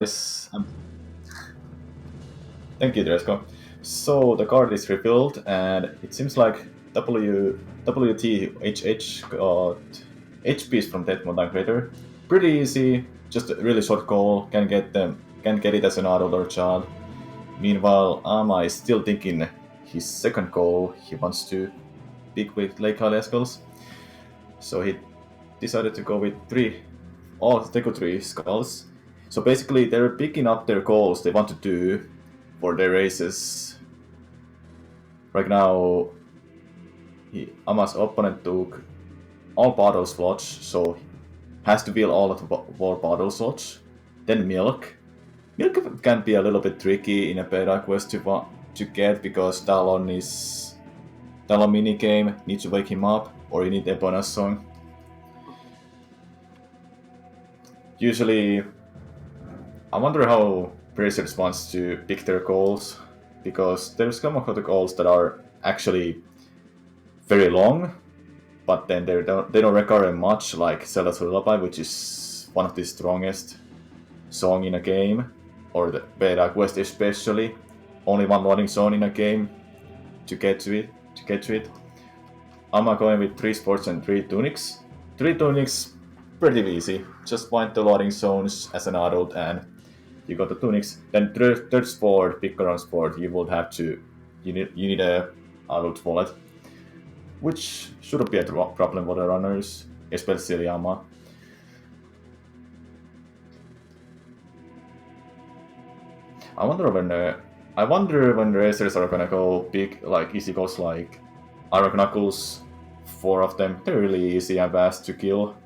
Yes, thank you, Dresco. So the card is revealed, and it seems like WTHH got HPs from Death Mountain Crater. Pretty easy, just a really short call. Can get it as an adult or child. Meanwhile, Ama is still thinking his second call. He wants to pick with Lake Hylia skulls, so he decided to go with all Deku 3 skulls. So basically, they're picking up their goals they want to do for their races. Right now, Ama's opponent took all battle slots, so has to build all of the war battle slots. Then milk. Milk can be a little bit tricky in a beta quest to get because Talon minigame needs to wake him up, or you need a bonus song. Usually, I wonder how Bracers wants to pick their goals, because there's some of the goals that are actually very long, but then they don't require much, like Zelda's Lullaby, which is one of the strongest song in a game, or the beta quest especially. Only one loading zone in a game to get to it. I'm going with 3 sports and 3 tunics. 3 tunics, pretty easy. Just find the loading zones as an adult and you got the tunics. Then third sport, big around sport, you need a adult wallet, which shouldn't be a problem for the runners, especially Ama. I wonder when racers are gonna go big, like easy goals like Iron Knuckles. 4 of them, they're really easy and fast to kill.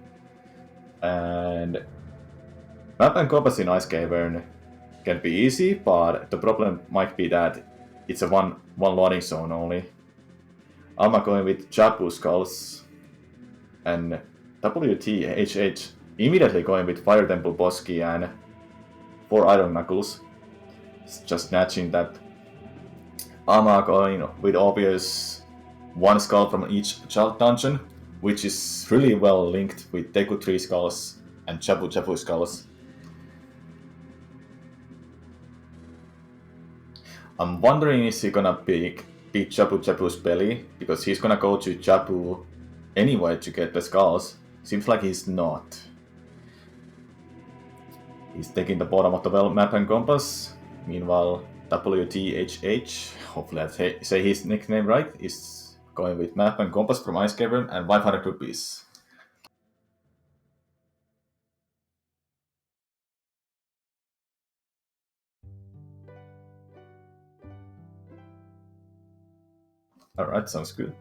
And Map and Compass in Ice Cavern can be easy, but the problem might be that it's a one loading zone only. I'm going with Japu Skulls and WTHH immediately going with Fire Temple Bosky and 4 Iron Knuckles. It's just snatching that. I'm going with obvious 1 skull from each child dungeon, which is really well linked with Deku 3 skulls and Chapu skulls. I'm wondering is he gonna beat Chapu's belly, because he's gonna go to Chapu anyway to get the skulls. Seems like he's not. He's taking the bottom of the map and compass. Meanwhile, WTHH, hopefully I say his nickname right, is going with map and compass from Ice Cavern and 500 rupees. Alright, sounds good.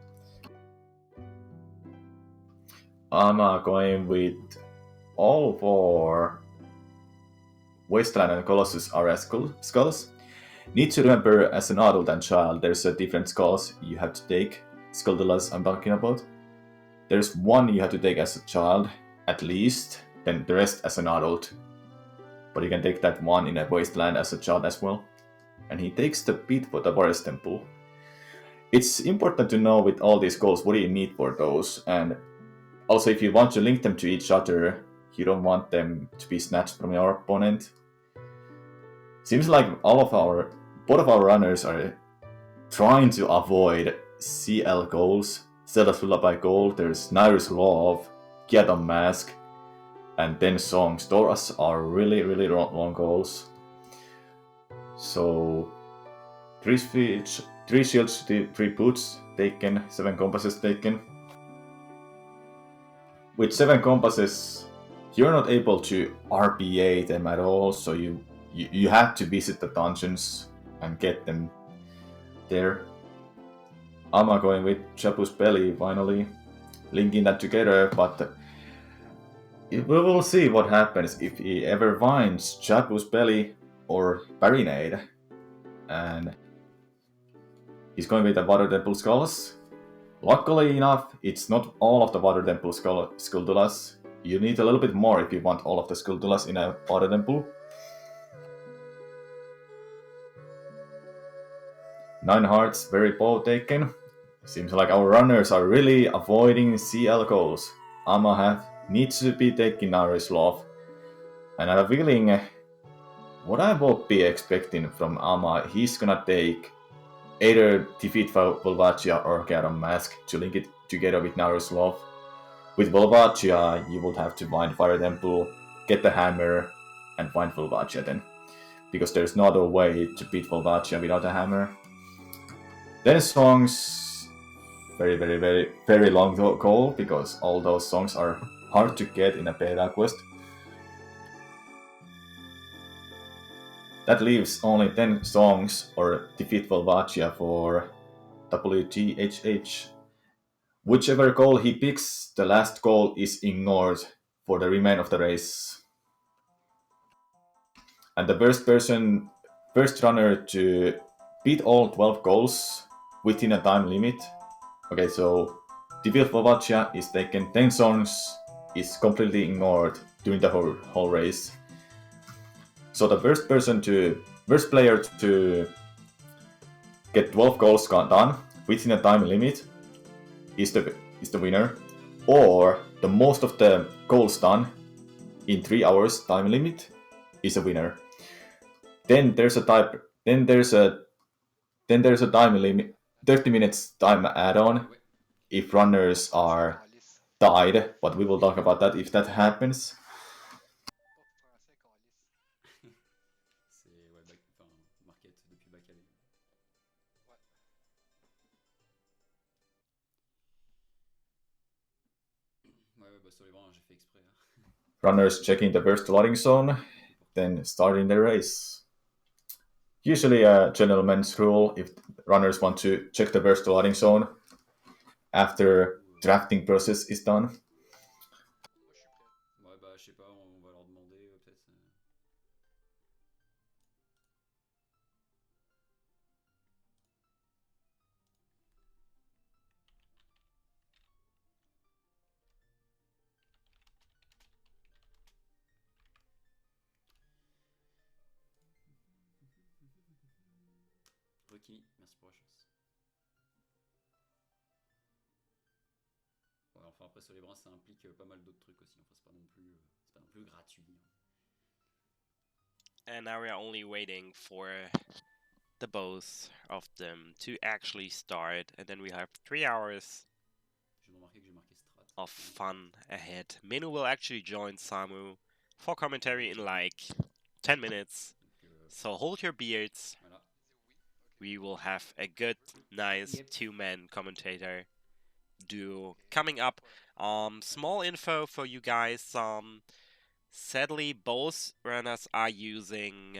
I'm going with all 4 Wasteland and Colossus RS skulls. Need to remember, as an adult and child, there's a different skulls you have to take. Skulldullas I'm talking about. There's one you have to take as a child, at least, then the rest as an adult. But you can take that one in a Wasteland as a child as well. And he takes the beat for the Forest Temple. It's important to know with all these goals what do you need for those, and also if you want to link them to each other, you don't want them to be snatched from your opponent. Seems like both of our runners are trying to avoid CL goals. Zelda's Lullaby goal, there's Nairu's Love, Kyaton Mask, and then songs. Those are really long goals. So 3 shields, 3 boots taken, 7 compasses taken. With 7 compasses, you're not able to RPA them at all, so you have to visit the dungeons and get them there. I'm going with Chapu's belly finally, linking that together, but we will see what happens if he ever finds Chapu's belly or Barinade. And he's going with the Water Temple Skulls. Luckily enough, it's not all of the Water Temple Skulldullas. You need a little bit more if you want all of the Skulldullas in a Water Temple. 9 hearts, very bow taken. Seems like our runners are really avoiding CL goals. Ama needs to be taking Nari's Love. And I have a feeling what I will be expecting from Ama, he's gonna take either defeat Volvagia or get a mask to link it together with Naruslov. With Volvagia, you would have to find Fire Temple, get the hammer, and find Volvagia then. Because there's no other way to beat Volvagia without a hammer. Then songs, very long goal, because all those songs are hard to get in a beta quest. That leaves only 10 songs or defeat Volvagia for WTHH. Whichever goal he picks, the last goal is ignored for the remainder of the race. And the first runner to beat all 12 goals within a time limit. Okay, so defeat Volvagia is taken 10 songs, is completely ignored during the whole race. So the first player to get 12 goals done within a time limit is the winner, or the most of the goals done in 3 hours time limit is a winner. Then there's a time limit, 30 minutes time add-on if runners are tied, but we will talk about that if that happens. C'est ouais, enfin, market depuis bac à Ouais, ouais, bah sur les bras, j'ai fait exprès. Hein. Runners checking the first loading zone, then starting the race. Usually a gentleman's rule if runners want to check the first loading zone after drafting process is done. Ouais, bah je sais pas, on va leur demander peut-être. Requis, merci pour la chance. Ouais, enfin après sur les bras, ça implique pas mal d'autres trucs aussi. Enfin, c'est pas non plus gratuit. And now we are only waiting for the both of them to actually start, and then we have 3 hours of fun ahead. Minu will actually join Samu for commentary in like 10 minutes, so hold your beards. We will have a good, nice two-man commentator duo coming up. Small info for you guys. Sadly, both runners are using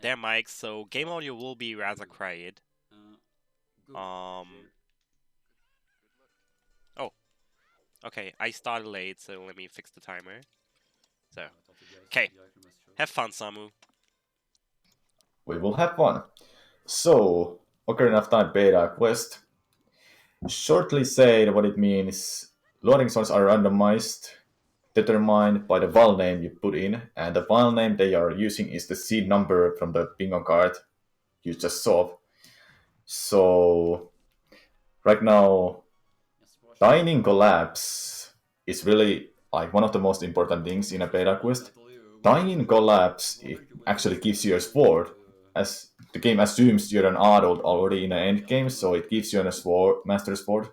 their mics, so game audio will be rather quiet. Oh, okay, I started late, so let me fix the timer. So, okay, have fun, Samu. We will have fun. So, Ocarina of Time Beta Quest. Shortly said what it means. Loading zones are randomized, determined by the file name you put in, and the file name they are using is the seed number from the bingo card you just saw. So, right now, Dining Collapse is really like one of the most important things in a beta quest. Dining Collapse it actually gives you a sword, as the game assumes you're an adult already in an end game, so it gives you a sword, master sword.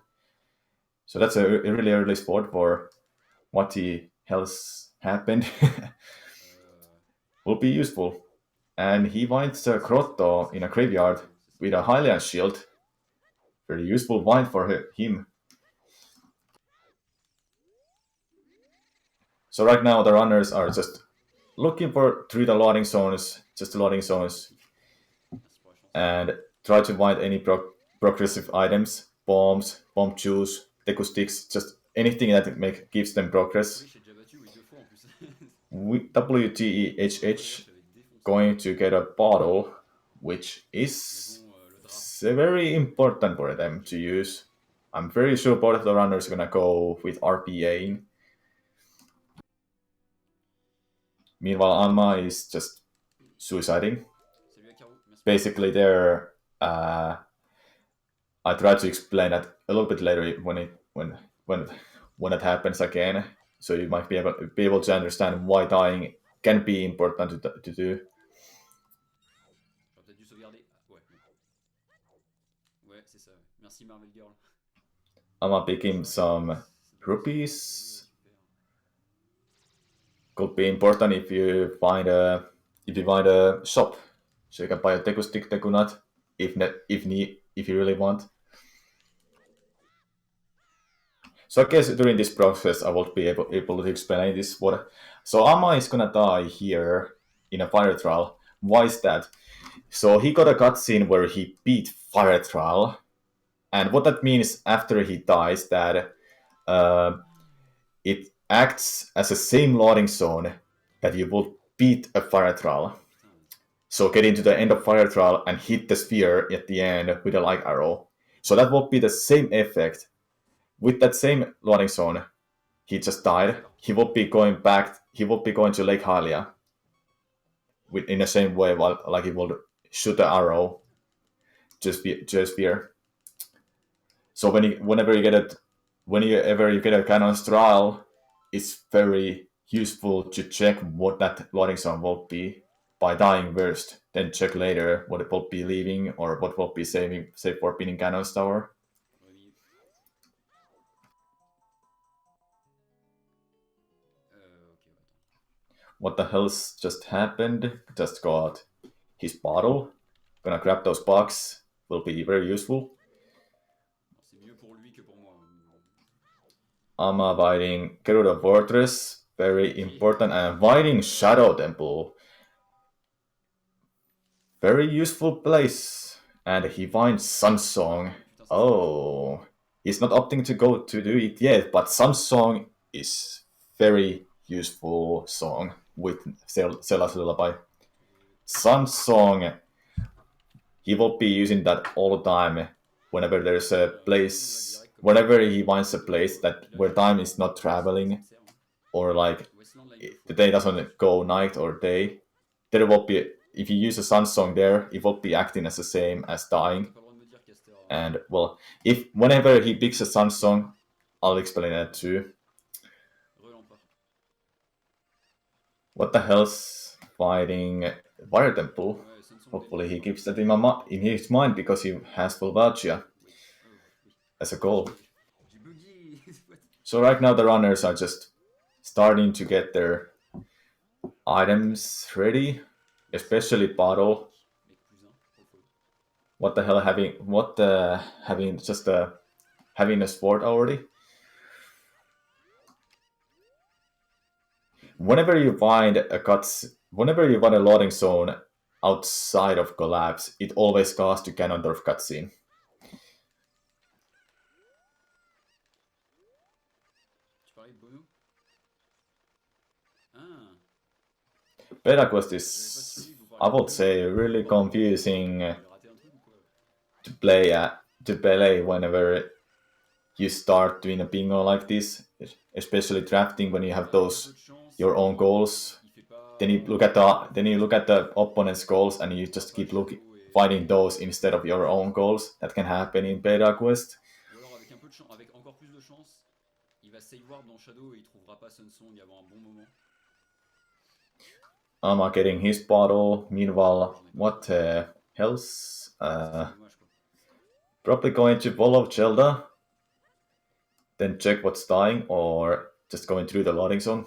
So that's a really early sword for what the hell's happened. Will be useful. And he finds a grotto in a graveyard with a Hylian shield. Very useful find for him. So right now the runners are just looking through the loading zones, just the loading zones, and try to find any progressive items, bombs, bomb juice, deku sticks, just anything that gives them progress. WTHH going to get a bottle, which is very important for them to use. I'm very sure both of the runners are gonna go with RPA. Meanwhile, Alma is just suiciding. Basically, they're. I try to explain that a little bit later when it happens again, so you might be able to understand why dying can be important to do. sauvegarder. Ah, ouais, bon. Ouais, c'est ça. Merci Marvel Girl. I'm gonna pick him some Ça doit rupees. super. Could be important if you find a shop, so you can buy a Deku stick, Deku nut, if you really want. So I guess during this process I will be able to explain this. So Amma is gonna die here in a fire trial. Why is that? So he got a cutscene where he beat fire trial, and what that means after he dies that it acts as a same loading zone that you would beat a fire trial. So get into the end of fire trial and hit the sphere at the end with a light arrow. So that would be the same effect. With that same loading zone, he just died. He would be going back. He would be going to Lake Hylia, in the same way, like he would shoot the arrow to a sphere. So whenever you get a Canon's trial, it's very useful to check what that loading zone will be by dying first. Then check later what it will be leaving or what will be saved for beating Canon's tower. Oui. Ok, attends. What the hell's just happened? Just got his bottle. Gonna grab those bucks. Will be very useful. C'est mieux pour lui que pour moi. I'm avoiding Gerudo Fortress. Very important. And avoiding Shadow Temple. Very useful place. And he finds Sunsong. Oh. He's not opting to go to do it yet, but Sunsong is very useful song with Zelda's Lullaby. Sunsong, he will be using that all the time whenever there's a place, whenever he finds a place that where time is not traveling, or like the day doesn't go night or day, there will be, if you use a sun song there, it will be acting as the same as dying. And well, if whenever he picks a sun song, I'll explain that too. What the hell's fighting Fire Temple? Hopefully he keeps that in his mind because he has Volvagia as a goal. So right now the runners are just starting to get their items ready, especially Bottle. What the hell having just having a sport already? Whenever you find a loading zone outside of Collapse, it always goes to Ganondorf cutscene. Beta Quest is, I would say, really confusing to play whenever you start doing a bingo like this, especially drafting when you have your own goals. Then you look at the opponent's goals and you just keep finding those instead of your own goals. That can happen in Beta Quest. I'm getting his bottle. Meanwhile, what else? Probably going to follow Zelda. Then check what's dying or just going through the loading zone.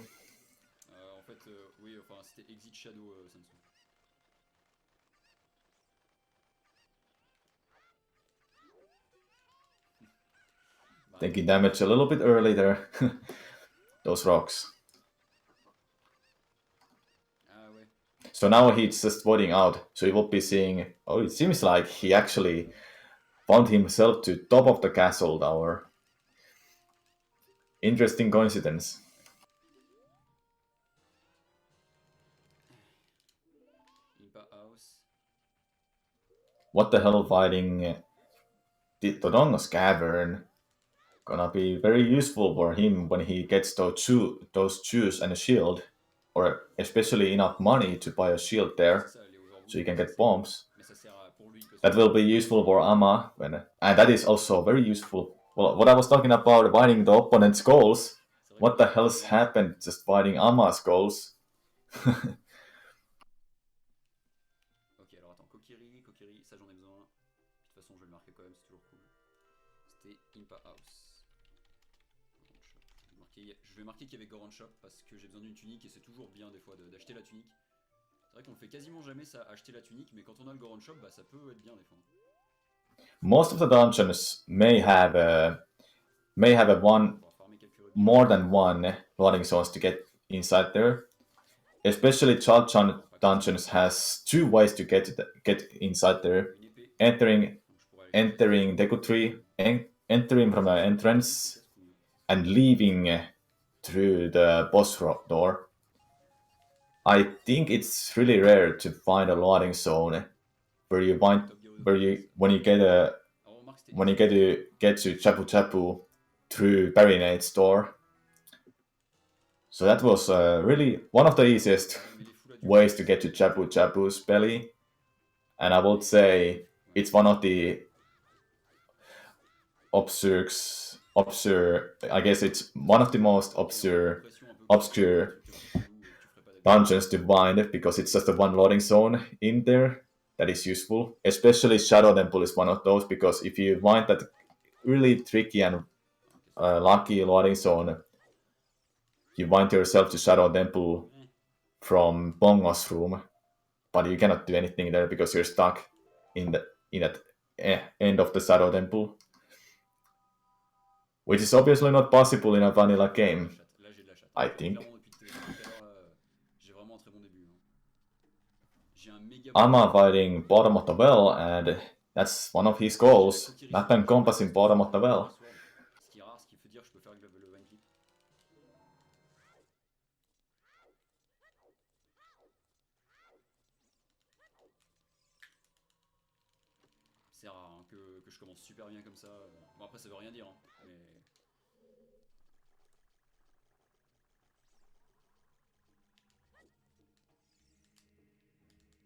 Taking damage a little bit early there. Those rocks. So now he's just voting out. So he will be seeing... Oh, it seems like he actually found himself to top of the castle tower. Interesting coincidence. What the hell fighting the Dodongo's Cavern? Gonna be very useful for him when he gets those shoes and a shield. Or especially enough money to buy a shield there. So you can get bombs. That will be useful for Amma. And that is also very useful. Well, what I was talking about fighting the opponent's goals. What the hell's happened just fighting Amma's goals? Ok, alors attends, Kokiri, ça j'en ai besoin. De toute façon, je vais le marquer quand même, c'est toujours cool. C'était Impa House. Je vais marquer qu'il y avait Goron Shop parce que j'ai besoin d'une tunique et c'est toujours bien des fois d'acheter la tunique. C'est vrai qu'on fait quasiment jamais ça, acheter la tunique, mais quand on a le Goron Shop, bah ça peut être bien des fois. Most of the dungeons may have more than one loading zones to get inside there. Especially Child Dungeons has two ways to get inside there: entering Deku Tree, entering from an entrance, and leaving through the boss door. I think it's really rare to find a loading zone where you when you get to get to Chapu Chapu through Barinade's door. So that was really one of the easiest ways to get to Chapu Chapu's belly, and I would say it's one of the I guess it's one of the most obscure dungeons to find because it's just a one loading zone in there that is useful. Especially Shadow Temple is one of those because if you find that really tricky and lucky loading zone, you find yourself to Shadow Temple from Bongo's room, but you cannot do anything there because you're stuck in that end of the Shadow Temple, which is obviously not possible in a vanilla game, I think. Ama fighting bottom of the well, and that's one of his goals. Map and compass in bottom of the well. C'est rare hein, que je commence super bien comme ça. Bon après ça veut rien dire, hein, mais...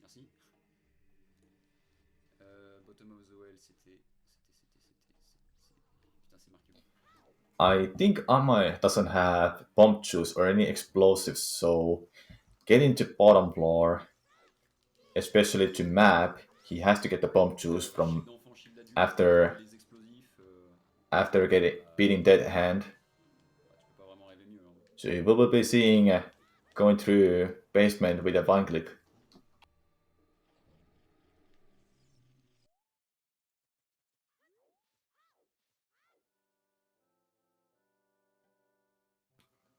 Merci. Bottom of the well, c'était... Putain, c'est marqué où? I think Ama doesn't have bomb juice or any explosives, so getting to bottom floor, especially to map, he has to get the bomb juice from after beating Dead Hand. So you will be seeing going through basement with a vine clip.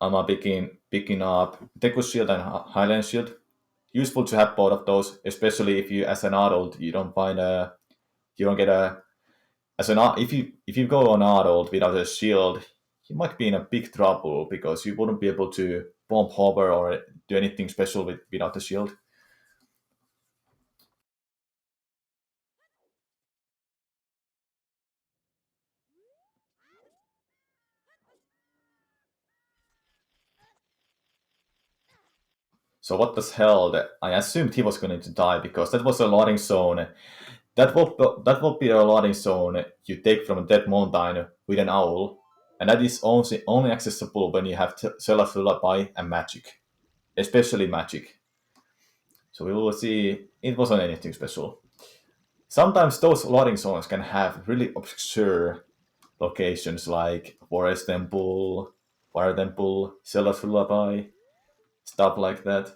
Ama picking up Deku Shield and Highland Shield. Useful to have both of those, especially if you, as an adult, you don't get a if you go on adult without a shield, you might be in a big trouble because you wouldn't be able to bomb hover or do anything special without a shield. So what does hell? I assumed he was going to die because that was a loading zone. That will be a loading zone you take from a dead mountain with an owl, and that is only accessible when you have ZeldaSpeedRuns Lullaby and magic, especially magic. So we will see. It wasn't anything special. Sometimes those loading zones can have really obscure locations like Forest Temple, Fire Temple, ZeldaSpeedRuns Lullaby, stuff like that.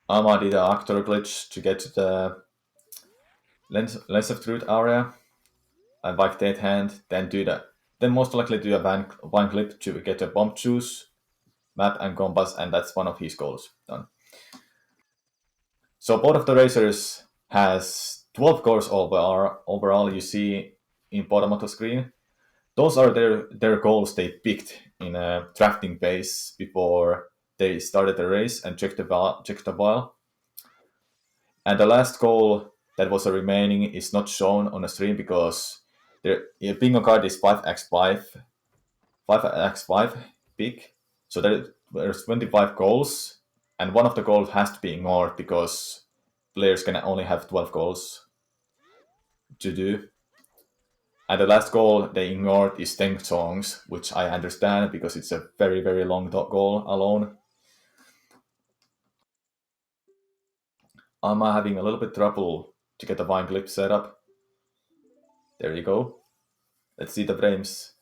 Ama did an actor glitch to get to the Lens of Truth area, and like Dead Hand, then most likely do a one clip to get a bomb juice, map and compass, and that's one of his goals done. So both of the racers has 12 goals overall you see in bottom of the screen. Those are their goals they picked in a drafting phase before they started the race and checked the file. And the last goal that was remaining is not shown on the stream because the bingo card is 5x5 big. So there's 25 goals, and one of the goals has to be ignored because players can only have 12 goals to do. And the last goal they ignored is 10 songs, which I understand because it's a very, very long goal alone. I'm having a little bit trouble to get the Vine clip set up. There you go. Let's see the frames.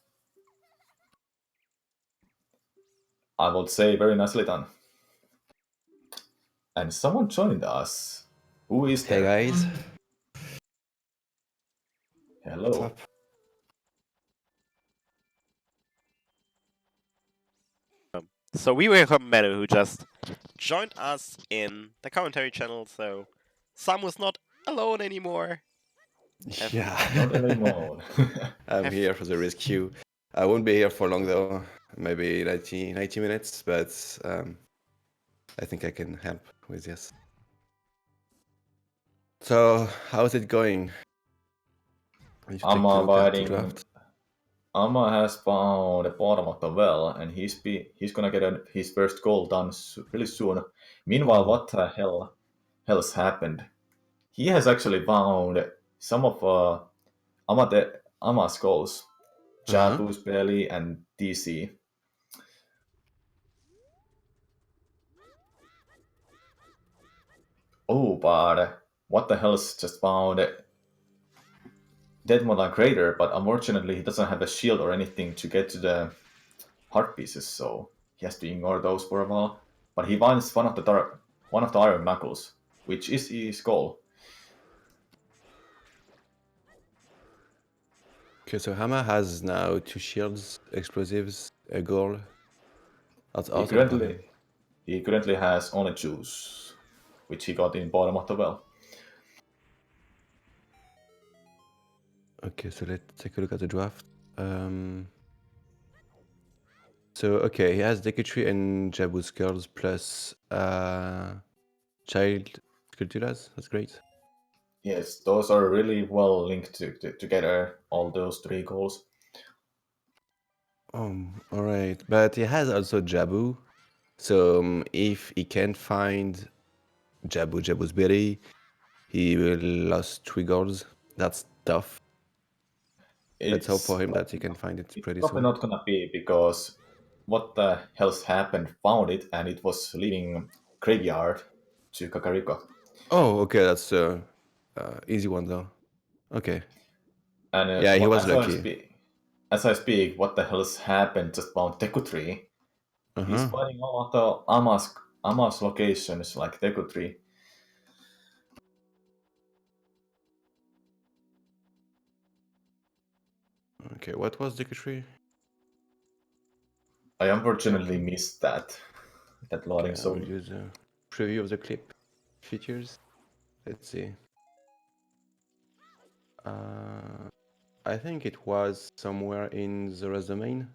I would say very nicely done. And someone joined us. Who is Hey there? guys. Hello. What's up? So we welcome Manu, who just joined us in the commentary channel, so Sam was not alone anymore. Not Yeah. anymore. I'm here for the rescue. I won't be here for long though. Maybe 90 minutes, but I think I can help with this. So, how's it going? I need to take a look at the draft. Amma has found the bottom of the well, and he's gonna get his first goal done really soon. Meanwhile, what the hell's happened? He has actually found some of Ama's goals, Jabu's Belly and DC. Oh, but what the hell's just found Deadmon Crater, but unfortunately he doesn't have a shield or anything to get to the heart pieces, so he has to ignore those for a while. But he finds one of the iron knuckles, which is his goal. Okay, so Hama has now 2 shields, explosives, a goal. That's awesome for him. He currently has only juice, which he got in bottom of the well. Okay, so let's take a look at the draft. So, okay, he has Deku and Jabu Skulls plus Child Sculpturas. That's great. Yes, those are really well linked together, all those 3 goals. Alright. But he has also Jabu. So if he can't find Jabu's berry, he will lose 3 goals. That's tough. Let's hope for him that he can find it pretty Probably soon. not gonna be, because what the hell's happened? Found it, and it was leaving graveyard to Kakariko. Oh, okay, that's easy one though. Okay. And Yeah, he was lucky. As I speak, what the hell's happened? Just found Deku Tree. He's finding all of the Ama's locations like Deku Tree. Okay, what was Deku Tree? I unfortunately missed that loading Okay, I will zone. use a preview of the clip features. Let's see. I think it was somewhere in Zora's domain.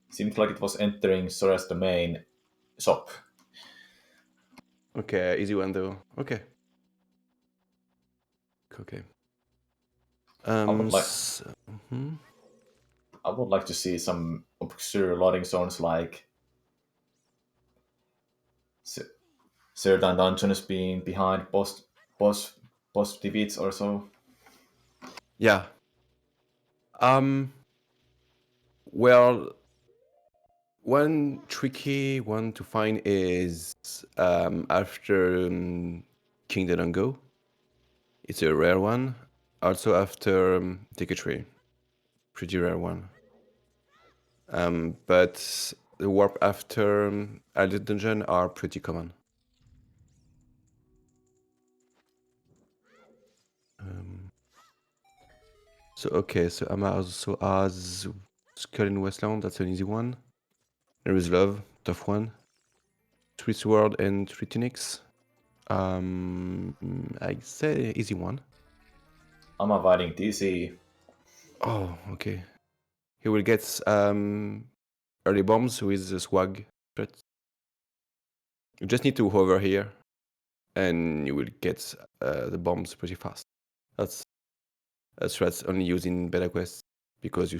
Seems like it was entering Sora's domain shop. Okay, easy one though. Okay. Okay. I would like to see some obscure loading zones like certain dungeons being behind boss defeats or so. Yeah. Well, one tricky one to find is after Kingdom Go. It's a rare one. Also after Deku Tree. Pretty rare one. But the warp after Elder Dungeon are pretty common. So okay, so Ama also has Skull in Westland, that's an easy one. There is Love, tough one. 3 Sword and 3 Tunics. I say easy one. I'm avoiding DC. Oh, okay. He will get early bombs with the swag threat. You just need to hover here, and you will get the bombs pretty fast. That's a threat only used in Beta Quest, because you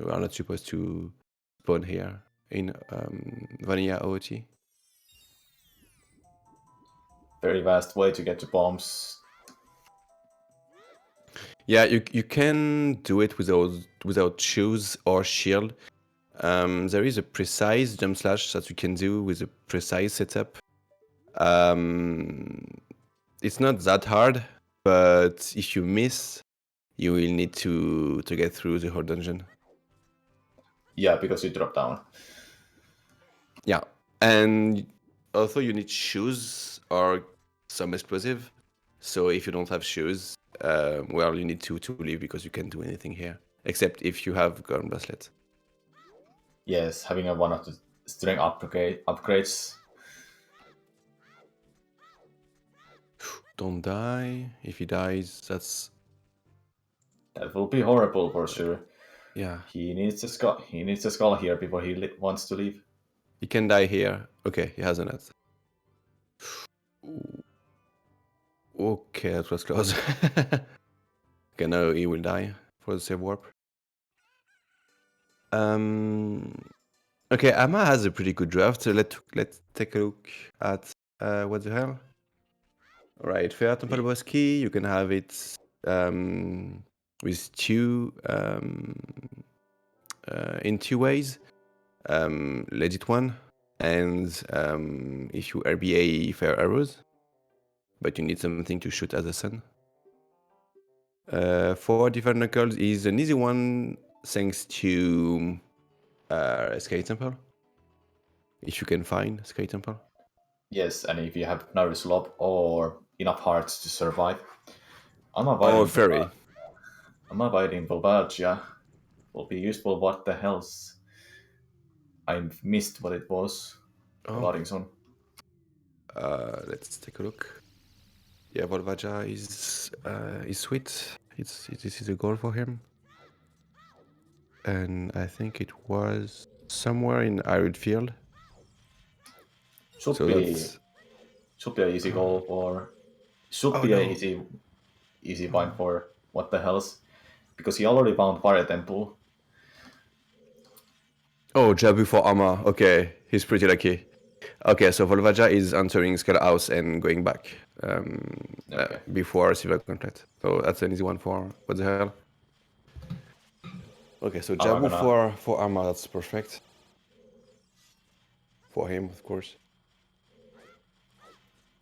are not supposed to spawn here in vanilla OOT. Very vast way to get to bombs. Yeah, you can do it without shoes or shield. There is a precise jump slash that you can do with a precise setup. It's not that hard, but if you miss, you will need to get through the whole dungeon. Yeah, because you drop down. Yeah, and also you need shoes or some explosive. So if you don't have shoes, well, you need to leave because you can't do anything here, except if you have gun bracelet. Yes, having one of the strength upgrades. Don't die. If he dies, That will be horrible for sure. yeah. He needs a skull. He needs a skull here before he wants to leave. He can die here. Okay, he has a net. Okay, that was close. Okay, now he will die for the save warp. Okay, Amma has a pretty good draft. So let's take a look at what the hell. All right, Fair Temple Boss Key. You can have it with two in two ways. Legit one, and if you RBA Fair Arrows, but you need something to shoot at the sun. 4 different knuckles is an easy one thanks to Sky Temple. If you can find Sky Temple. Yes, and if you have Nourish Lob or enough hearts to survive. I'm Oh, fairy. avoiding Volvagia. Will be useful. What the hell's? I missed what it was. Loading zone. Let's take a look. Yeah, Volvagia is sweet. This is a goal for him, and I think it was somewhere in Iron Field. Should be an easy goal for. Should be an easy find for what the hell's, because he already found Fire Temple. Oh, Jabu for Amma. Okay, he's pretty lucky. Okay, so Volvagia is entering Skull House and going back before Silver Gauntlet. So that's an easy one for what the hell. Okay, so Jabu for Amma, that's perfect. For him, of course.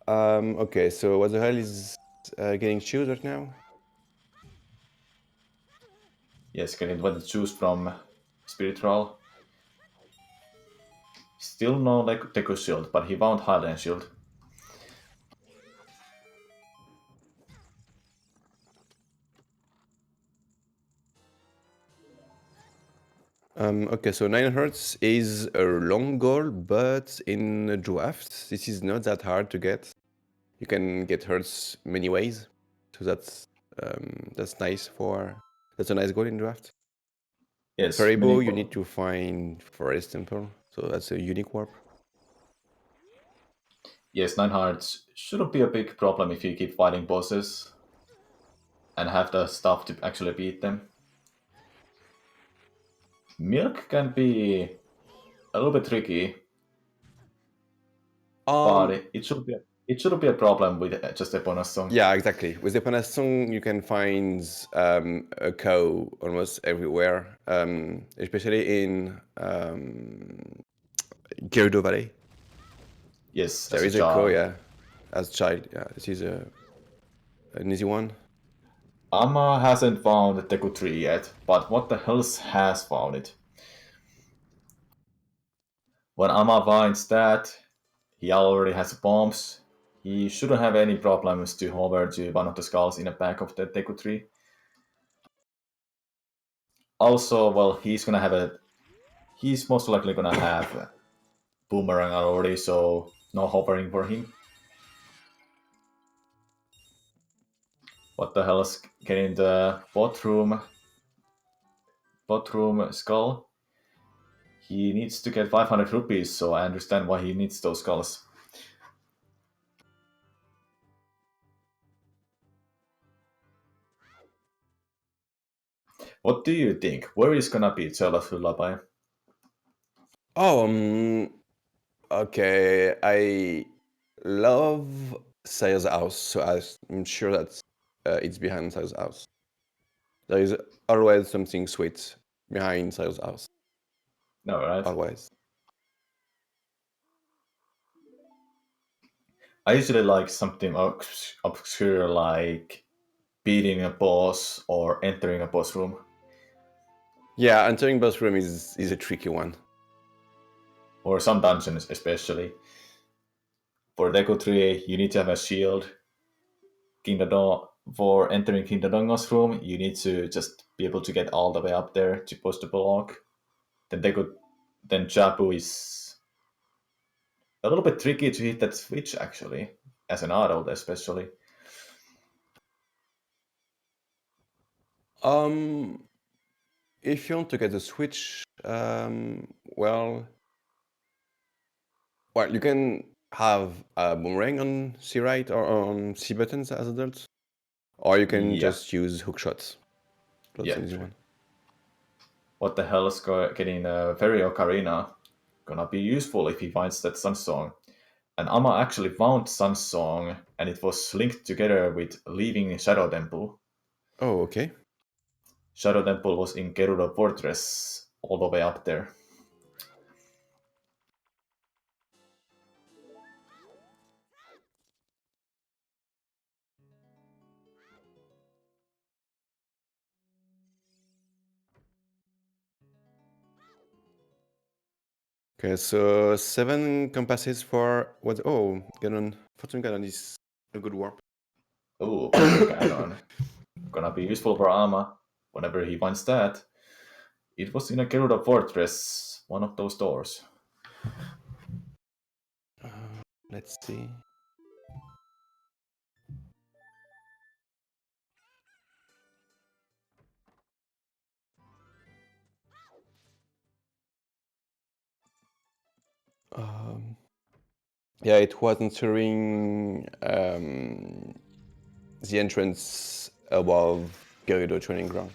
Okay, so what the hell is getting shoes right now? Yes, getting 20 shoes from Spiritual. Still no Deku Shield, but he found Highland Shield. Okay, so 9 Hertz is a long goal, but in a draft, this is not that hard to get. You can get Hertz many ways, so that's nice that's a nice goal in draft. Yes. Faribo, you need to find Forest Temple, so that's a unique warp. Yes, 9 hearts shouldn't be a big problem if you keep fighting bosses and have the stuff to actually beat them. Milk can be a little bit tricky, but it shouldn't be a problem with just a bonus song. Yeah, exactly. With the bonus song, you can find a cow almost everywhere, especially in Gerudo Valley. Yes, there is a cow, yeah, as child. Yeah, this is an easy one. Amma hasn't found the Deku tree yet, but what the hell has found it? When Amma finds that, he already has bombs. He shouldn't have any problems to hover to one of the skulls in the back of the Deku tree. Also, well, he's most likely gonna have a boomerang already, so no hovering for him. What the hell is getting the bot room skull? He needs to get 500 rupees, so I understand why he needs those skulls. What do you think? Where is gonna be ZeldaSpeedRuns Lullaby? Oh, okay. I love Sayer's house, so I'm sure that it's behind Sayer's house. There is always something sweet behind Cyrus' house. No, right? Always. I usually like something obscure, like beating a boss or entering a boss room. Yeah, entering boss room is a tricky one. Or some dungeons, especially. For Deku 3, you need to have a shield. For entering King Dodongo's room, you need to just be able to get all the way up there to post the block. Then Jabu is a little bit tricky to hit that switch, actually, as an adult especially. If you want to get the switch, well, you can have a boomerang on C right or on C buttons as adults, or you can Yeah. just use hook shots. That's Yeah, an easy true. one. What the hell is getting Fairy Ocarina gonna be useful if he finds that Sun Song? And Ama actually found Sun Song, and it was linked together with leaving Shadow Temple. Oh, okay. Shadow Temple was in Gerudo Fortress, all the way up there. Okay, so 7 compasses for what? Oh, Ganon. Fortune Ganon is a good warp. Oh, Fortune Cannon. Gonna be useful for Ama whenever he finds that. It was in a Gerudo Fortress, one of those doors. Let's see. Yeah, it was entering the entrance above Gerudo Training Ground.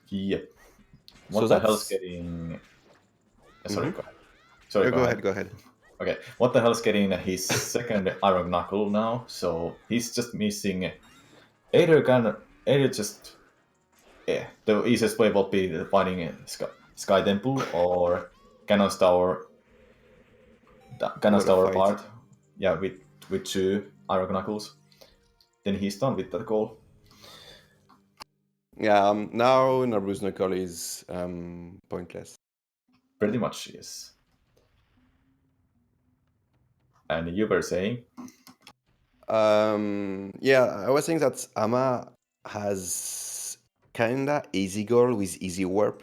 Yep. What So the hell's that's... getting... Sorry, go ahead. Sorry, Yeah, go ahead. go ahead. Okay, what the hell's getting his second Iron Knuckle now? So he's just missing either just the easiest way would be finding Sky Temple or Cannon's Tower. Cannon's What a Tower fight. part. Yeah, with 2 Iron Knuckles. Then he's done with that goal. Yeah, now Naru's Knuckle is pointless. Pretty much, yes. And you were saying? Yeah, I was saying that Ama has kinda easy goal with easy warp.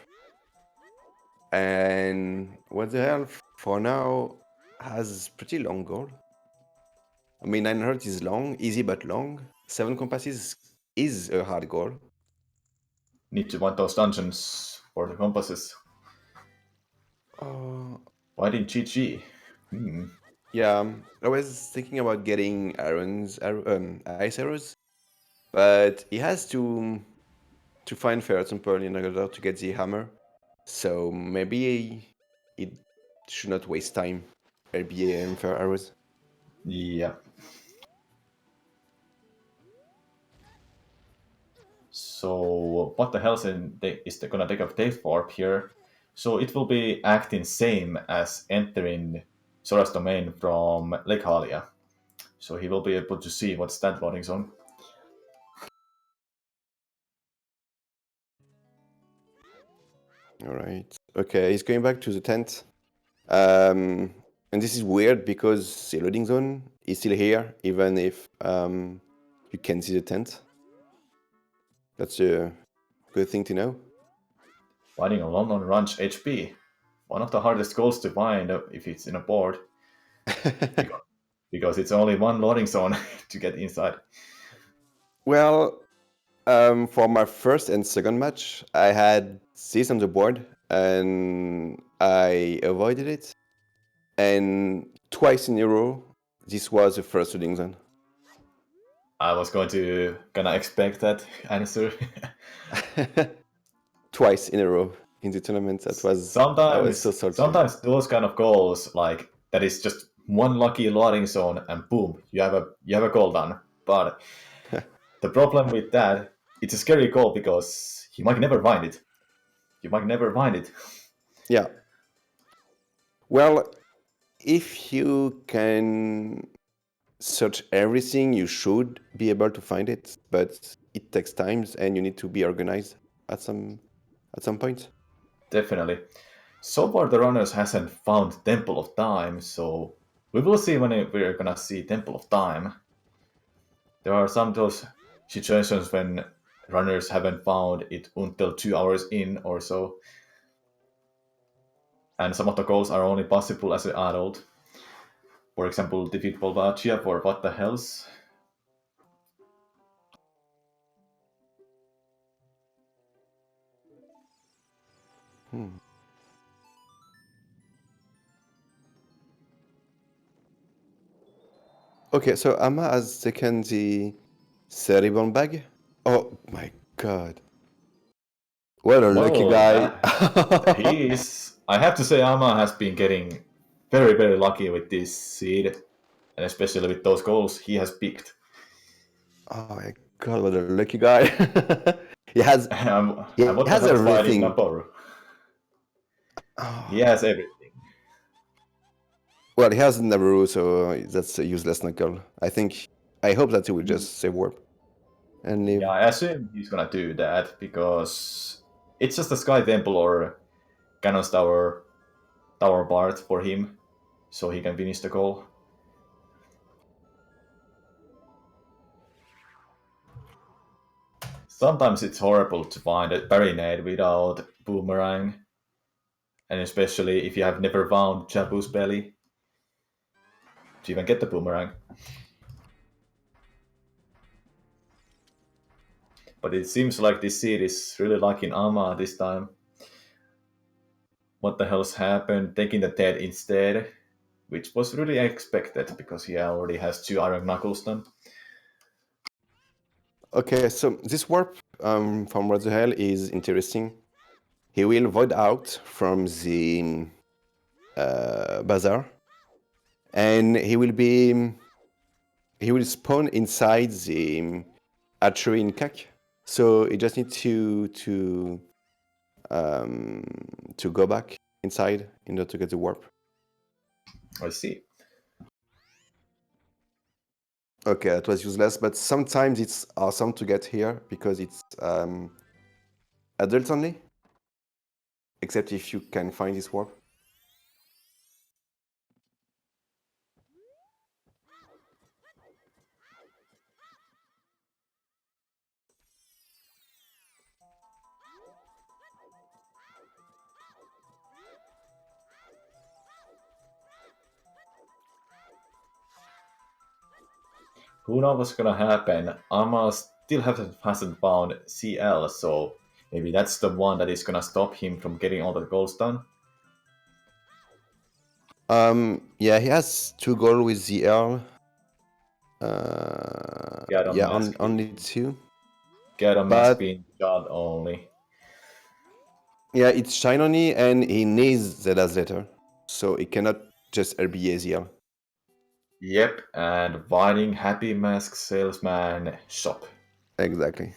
And what the hell, for now, has pretty long goal. I mean, 900 is long, easy but long. 7 compasses is a hard goal. Need to find those dungeons for the compasses. Why didn't GG? Yeah, I was thinking about getting ice arrows, but he has to find Fair Temple in order to get the hammer. So maybe it should not waste time. LBA and Fair arrows. Yeah. So what the hell is they gonna take a Death Warp here? So it will be acting same as entering Sora's domain from Lake Halia. So he will be able to see what's that loading zone. All right. Okay, he's going back to the tent. And this is weird because the loading zone is still here, even if you can see the tent. That's a good thing to know. Finding a London Ranch HP. One of the hardest goals to find if it's in a board. because it's only one loading zone to get inside. Well, for my first and second match, I had this on the board and I avoided it. And twice in a row, this was the first loading zone. I was gonna expect that answer. Twice in a row in the tournament. I was so salty. Sometimes those kind of goals, like that is just one lucky loading zone and boom, you have a goal done. But the problem with that it's a scary call because you might never find it. You might never find it. Yeah. Well, if you can search everything, you should be able to find it, but it takes time and you need to be organized at some point. Definitely. So far, the runners hasn't found Temple of Time, so we will see when we're gonna see Temple of Time. There are some those situations when runners haven't found it until 2 hours in or so, and some of the goals are only possible as an adult. For example, defeat Volvagia for What the Hells. Okay, so Amma has taken the cerebral bag. Oh my god. What a lucky Well, guy. he is. I have to say, Ama has been getting very, very lucky with this seed, and especially with those goals he has picked. Oh my god, what a lucky guy. he has And what the hell is fighting everything. Naporu? Oh. He has everything. Well, he has Nabaru, so that's a useless knuckle. I hope that he will just save warp and leave. Yeah, I assume he's gonna do that because it's just a Sky Temple or Cannon's Tower Bard for him, so he can finish the goal. Sometimes it's horrible to find a Barinade without Boomerang, and especially if you have never found Jabu's Belly to even get the Boomerang. But it seems like this seed is really liking Ama this time. What the hell's happened? Taking the Dead instead, which was really expected because he already has 2 Iron Knuckles then. Okay, so this warp from What the Hell is interesting. He will void out from the bazaar, and he will spawn inside the archery in Kak. So he just needs to go back inside in order to get the warp. I see. Okay, that was useless, but sometimes it's awesome to get here because it's adults only, except if you can find this warp. Who knows what's gonna happen? Ama still hasn't found CL, so maybe that's the one that is gonna stop him from getting all the goals done. Yeah, he has 2 goals with ZL. Only 2. Get a mask But being shot only. yeah, it's shine only, and he needs Zelda's letter, so he cannot just RBA ZL. Yep, and finding Happy Mask Salesman shop. Exactly.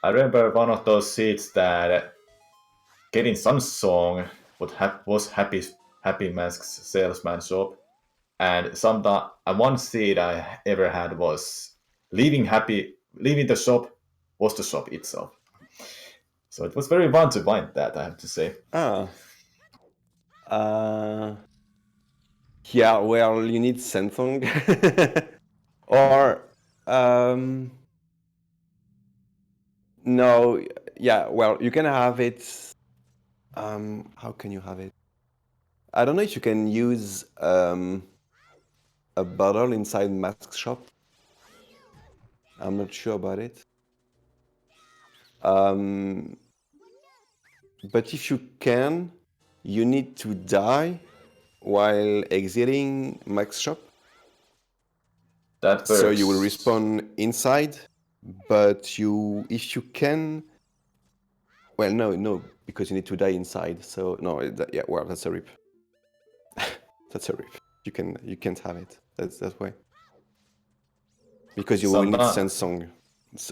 I remember one of those seats that getting some song was Happy Mask's Salesman shop, and one seat I ever had was leaving the shop was the shop itself. So it was very fun to find that, I have to say. Yeah, well, you need Sensong. Or, no, yeah, well, you can have it. How can you have it? I don't know if you can use a bottle inside Mask Shop. I'm not sure about it. But if you can, you need to die while exiting Max Shop. That So you will works. respawn inside, but if you can, well, no, because you need to die inside. So no, yeah, well, that's a rip. That's a rip. You can't have it. That's why. Because you will need Sometimes, Samsung,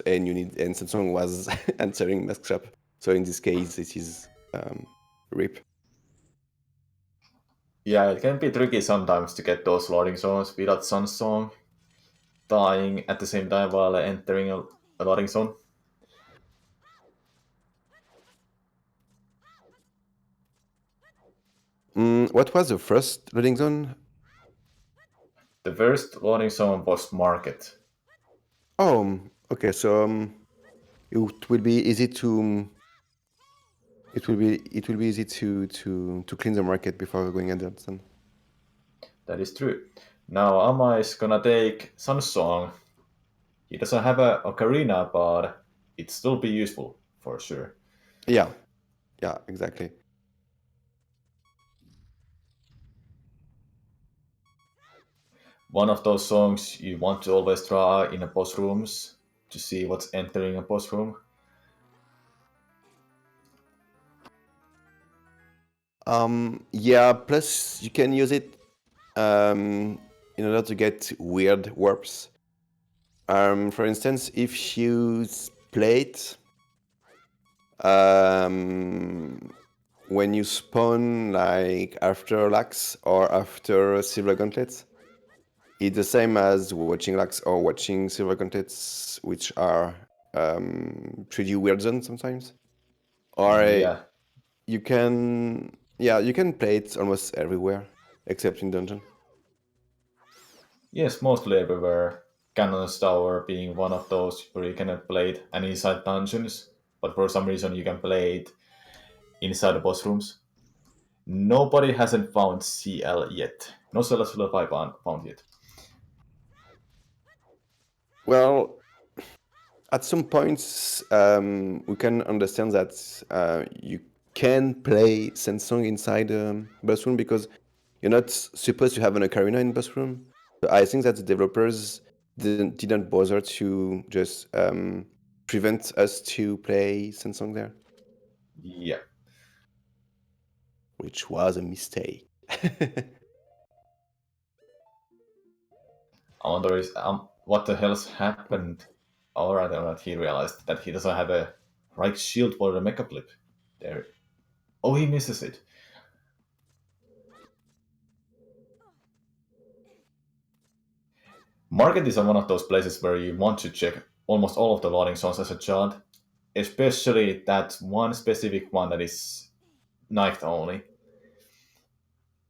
and Samsung was entering Mask Shop. So in this case, it is RIP. yeah, it can be tricky sometimes to get those loading zones without Sunsong dying at the same time while entering a loading zone. What was the first loading zone? The first loading zone was Market. Oh, okay. So it will be easy to it will be easy to clean the market before going at that. Then. That is true. Now Ama is gonna take Sunsong. He doesn't have a Ocarina, but it still be useful for sure. Yeah, exactly. One of those songs you want to always try in a boss rooms to see what's entering a boss room. Yeah. Plus, you can use it in order to get weird warps. For instance, if you play it when you spawn like after Lax or after Silver Gauntlets, it's the same as watching Lax or watching Silver Gauntlets, which are pretty weird zones sometimes. Or Yeah. you can play it almost everywhere except in dungeon. Yes, mostly everywhere. Cannon's Tower being one of those where you cannot play it and inside dungeons, but for some reason you can play it inside the boss rooms. Nobody hasn't found CL yet. No Celestial 5 found yet. Well, at some points, we can understand that you can play Sensong inside bus room because you're not supposed to have an ocarina in bus room. So I think that the developers didn't bother to just prevent us to play Sensong there, Yeah. which was a mistake. I wonder is what the hell's happened. Alright, he realized that he doesn't have a right shield for the mecha flip. There. Oh, he misses it. Market is one of those places where you want to check almost all of the loading zones as a child, especially that one specific one that is night only.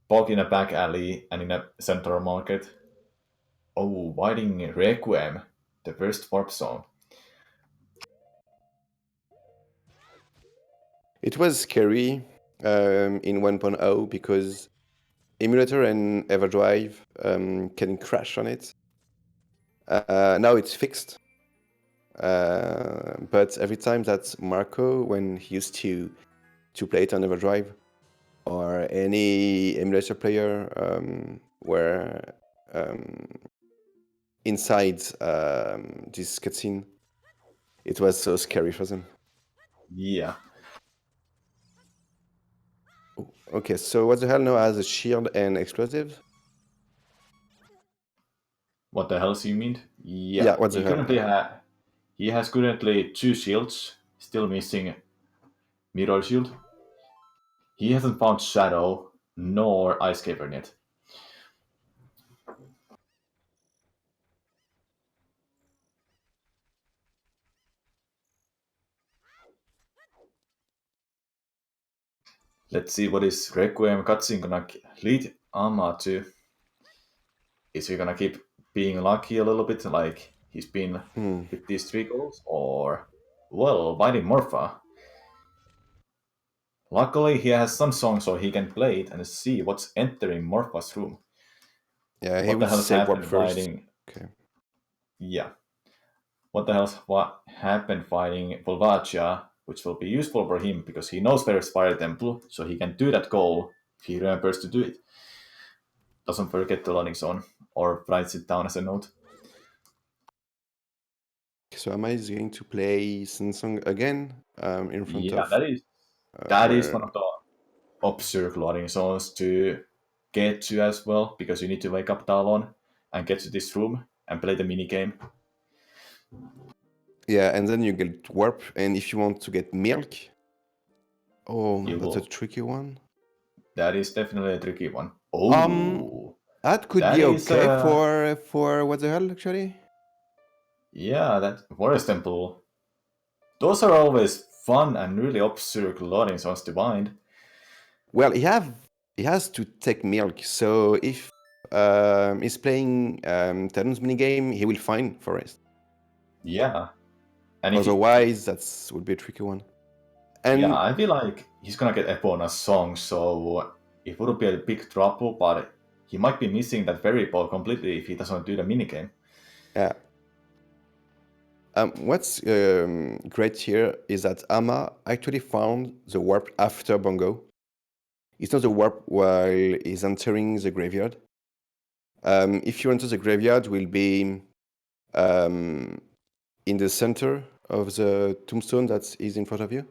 Both in a back alley and in a central market. Oh, Whiting Requiem, the first warp zone. It was scary in 1.0 because emulator and EverDrive can crash on it. Now it's fixed. But every time that Marco, when he used to play it on EverDrive, or any emulator player were inside this cutscene, it was so scary for them. Yeah. Okay, so what the hell now has a shield and explosive? What the hell do you mean? Yeah, Yeah, what the hell? he has currently 2 shields, still missing mirror shield. He hasn't found Shadow nor Ice Cavern yet. Let's see what is Requiem cutscene gonna lead Ama to. Is he gonna keep being lucky a little bit, like he's been with these 3 goals, or well, Mighty Morpha? Luckily, he has some songs so he can play it and see what's entering Morpha's room. Yeah, he What the would hell's say warp happened first. fighting? Okay. Yeah. What happened fighting Volvagia, which will be useful for him because he knows where is Fire Temple, so he can do that goal if he remembers to do it. Doesn't forget the loading zone, or writes it down as a note. So am I going to play Samsung again in front Yeah, of that is where? one of the obscure loading zones to get to as well, because you need to wake up Talon and get to this room and play the minigame. Yeah, and then you get warp, and if you want to get milk, oh, You that's a will. tricky one. That is definitely a tricky one. Oh, That could that be is okay for what the hell actually? yeah, that Forest Temple. Those are always fun and really obscure loading zones to find. Well, he has to take milk, so if he's playing Terran's minigame, he will find forest. Yeah, and if Otherwise, that's would be a tricky one. And yeah, I feel like he's gonna get Epona's song, so it wouldn't be a big trouble, but he might be missing that variable completely if he doesn't do the minigame. yeah. What's great here is that Ama actually found the warp after Bongo. It's not the warp while he's entering the graveyard. If you enter the graveyard, will be in the center of the tombstone that is in front of you.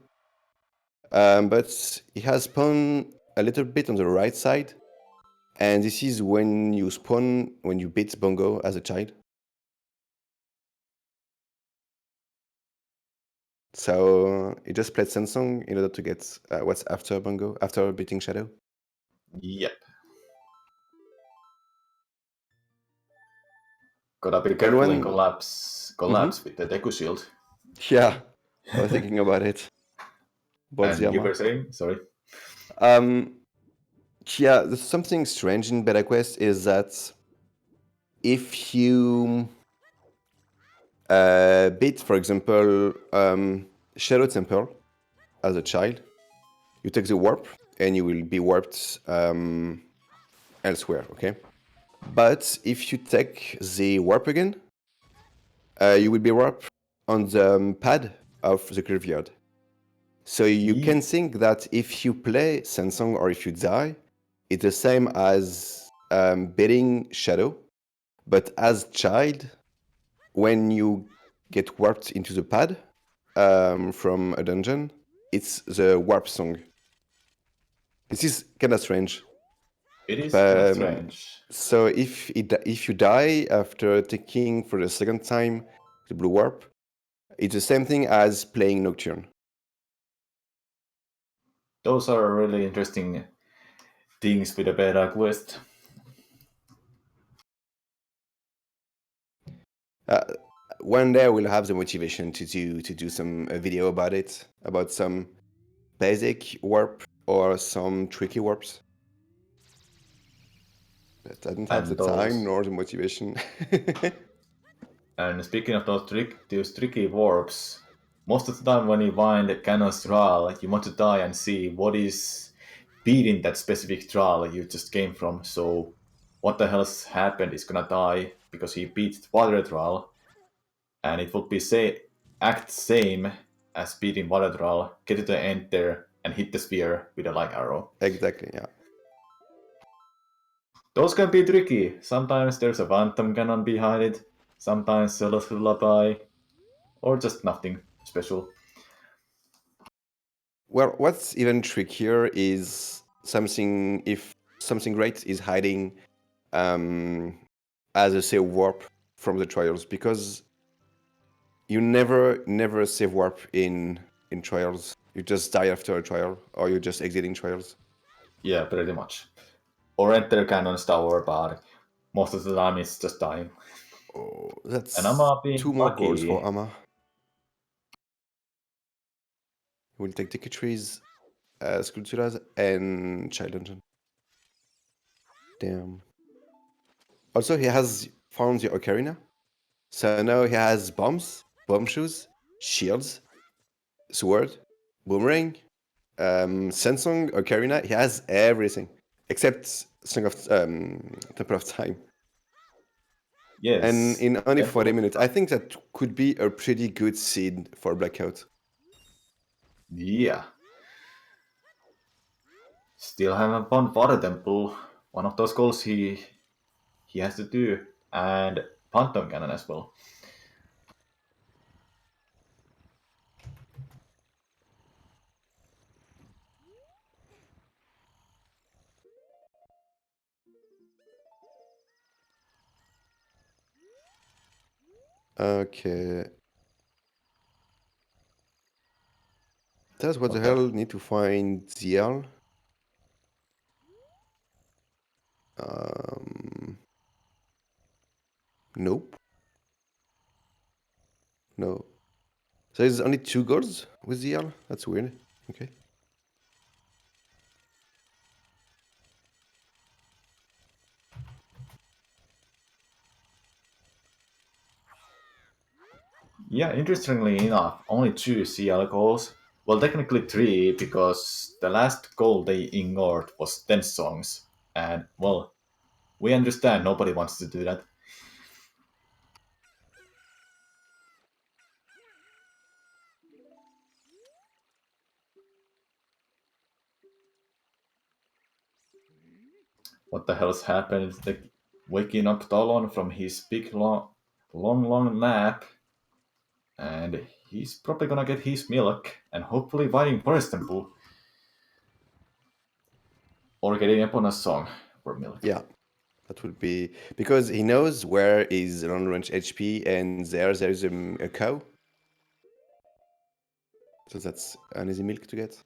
But it has spawned a little bit on the right side, and this is when you spawn when you beat Bongo as a child. So he just played Sensong in order to get what's after Bongo, after beating Shadow. Yep. Gotta be careful in collapse with the Deku Shield. Yeah, I was thinking about it. And you Bodziyama. were saying? Sorry. Yeah, there's something strange in Beta Quest is that if you beat, for example, Shadow Temple as a child, you take the warp and you will be warped elsewhere, okay? But if you take the warp again, you will be warped on the pad of the graveyard. So you can think that if you play Sensong or if you die, it's the same as beating Shadow, but as child, when you get warped into the pad from a dungeon, it's the warp song. This is kind of strange. It is kind of strange. So if you die after taking for the second time the blue warp, it's the same thing as playing Nocturne. Those are really interesting things with the Beta Quest. One day we'll have the motivation to do some video about it, about some basic warp or some tricky warps. But I don't have And the those time nor the motivation. And speaking of those tricky warps, most of the time when you find a Canon's trial, you want to die and see what is beating that specific trial you just came from. So what the hell's happened is gonna die because he beat water trial, and it would be act same as beating water trial, get to the end there and hit the sphere with a light arrow. Exactly, yeah. Those can be tricky. Sometimes there's a phantom cannon behind it, sometimes Zelda's lullaby, or just nothing special. Well, what's even trickier is if something great is hiding as a save warp from the trials, because you never save warp in trials. You just die after a trial, or you're just exiting trials. Yeah, pretty much. Or enter Cannon's tower, but most of the time it's just dying. Oh, that's And I'm being 2 more goals lucky. for Ama. We'll take Decatrees, Sculpturas, and Child Dungeon. Damn. Also, he has found the Ocarina. So now he has bombs, bomb shoes, shields, sword, boomerang, Sensong, Ocarina. He has everything except Song of Temple of Time. Yes. And in only 40 Temple- minutes, I think that could be a pretty good seed for Blackout. Yeah. Still haven't found Water Temple. One of those goals he has to do. And Phantom Cannon as well. Okay. That's what the hell need to find ZL. Nope. No. So there's only 2 goals with ZL? That's weird. Okay. Yeah, interestingly enough, only 2 CL goals. Well, technically 3, because the last goal they ignored was 10 songs. And, well, we understand nobody wants to do that. What the hell's happened? The waking up Talon from his big long nap. And he's probably gonna get his milk and hopefully fighting Forest Temple. Or getting Epona's song for milk. Yeah. That would be because he knows where is long range HP, and there is a cow. So that's an easy milk to get.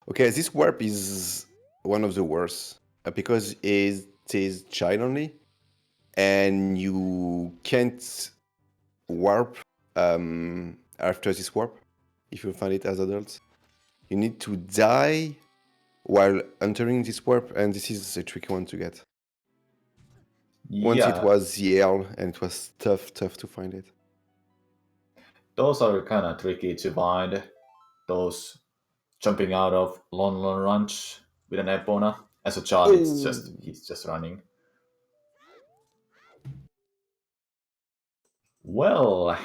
Okay, this warp is one of the worst because it is child only, and you can't warp after this warp if you find it as adults. You need to die while entering this warp, and this is a tricky one to get. Once it was ZL, and it was tough to find it. Those are kind of tricky to find. Those jumping out of long range with an Epona. As a child, he's just running. Well,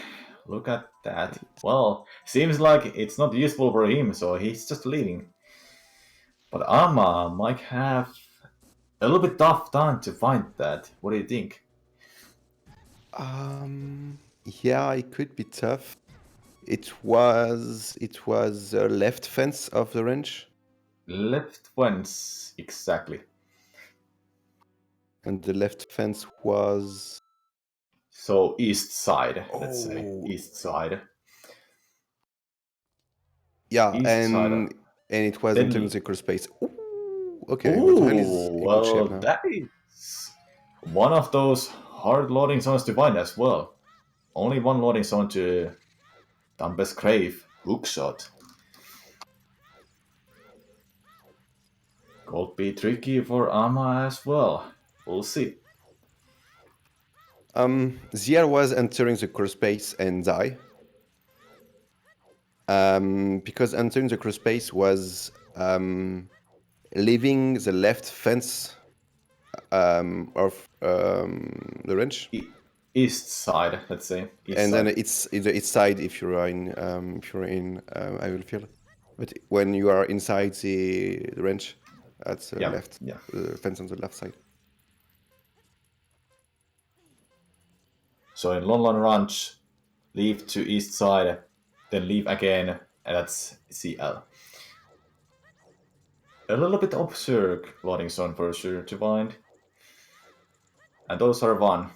look at that. Well, seems like it's not useful for him, so he's just leaving. But Ama might have a little bit tough time to find that. What do you think? Yeah, it could be tough. It was left fence of the range. Left fence, exactly. And the left fence was... So east side, let's say. East side. Yeah, East and side. it was Then entering the crawl space. Ooh, okay, what the hell is in good shape now? that is one of those hard loading zones to find as well. Only one loading zone to Tempest Crave, hookshot. Could be tricky for Ama as well. We'll see. ZR was entering the crawl space and die. Because entering the crawl space was leaving the left fence of the range. East side, let's say. East And side. then it's the east side if you're in I will feel. But when you are inside the range, that's left. Yeah. The fence on the left side. So in London Ranch, leave to east side, then leave again, and that's CL. A little bit absurd loading zone for sure to find. And those are one.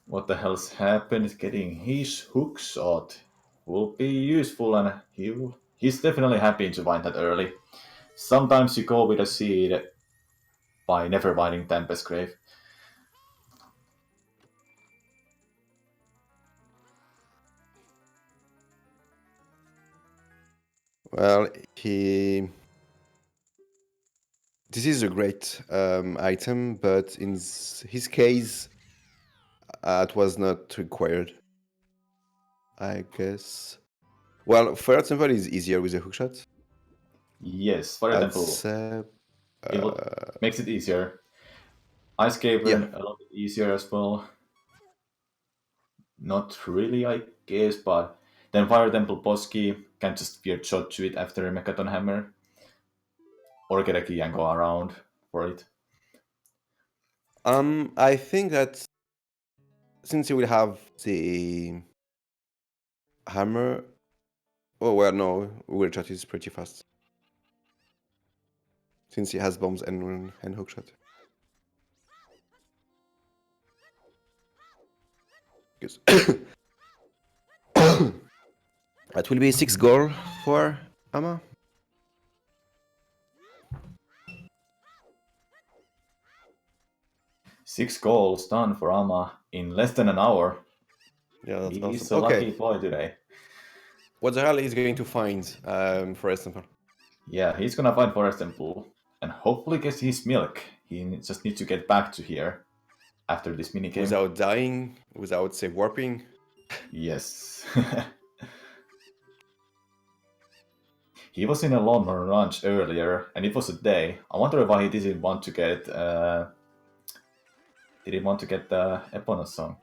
What the hell's happened? Getting his hook shot will be useful, and he's definitely happy to find that early. Sometimes you go with a seed by never finding Tempest Grave. Well, this is a great item, but in his case, it was not required, I guess. Well, Fire Temple is easier with a hookshot. Yes, Fire Temple. Makes it easier. Ice Cavern a little bit easier as well. Not really, I guess, but then Fire Temple boss key can just weird shot to it after a Mechaton Hammer. Or get a key and go around for it. I think that since you will have the hammer... Oh, well, no, weird shot is pretty fast. since he has bombs and hookshot. Because that will be 6 goal for Ama. Six goals done for Ama in less than an hour. Yeah, that's He's awesome. a lucky boy today. What the hell is going to find, for example? Yeah, he's gonna find Forest Temple and hopefully get his milk. He just needs to get back to here after this minigame. Without dying, without, say, warping? Yes. He was in a long ranch earlier, and it was a day. I wonder why he didn't want to get the Eponus song.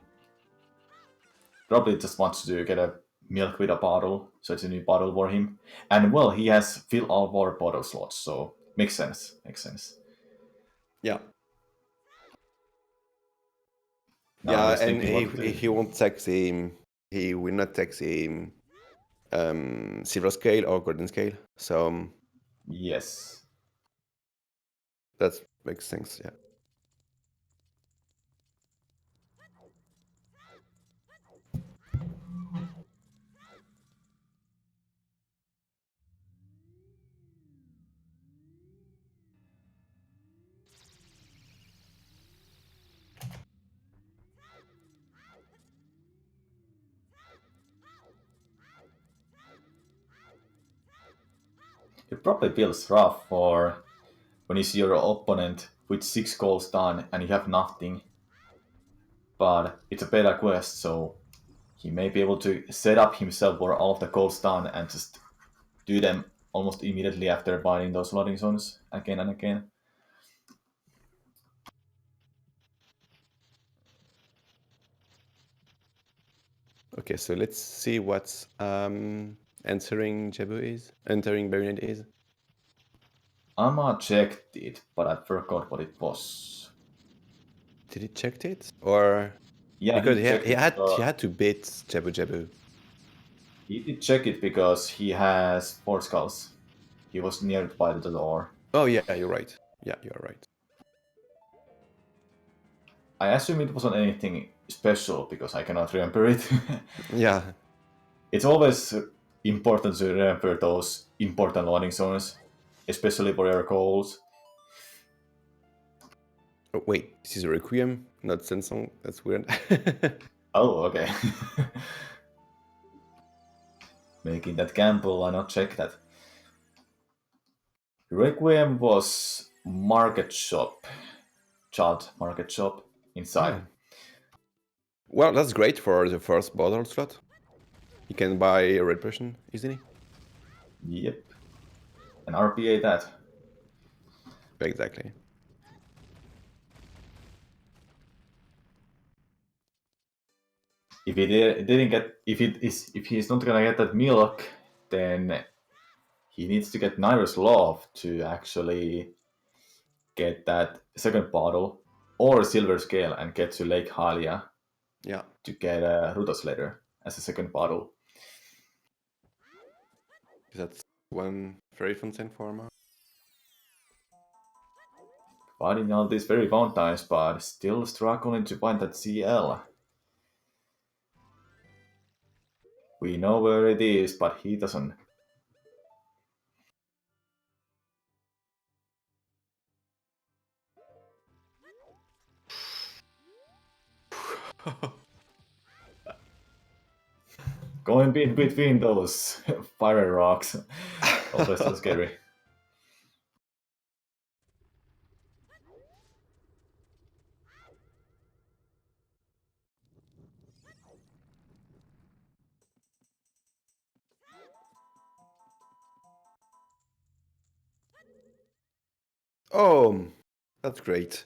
Probably just wants to get a milk with a bottle, so it's a new bottle for him. And well, he has filled all 4 bottle slots, so makes sense. Makes sense. Yeah. Now Yeah, he's and thinking what to do. he won't take the... He will not take the silver scale or golden scale, so Yes. that makes sense, yeah. It probably feels rough for when you see your opponent with 6 goals done and you have nothing. But it's a beta quest, so he may be able to set up himself for all of the goals done and just do them almost immediately after binding those loading zones again and again. Okay, so let's see what entering Bayonet is. Ama checked it, but I forgot what it was. Did he checked it? Or... Yeah, because he checked he it. had to beat Jabu. He did check it because he has 4 skulls. He was nearby the door. Oh yeah, you're right. Yeah, you're right. I assume it wasn't anything special because I cannot remember it. Yeah. It's always important to remember those important loading zones, especially for your goals. Oh, wait, this is a Requiem, not Sensong. That's weird. Oh, okay. Making that gamble, I not check that. Requiem was market shop, child market shop inside. Ah. Well, that's great for the first bottle slot. You can buy a red potion easily. Yep. And RPA that. Exactly. If he didn't get, if he's not gonna get that milk, then he needs to get Naira's Love to actually get that second bottle, or Silver Scale and get to Lake Halia. Yeah. To get a Rutos later as a second bottle. That's one very fun thing for me. Fighting all these very fun times, but still struggling to find that CL. We know where it is, but he doesn't. Going between those fire rocks. Always so scary. Oh, that's great.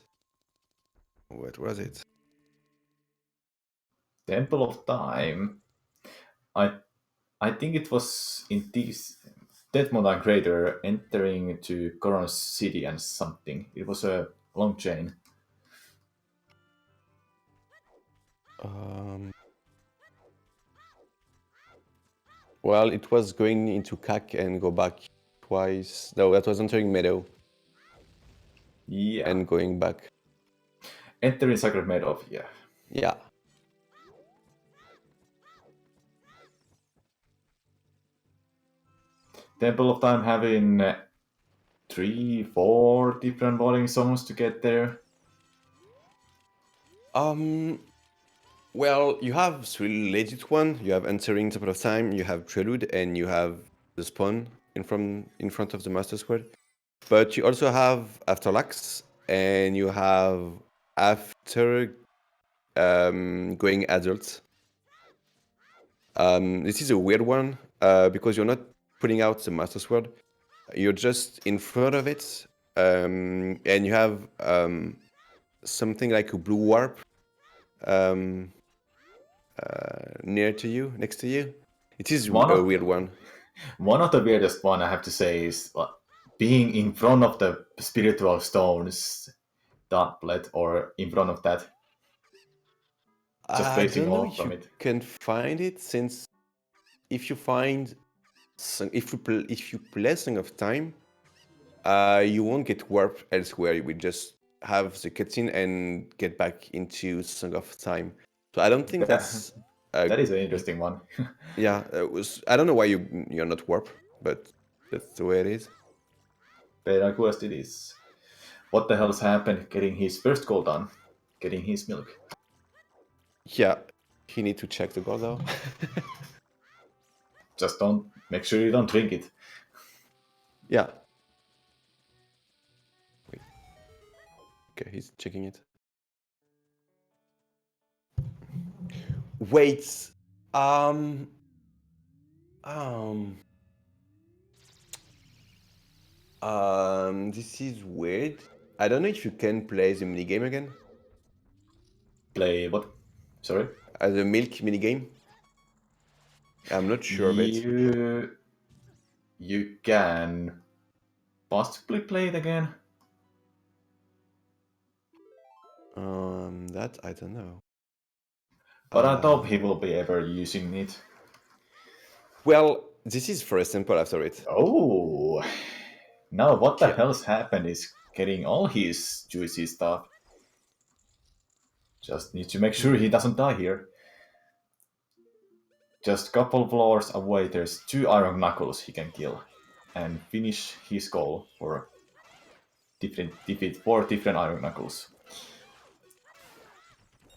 What was it? Temple of Time. I think it was in this Death Mountain Crater entering to Coron's City and something. It was a long chain. Well, it was going into CAC and go back twice. No, that was entering Meadow. Yeah. and going back. Entering Sacred Meadow, yeah. Yeah. Temple of Time having 3-4 different voting zones to get there. Well, you have three legit one. You have Entering Temple of Time, you have Prelude, and you have the Spawn in front of the Master Sword. But you also have Afterlax, and you have After Going Adult. This is a weird one because you're not putting out the Master Sword. You're just in front of it, and you have something like a blue warp near to you, next to you. It is a weird one. One of the weirdest one I have to say is being in front of the spiritual stones doublet or in front of that. Just I facing don't know off if from you it. can find it, since if you find if you play Song of Time, you won't get warp elsewhere. You will just have the cutscene and get back into Song of Time. So I don't think that's That is an interesting one. yeah. I don't know why you're not warp, but that's the way it is. Beta Quest it is. What the hell's happened? Getting his first goal done. Getting his milk. Yeah, you need to check the goal though. Just don't make sure you don't drink it. Yeah. Wait. Okay, he's checking it. Wait. Um. This is weird. I don't know if you can play the minigame again. Play what? Sorry? The milk minigame. I'm not sure of it. You can possibly play it again. That I don't know. But I doubt he will be ever using it. Well, this is for a sample after it. Oh, now what the Yeah. hell's happened is getting all his juicy stuff. Just need to make sure he doesn't die here. Just couple floors away, there's 2 Iron Knuckles he can kill and finish his goal for defeat 4 different Iron Knuckles.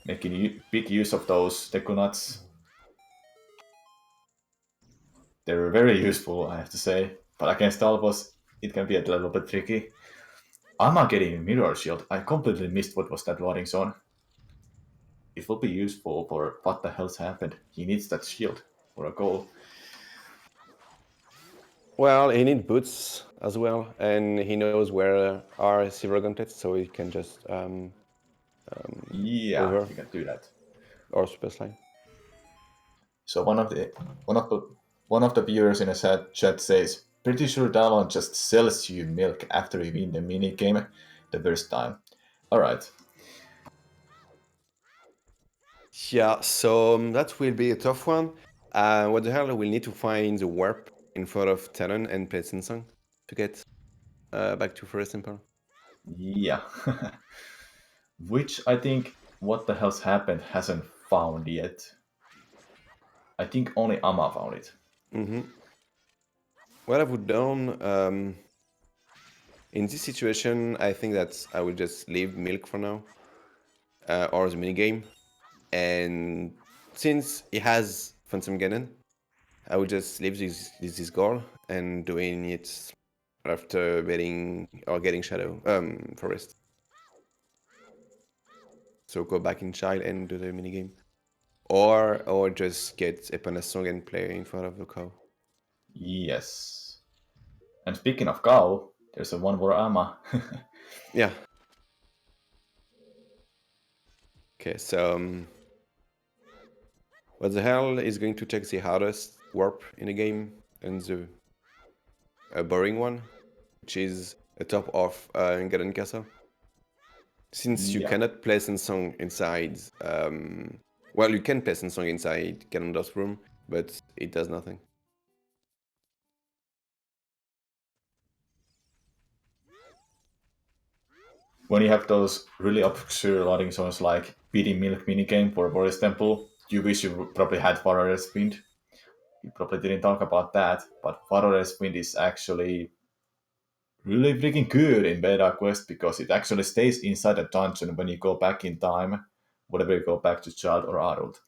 Making big use of those Deku Nuts. They're very useful, I have to say, but against Albos, it can be a little bit tricky. I'm not getting Mirror Shield. I completely missed what was that loading zone. It will be useful for what the hell's happened. He needs that shield for a goal. Well, he needs boots as well, and he knows where are silver gauntlets, so he can just Yeah, over you can do that. or super slime. So one of the viewers in a chat says, "Pretty sure Dalon just sells you milk after you win the mini game the first time." All right. Yeah, so that will be a tough one. What the hell? We'll need to find the warp in front of Talon and play Song to get back to Forest Temple. Yeah. Which I think what the hell's happened hasn't found yet. I think only Amma found it. Mm-hmm. What I would done in this situation, I think that I will just leave milk for now, or the minigame. And since he has Phantom Ganon, I will just leave this goal and doing it after getting Shadow Forest. So go back in Child and do the minigame. Or just get Eponus Song and play in front of the cow. Yes. And speaking of cow, there's a one more Amma. Yeah. Okay, so what the hell is going to check the hardest warp in the game and the boring one, which is the top of Garden Castle. Since you Yeah. cannot play Song inside, well, you can play Song inside Ganondorf's room, but it does nothing. when you have those really obscure loading zones like beating milk minigame for Boris Temple, you wish you probably had Farore's Wind. We probably didn't talk about that, but Farore's Wind is actually really freaking good in Beta Quest because it actually stays inside a dungeon when you go back in time, whatever you go back to child or adult.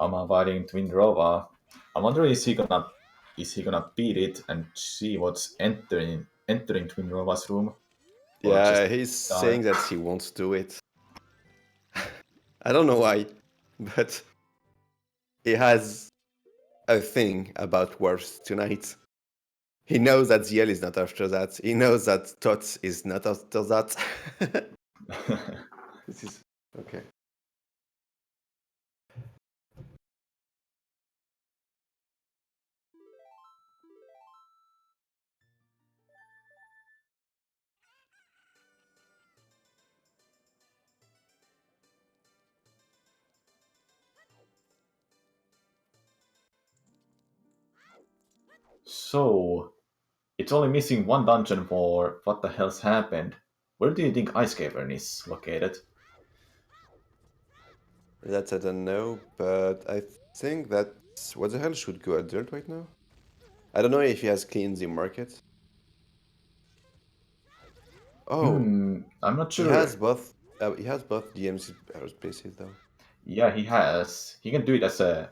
I'm avoiding Twin Rova. I wonder is he gonna beat it and see what's entering Twin Rova's room? Or Yeah, just he's die? saying that he won't do it. I don't know why, but he has a thing about Worms tonight. He knows that Ziel is not after that. He knows that Tots is not after that. This is okay. So, it's only missing one dungeon for what the hell's happened. Where do you think Ice Cavern is located? That I don't know, but I think that what the hell should go at dirt right now? I don't know if he has cleaned the market. Oh, I'm not he sure. has both. He has both DMC spaces though. Yeah, he has. He can do it as a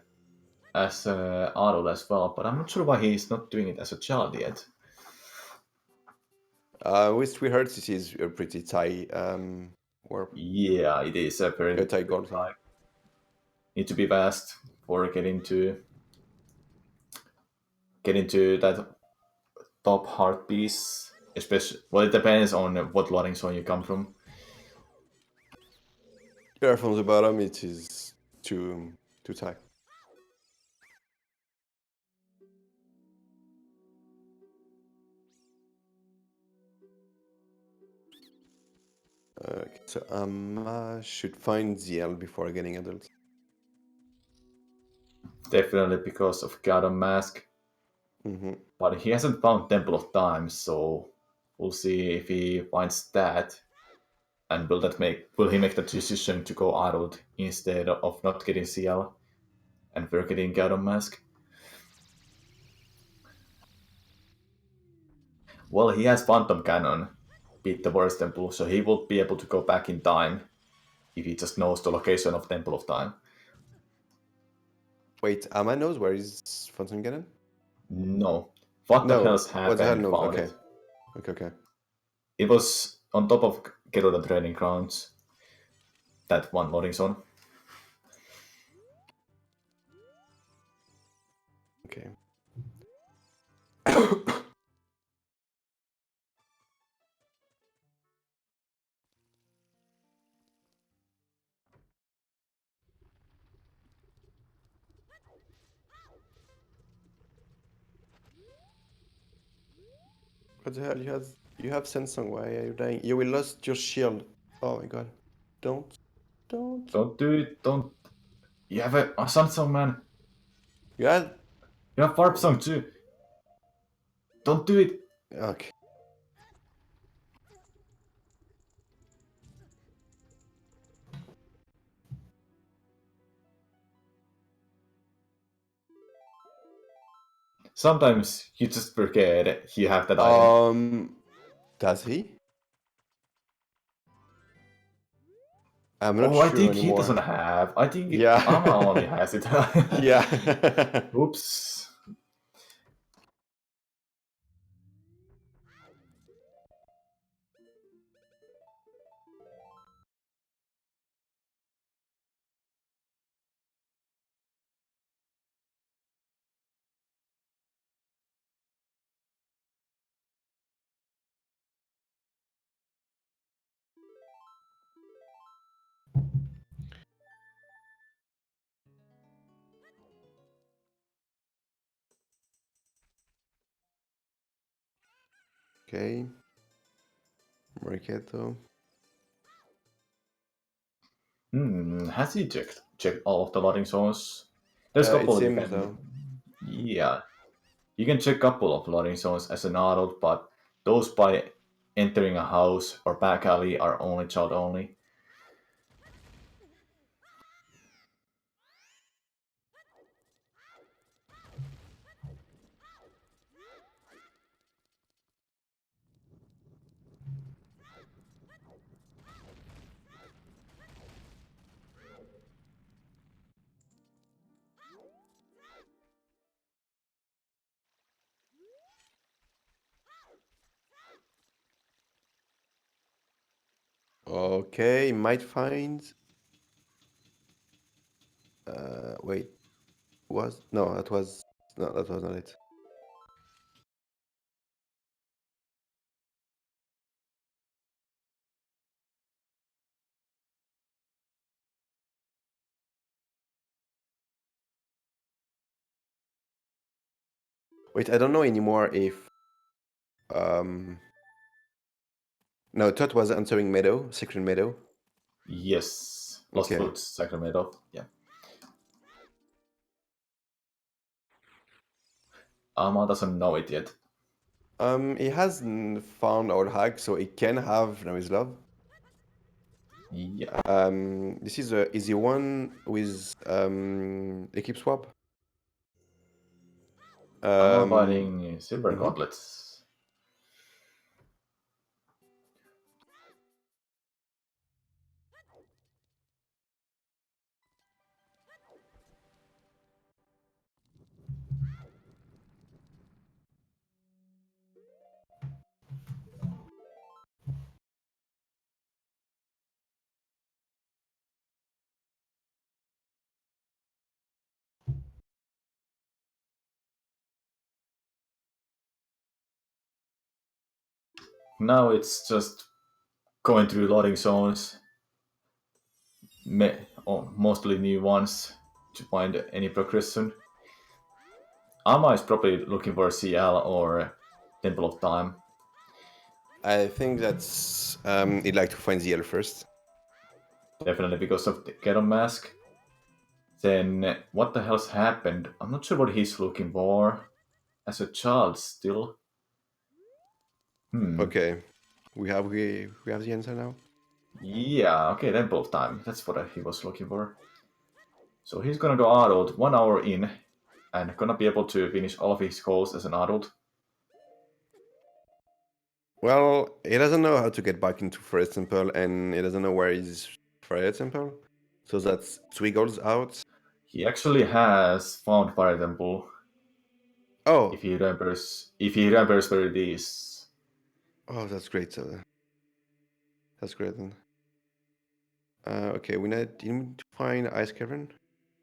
adult as well, but I'm not sure why he's not doing it as a child yet. With 3 hertz, this is a pretty tight warp. Yeah, it is a A very tight goal thing. like need to be fast for getting to that top heart piece. Especially, well, it depends on what loading zone you come from. Yeah, from the bottom, it is too tight. Okay, so should find ZL before getting adult. Definitely because of God of Mask, Mm-hmm. but he hasn't found Temple of Time, so we'll see if he finds that. And will he make the decision to go adult instead of not getting CL and we're getting God of Mask? Well, he has Phantom Cannon, beat the Worst Temple, so he will be able to go back in time if he just knows the location of Temple of Time. Wait, Ama knows where is Phantom Cannon? No. What the No, hell's what the hell happened? knows? Found Okay, it. okay. It was on top of Gerudo Training Grounds, that one loading zone. Okay. What the hell? You have Sensong. Why are you dying? You will lose your shield. Oh my god. Don't. Don't do it, don't. You have a Sun Song, man. You had. You have Warp Song too. Don't do it. Okay. Sometimes you just forget you have that item. Does he? I'm not Oh, I sure think he anymore. doesn't have. I think Yeah. Ama only has it. Yeah. Oops. Okay. Mercato. Has he checked all of the loading zones? There's a It couple you seems can. so. Yeah, you can check a couple of loading zones as an adult, but those by entering a house or back alley are only child only. Okay, might find. Wait, was no, that was that was not it. Wait, I don't know anymore if no, Tot was answering Meadow, Secret Meadow. Yes, Lost Okay. Woods, Sacramento. Yeah. Alma doesn't know it yet. He hasn't found our hack, so he can have Now Is Love. Yeah. This is a easy one with equip swap. Alma buying silver mhm. gauntlets. Now it's just going through loading zones, mostly new ones, to find any progression. Alma is probably looking for CL or Temple of Time. I think that's he'd like to find ZL first. Definitely because of the Ghetto Mask. Then what the hell's happened? I'm not sure what he's looking for. As a child still. Okay, we have the answer now. Yeah, okay, Temple of Time. That's what he was looking for. So he's gonna go adult 1 hour in and gonna be able to finish all of his goals as an adult. Well, he doesn't know how to get back into Forest Temple, and he doesn't know where is Fire Temple. So that's 3 goals out. He actually has found Fire Temple Oh, if he remembers where it is. oh, that's great. That's great then. Okay, we need to find Ice Cavern.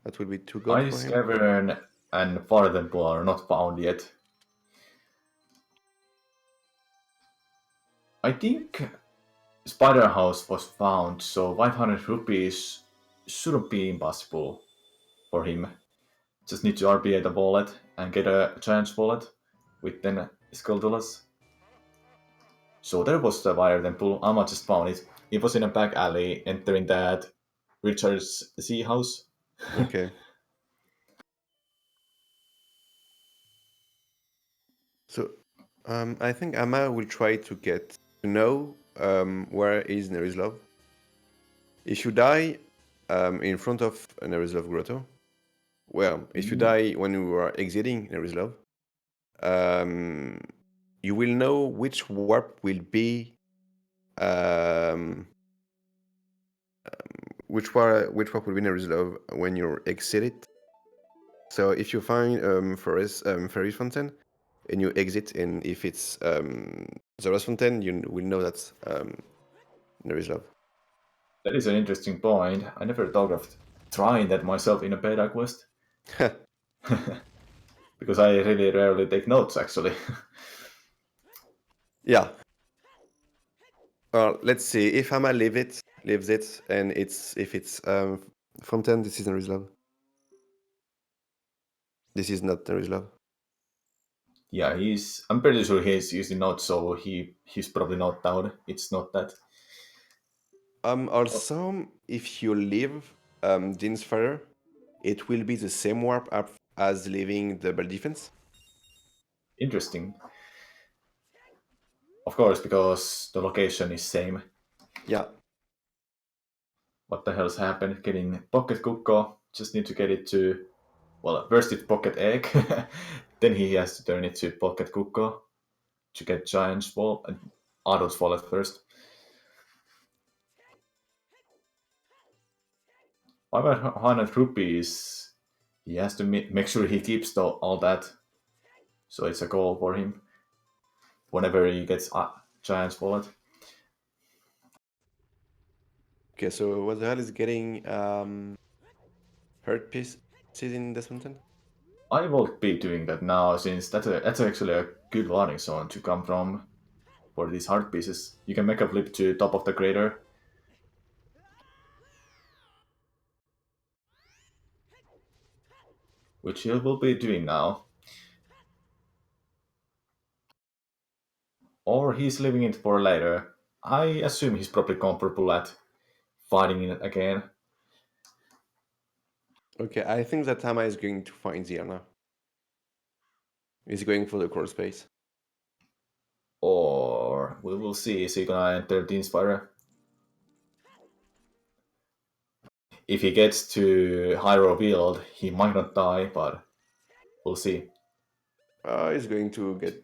That will be 2 goals for Ice him. Cavern and Fire Temple are not found yet. I think Spider House was found, so 500 rupees shouldn't be impossible for him. Just need to RPA the wallet and get a giant's wallet with 10 Skulltulas. So there was the Fire Temple. Amma just found it. It was in a back alley entering that Richard's Sea House. Okay. So, I think Amma will try to get to know where is Nerislov. If you die in front of Nerislov Grotto, well, if you die when you are exiting Nerislov, you will know which warp will be which warp will be Nerislov when you exit it. So if you find Ferris Fountain and you exit, and if it's Zora's Fountain, you will know that's Nerislov. That is an interesting point. I never thought of trying that myself in a beta quest. Because I really rarely take notes, actually. Yeah. Well, let's see if Amma leaves it, and if it's Fountain, this is Nerislov. This is not Nerislov. Yeah, I'm pretty sure he's using notes, so he's probably not down. It's not that. Also, if you leave Dean's Fire, it will be the same warp up as leaving double defense. Interesting. Of course, because the location is same. Yeah. What the hell's happened? Getting Pocket Kukko. Just need to get it to... Well, first it's Pocket Egg. Then he has to turn it to Pocket Kukko to get Giant's Fall and Adult's Fall at first. 500 rupees. He has to make sure he keeps all that. So it's a goal for him whenever he gets Giant's Wallet. Okay, so what the hell is getting hurt pieces in this mountain? I won't be doing that now, since that's actually a good loading zone to come from for these hard pieces. You can make a flip to top of the crater, which he will be doing now. Or he's leaving it for later. I assume he's probably comfortable at fighting it again. Okay, I think that Tama is going to find Ziana. He's going for the crawl space. Or we will see. Is he gonna enter the Inspirer? If he gets to Hyrule Field, he might not die, but we'll see. He's going to get...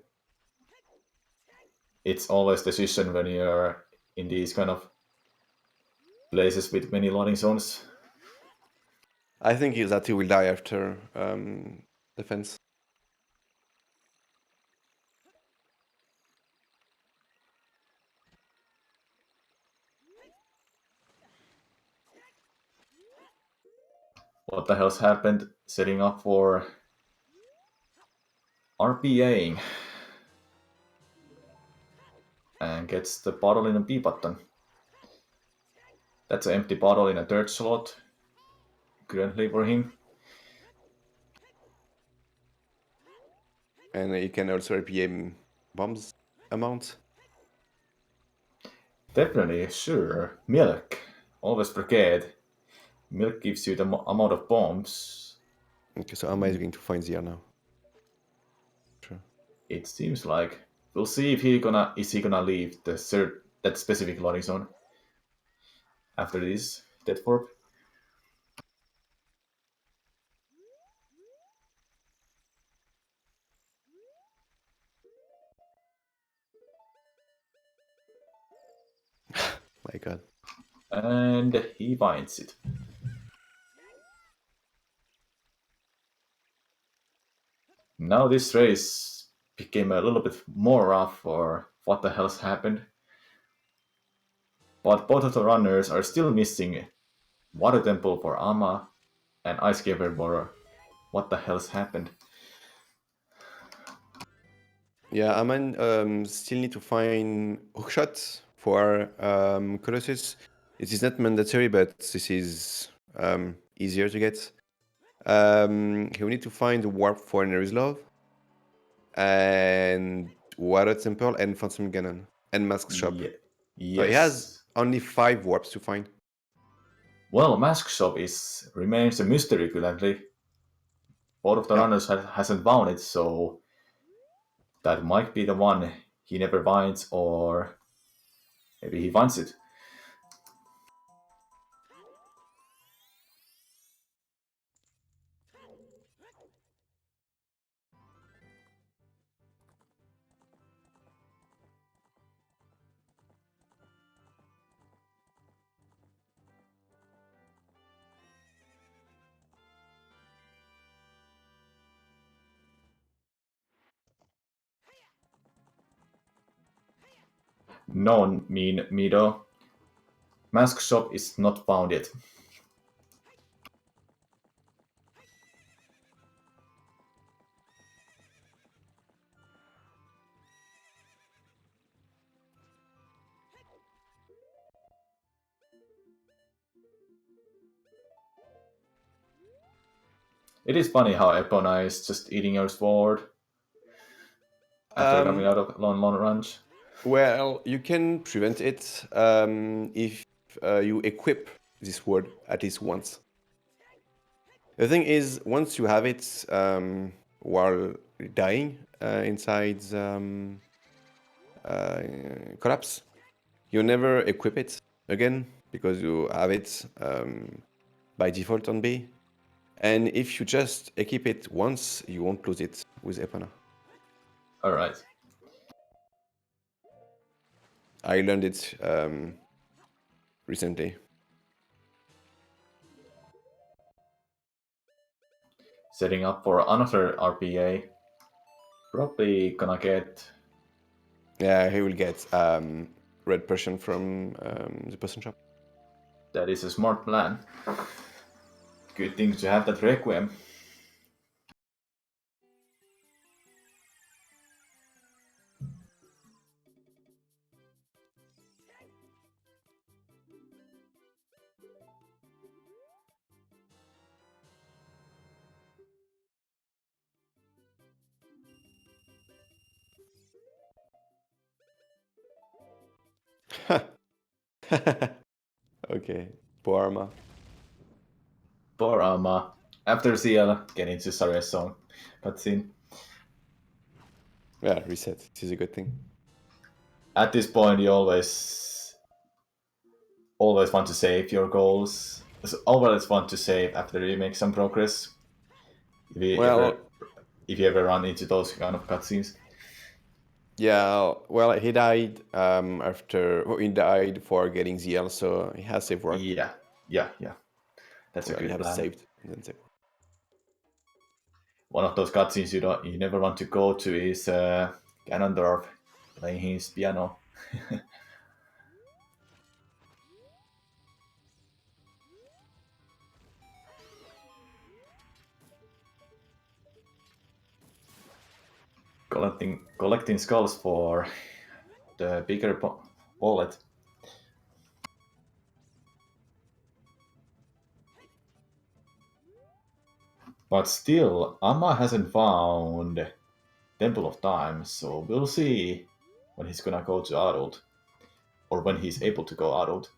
It's always decision when you're in these kind of places with many loading zones. I think that he will die after defense. What the hell's happened? Setting up for RPAing. And gets the bottle in a B button. That's an empty bottle in a third slot. Currently for him. And he can also RPM bombs amount. Definitely, sure. Milk. Always forget. Milk gives you the amount of bombs. Okay, so Amma is going to find Ziana. Sure. It seems like. We'll see if he gonna leave that specific loading zone after this death warp. My god. And he finds it. Now this race became a little bit more rough for what the hell's happened. But both of the runners are still missing Water Temple for Ama and Ice Cave for what the hell's happened. Yeah, Aman still need to find hookshot for Colossus. It is not mandatory, but this is easier to get. He will need to find the warp for Nerislov and Water Temple and Phantom Ganon and Mask Shop. Yes. So he has only 5 warps to find. Well, Mask Shop remains a mystery currently. Both of the runners hasn't found it, so that might be the one he never finds, or maybe he finds it. No, mean Mido. Mask Shop is not found yet. It is funny how Epona is just eating your sword. after coming out of Lone Mono Ranch? Well, you can prevent it if you equip this word at least once. The thing is, once you have it while dying inside collapse, you never equip it again because you have it by default on B. And if you just equip it once, you won't lose it with Epona. Alright. I learned it recently. Setting up for another RPA. Probably gonna get... Yeah, he will get red Persian from the person shop. That is a smart plan. Good thing to have that Requiem. Okay, Poarma. Poor Alma. After CL, get into Saria's song cutscene. Yeah, reset. This is a good thing. At this point, you always want to save your goals. It's always fun to save after you make some progress. If you ever run into those kind of cutscenes. Yeah, well, he died he died for getting ZL, so he has save work. Yeah. That's a good have plan. saved and then save. One of those cutscenes you never want to go to is Ganondorf playing his piano. collecting skulls for the bigger wallet. But still, Amma hasn't found Temple of Time, so we'll see when he's gonna go to adult. Or when he's able to go adult.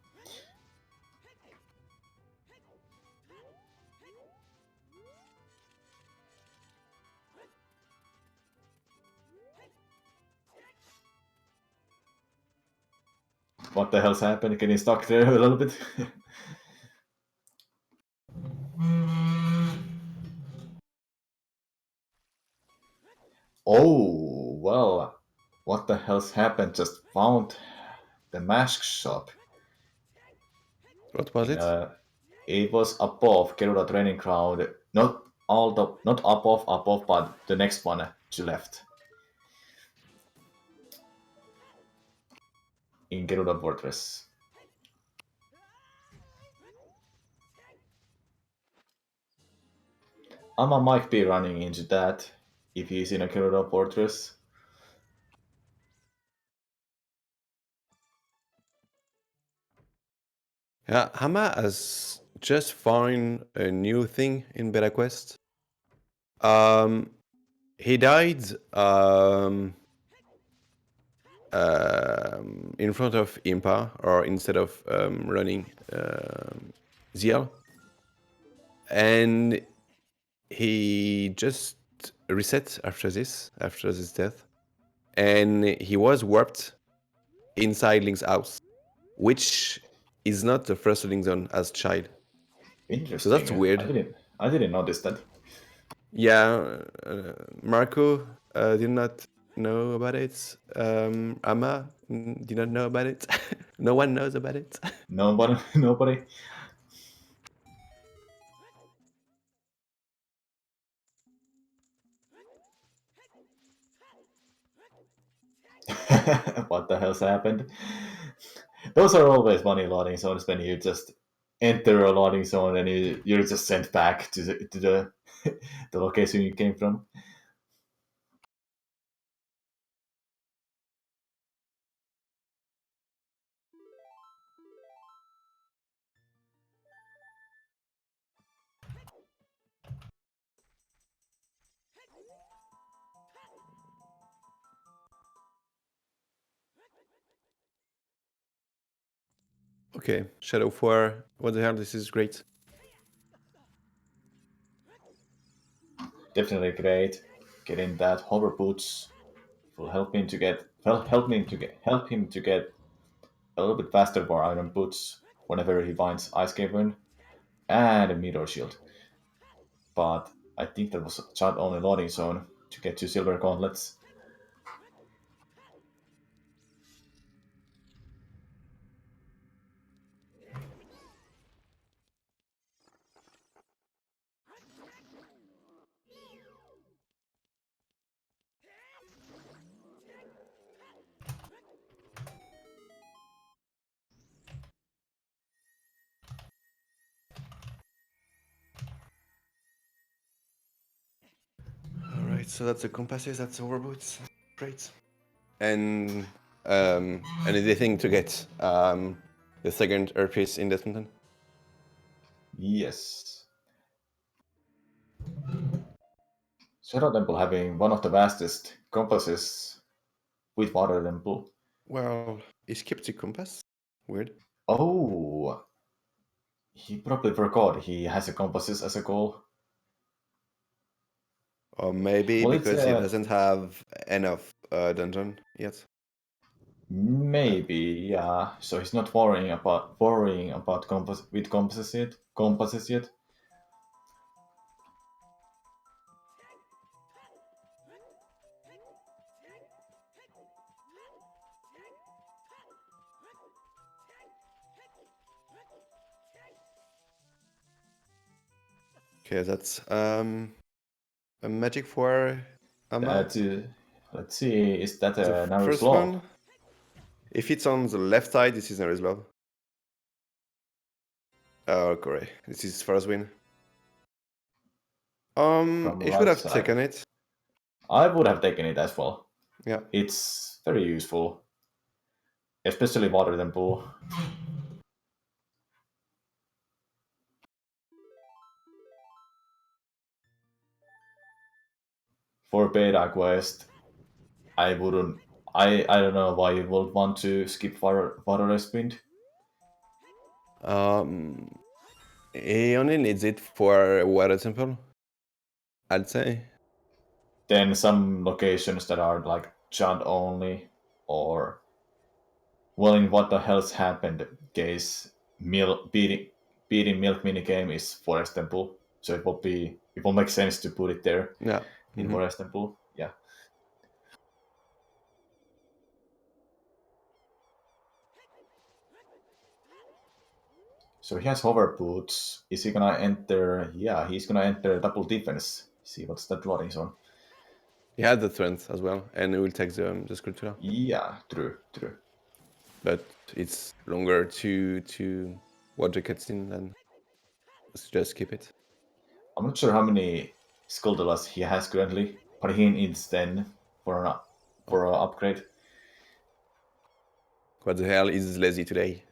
What the hell's happened? Getting stuck there a little bit? Oh, well, what the hell's happened? Just found the mask shop. What was it? It was above Gerudo Training Ground. Not above, but the next one to left. In Gerudo Fortress. Amma might be running into that if he's in a Gerudo Fortress. Yeah, Hama has just found a new thing in Beta Quest. He died in front of Impa, or instead of running ZL. And he just reset after this death. And he was warped inside Link's house, which is not the first Link zone as child. Interesting. So that's weird. I didn't notice that. Yeah, Marco did not know about it. Amma did not know about it. No one knows about it. Nobody. What the hell's happened? Those are always funny loading zones when you just enter a loading zone and you're just sent back to the the location you came from. Okay, Shadow 4. What the hell? This is great. Definitely great. Getting that hover boots will help him to get help him to get a little bit faster for iron boots whenever he finds Ice Cavern and a meteor shield. But I think that was a child only loading zone to get to silver gauntlets. Alright, so that's the compasses, that's the overboots. Great. And anything to get the second earpiece in Desmondton? Yes. Shadow Temple having one of the vastest compasses with Water Temple. Well, he skipped the compass. Weird. Oh, he probably forgot he has a compasses as a goal. Or maybe Well, because he doesn't have enough dungeon yet. maybe, yeah. So he's not worrying about compasses yet. Okay, that's a magic for Ama. Let's see, is that The a narrow first slope? one. If it's on the left side, this is Narrow Love. Oh, correct. This is first win. From the he should right have side. taken it. I would have taken it as well. Yeah. It's very useful, especially Water Temple. For Beta Quest, I wouldn't. I don't know why you would want to skip water sprint. He only needs it for Water Temple, I'd say. Then some locations that are like chant only, or well, in what the hell's happened case, beating milk minigame is Forest Temple, so it will make sense to put it there Yeah. in Forest Temple. Yeah. So he has hover boots. Is he gonna enter? Yeah, he's gonna enter double defense. See what's that loading zone. He had the strength as well, and he will take the sculpture. Yeah, true. But it's longer to watch the cutscene than just skip it. I'm not sure how many Skuldalas he has currently, but he needs 10 for an upgrade. What the hell is lazy today?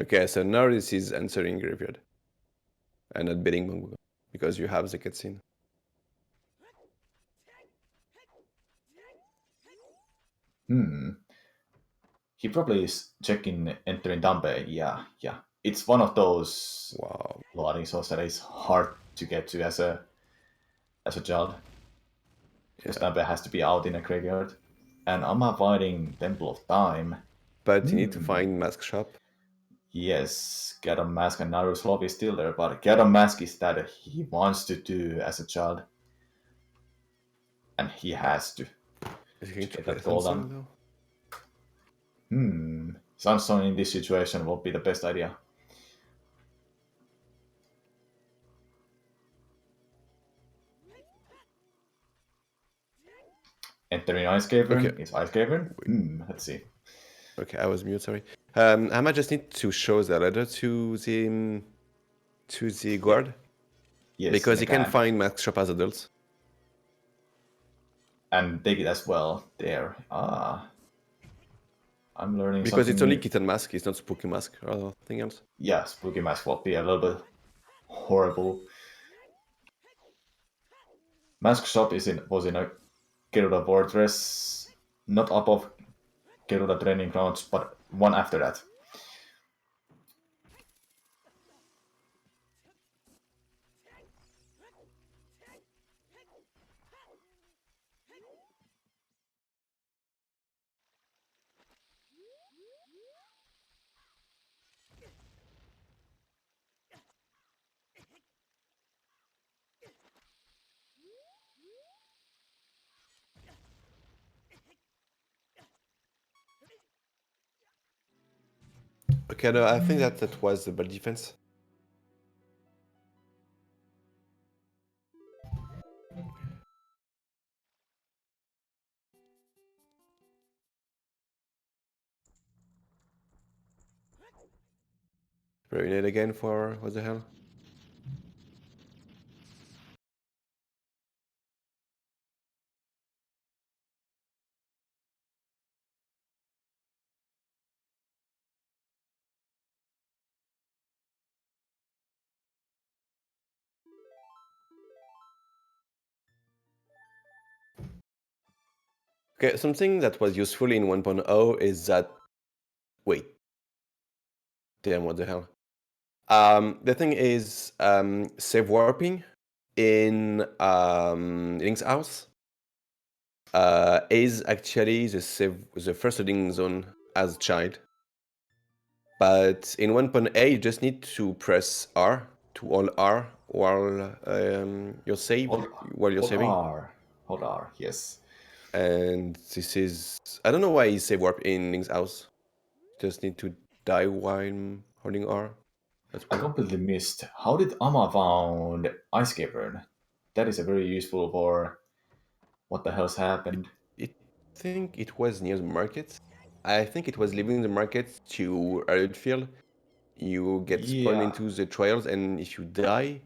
Okay, so now this is answering graveyard and not bidding Bungo because you have the cutscene. He probably is checking entering Dambe. Yeah. It's one of those loading zones that is hard to get to as a child. Because Dambe has to be out in a graveyard. And I'm avoiding Temple of Time. But you need to find Mask Shop. Yes, Gathon Mask and Naru's Love is still there, but Gathon Mask is that he wants to do as a child. And he has to. Is he going To to get play that goal Samsung done. though? Samsung in this situation will be the best idea. Entering Ice Cavern. Okay. Is Ice Cavern? Let's see. Okay, I was mute, sorry. I might just need to show the ladder to the guard. Yes, because they you can find Mask Shop as adults. And take it as well there. I'm learning Because something it's only new. Kitten Mask, it's not Spooky Mask or anything else. Yeah, Spooky Mask will be a little bit horrible. Mask Shop was in a Gerudo Fortress, not above Gerudo Training Grounds, but one after that. Okay, no, I think that was the bad defense. Ruinate again for what the hell? Okay, something that was useful in 1.0 is that... Wait. Damn, what the hell? The thing is, save warping in Link's house is actually the first loading zone as a child. But in 1.8, you just need to press R to hold R while you're saving. Hold R, yes. And this is... I don't know why he save warp in Link's house. Just need to die while holding R. That's I weird. completely missed. How did Ama found Ice Cavern? That is a very useful for what the hell's happened. I think it was near the market. I think it was leaving the market to Field. You get spawned Yeah, into the trials, and if you die,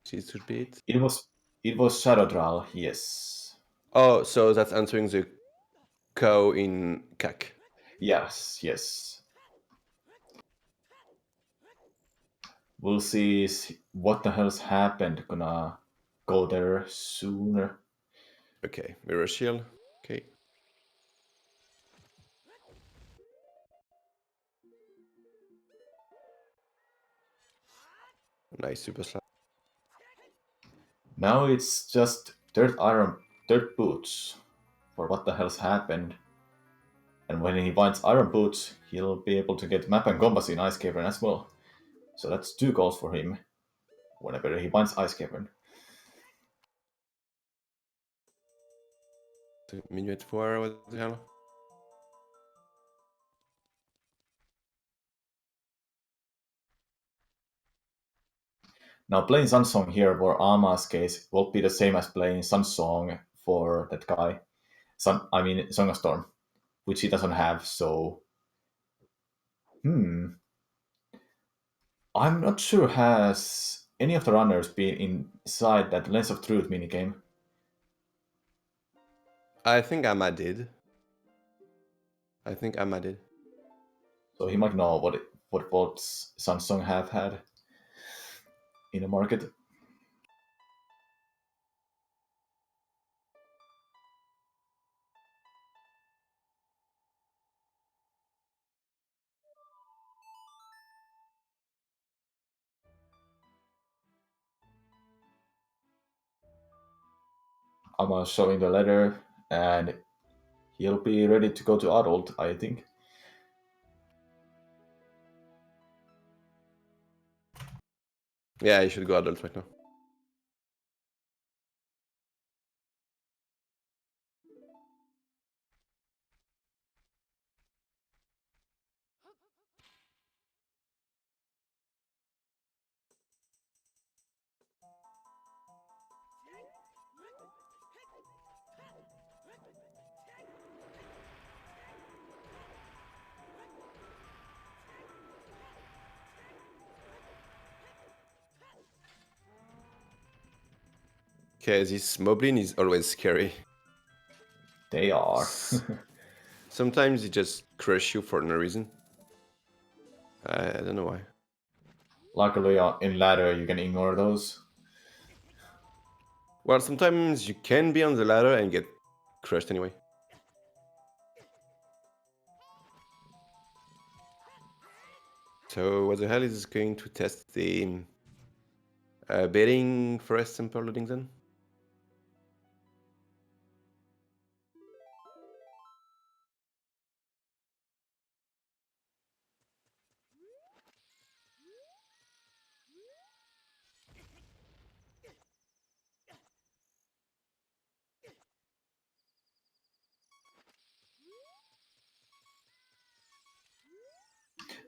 this should be it. it was Shadow Drawl, yes. Oh, so that's answering the cow in CAC. Yes. We'll see what the hell's happened. Gonna go there sooner. Okay, mirror shield. Okay. Nice super slap. Now it's just dirt boots for what the hell's happened. And when he finds iron boots, he'll be able to get map and compass in Ice Cavern as well. So that's 2 goals for him whenever he finds Ice Cavern. Minuet 4, what the hell? Now playing Sunsong here for Ama's case will be the same as playing Sunsong for that guy. Song of Storm, which he doesn't have, so... I'm not sure has any of the runners been inside that Lens of Truth minigame. I think Amma did. So he might know what bots Samsung have had in the market. I'm showing the letter, and he'll be ready to go to adult, I think. Yeah, you should go adult right now. Okay, this Moblin is always scary. They are. Sometimes it just crush you for no reason. I don't know why. Luckily, in ladder, you can ignore those. Well, sometimes you can be on the ladder and get crushed anyway. So what the hell is going to test the betting forest sample loading then?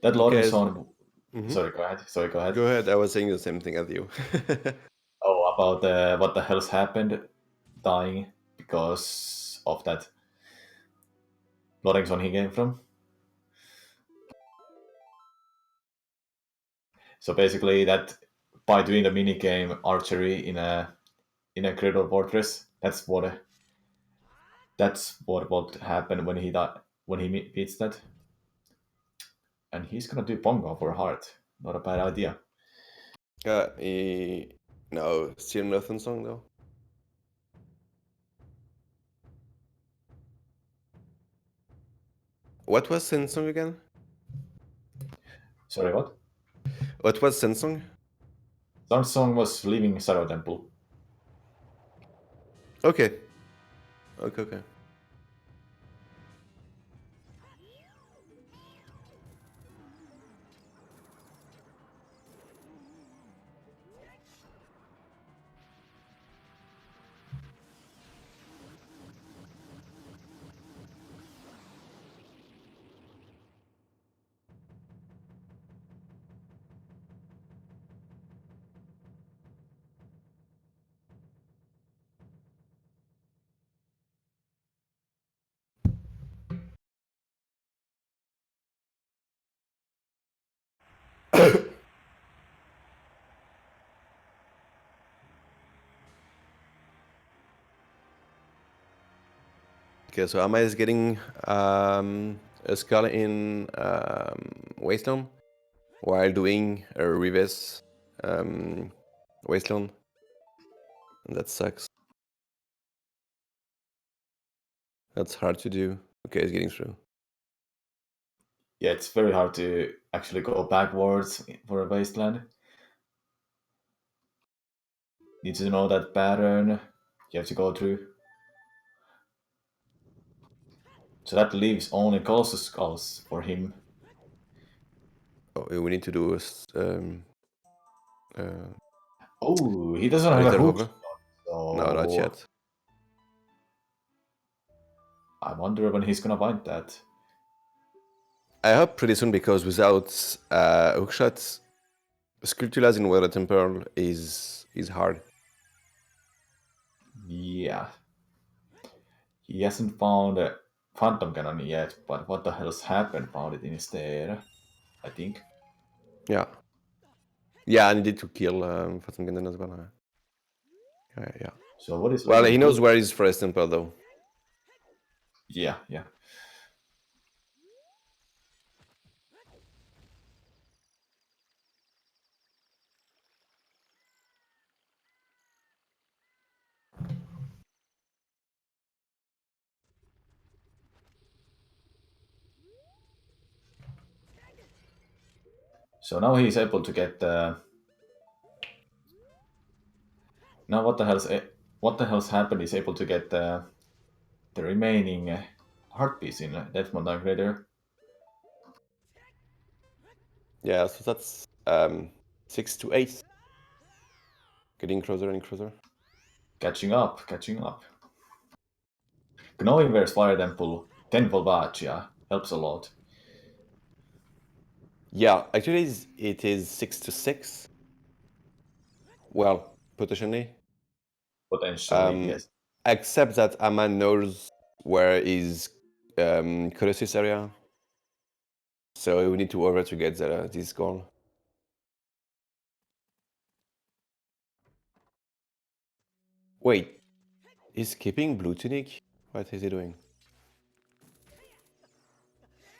That loading Okay, zone. Mhm. Sorry, go ahead. Sorry, go ahead. Go ahead. I was saying the same thing as you. Oh, about what the hell's happened, dying because of that loading zone he came from. So basically, that by doing the mini game archery in a Cradle Fortress, that's what happened when he died, when he beats that. And he's gonna do bongo for a heart. Not a bad idea. No, still nothing song though. What was Sensong again? Sorry, what? What was Sensong? Song was leaving Shadow Temple. Okay. Okay. Okay, so Ama is getting a skull in Wasteland while doing a reverse Wasteland. And that sucks. That's hard to do. Okay, he's getting through. Yeah, it's very hard to actually go backwards for a wasteland. Need to know that pattern you have to go through. So that leaves only Colossus Skulls for him. Oh, we need to do Oh, he doesn't have a Ritter hook. Hover. So No, not yet. I wonder when he's gonna find that. I hope pretty soon, because without hookshot, Sculptulas in Water Temple is hard. Yeah. He hasn't found a Phantom Cannon yet, but what the hell's happened? Found it instead, I think. Yeah. Yeah, I needed to kill Phantom Cannon as well. Yeah. So what is Well, waiting he for knows him? where is Forest Temple though. Yeah. So now he's able to get the. Now what the hell's happened? He's able to get the remaining heart piece in Death Mountain Crater. Yeah, so that's 6 to 8. Getting closer and closer. Catching up. Knowing where's Fire Temple, tenfold Vajia helps a lot. Yeah, actually it is 6 to 6. Well, potentially. Potentially, yes. Except that Aman knows where is Colossus area. So we need to over to get this goal. Wait, he's keeping Blue Tunic? What is he doing?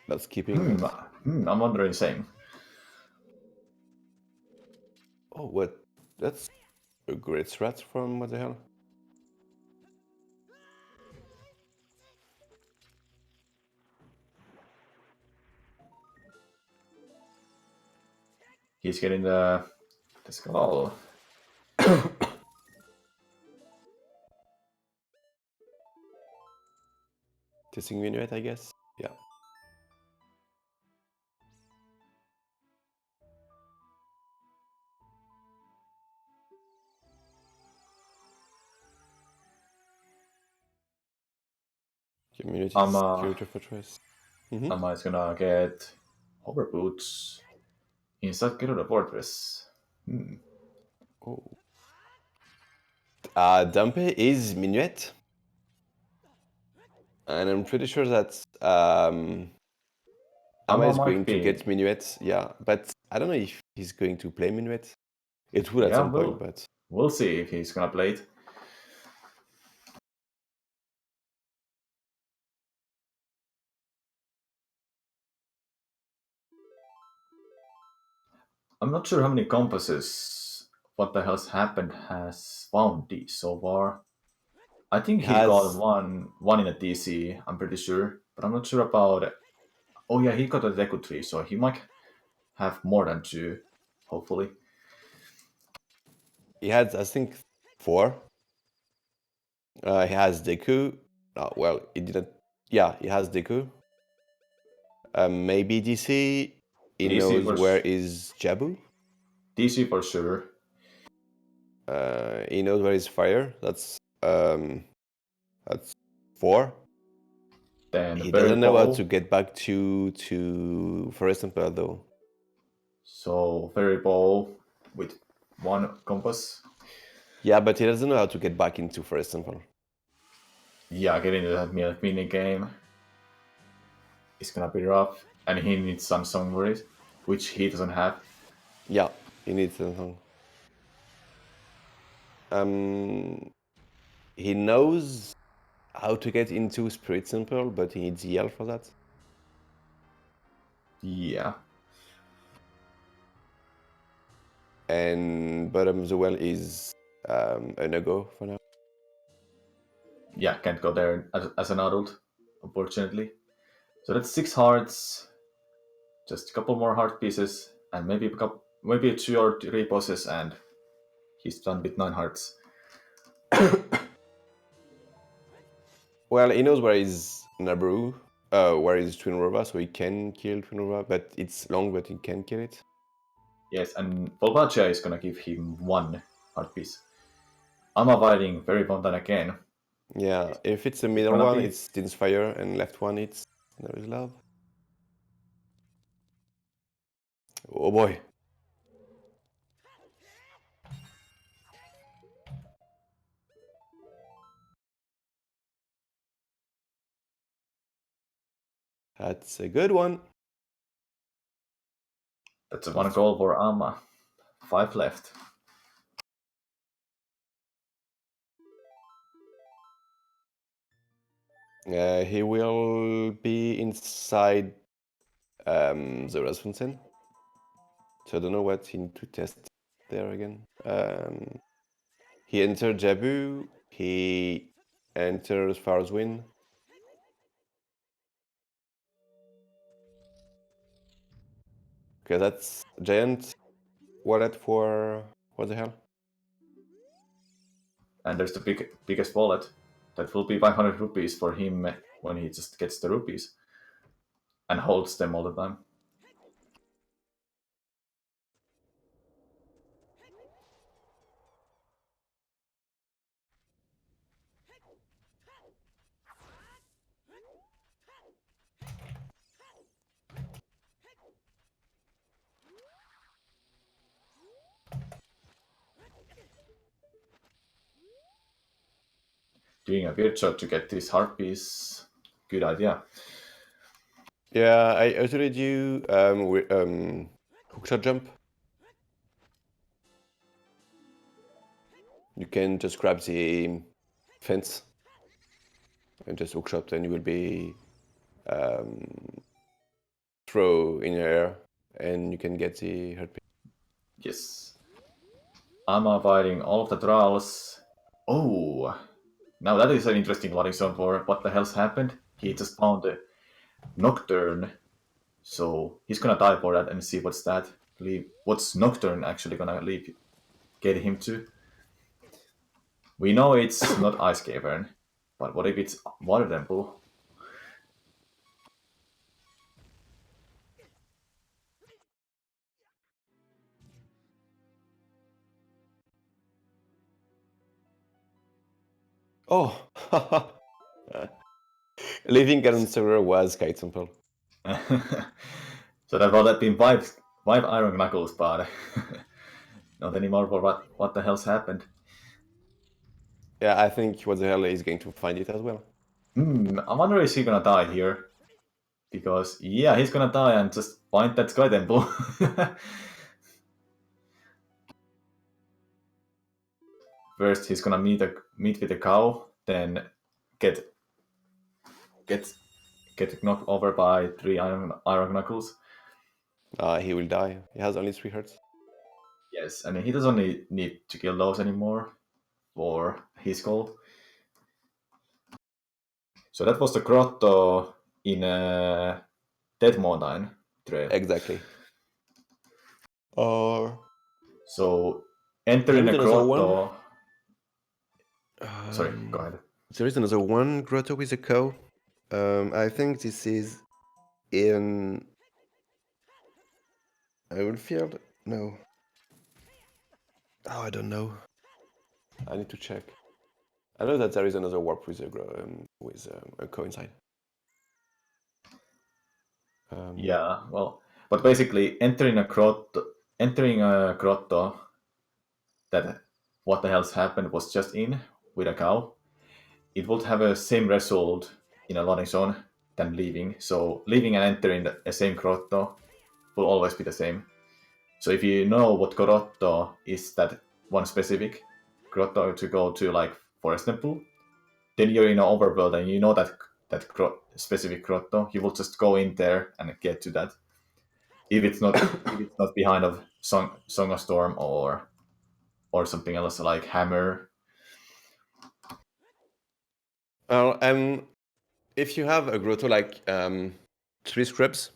That's keeping. I'm wondering the same. Oh, what? That's a great strat from what the hell? He's getting the skull. Testing minuet, I guess. Yeah. Community security fortress. Amma is gonna get hover boots inside Gerudo Fortress. Oh. Dumpe is minuet. And I'm pretty sure that Amma is going to get minuet. Yeah, but I don't know if he's going to play minuet. It will at some point, but we'll see if he's gonna play it. I'm not sure how many compasses What the Hell's Happened has found these so far. I think he got one in a DC, I'm pretty sure, but I'm not sure about. Oh yeah, he got a Deku tree, so he might have more than 2, hopefully. He had, I think, 4. He has Deku. Oh, well, he didn't. Yeah, he has Deku. Maybe DC. He DC knows where is Jabu. DC for sure. He knows where is Fire. That's 4. Then he doesn't know how to get back to Forest Temple though. So Fairy Ball with 1 compass. Yeah, but he doesn't know how to get back into Forest Temple. Yeah, getting that mini game is gonna be rough, and he needs some song for it, which he doesn't have. Yeah, he needs a song. He knows how to get into Spirit Temple, but he needs EL for that. Yeah. And bottom of the well is a no-go for now. Yeah, can't go there as an adult, unfortunately. So that's 6 hearts, just a couple more heart pieces, and maybe 2 or 3 bosses, and he's done with 9 hearts. Well, he knows where is Nabru, where is Twin Rova, so he can kill Twin Rova, but it's long, but he can kill it. Yes, and Volvagia is gonna give him 1 heart piece. I'm avoiding Fairy Fountain again. Yeah, if it's the middle one, it's Din's Fire, and left one, it's There is Love. Oh boy. That's a good one. That's 1 goal for Amma. 5 left. He will be inside the Rasmussen. So I don't know what he need to test there again. He entered Jabu. He enters Farzwin. Okay, that's giant wallet for what the hell? And there's the biggest wallet. That will be 500 rupees for him when he just gets the rupees and holds them all the time. Doing a weird shot to get this heart piece, good idea. Yeah, I usually do hookshot jump. You can just grab the fence and just hookshot, and you will be throw in your air, and you can get the hurt pick. Yes. I'm avoiding all of the trolls. Oh, now that is an interesting loading zone for what the hell's happened. He just found a Nocturne, so he's gonna die for that and see what's that. What's Nocturne actually gonna get him to? We know it's not Ice Cavern, but what if it's Water Temple? Oh, leaving Amateseru was quite simple. So that would have been five Iron Knuckles, but not anymore for what the hell's happened. Yeah, I think what the hell is going to find it as well. I wonder is he gonna die here? Because yeah, he's gonna die and just find that Sky Temple. First, he's gonna meet with a cow, then get knocked over by 3 Iron Knuckles. He will die. He has only 3 hearts. Yes, I mean he doesn't need to kill those anymore for his goal. So that was the grotto in Dead Mountain Trail. Exactly. Or so entering a grotto. One. Sorry, go ahead. There is another one grotto with a cow. I think this is in Ironfield. No. Oh, I don't know. I need to check. I know that there is another warp with a cow inside. Yeah, well, but basically entering a grotto that what the hell's happened was just in with a cow, it would have a same result in a loading zone than leaving. So leaving and entering the same grotto will always be the same. So if you know what grotto is, that one specific grotto to go to, like Forest Temple, then you're in an overworld and you know that specific grotto, you will just go in there and get to that. If it's not behind of Song of Storm or something else like Hammer. Well, if you have a grotto like 3 scrubs,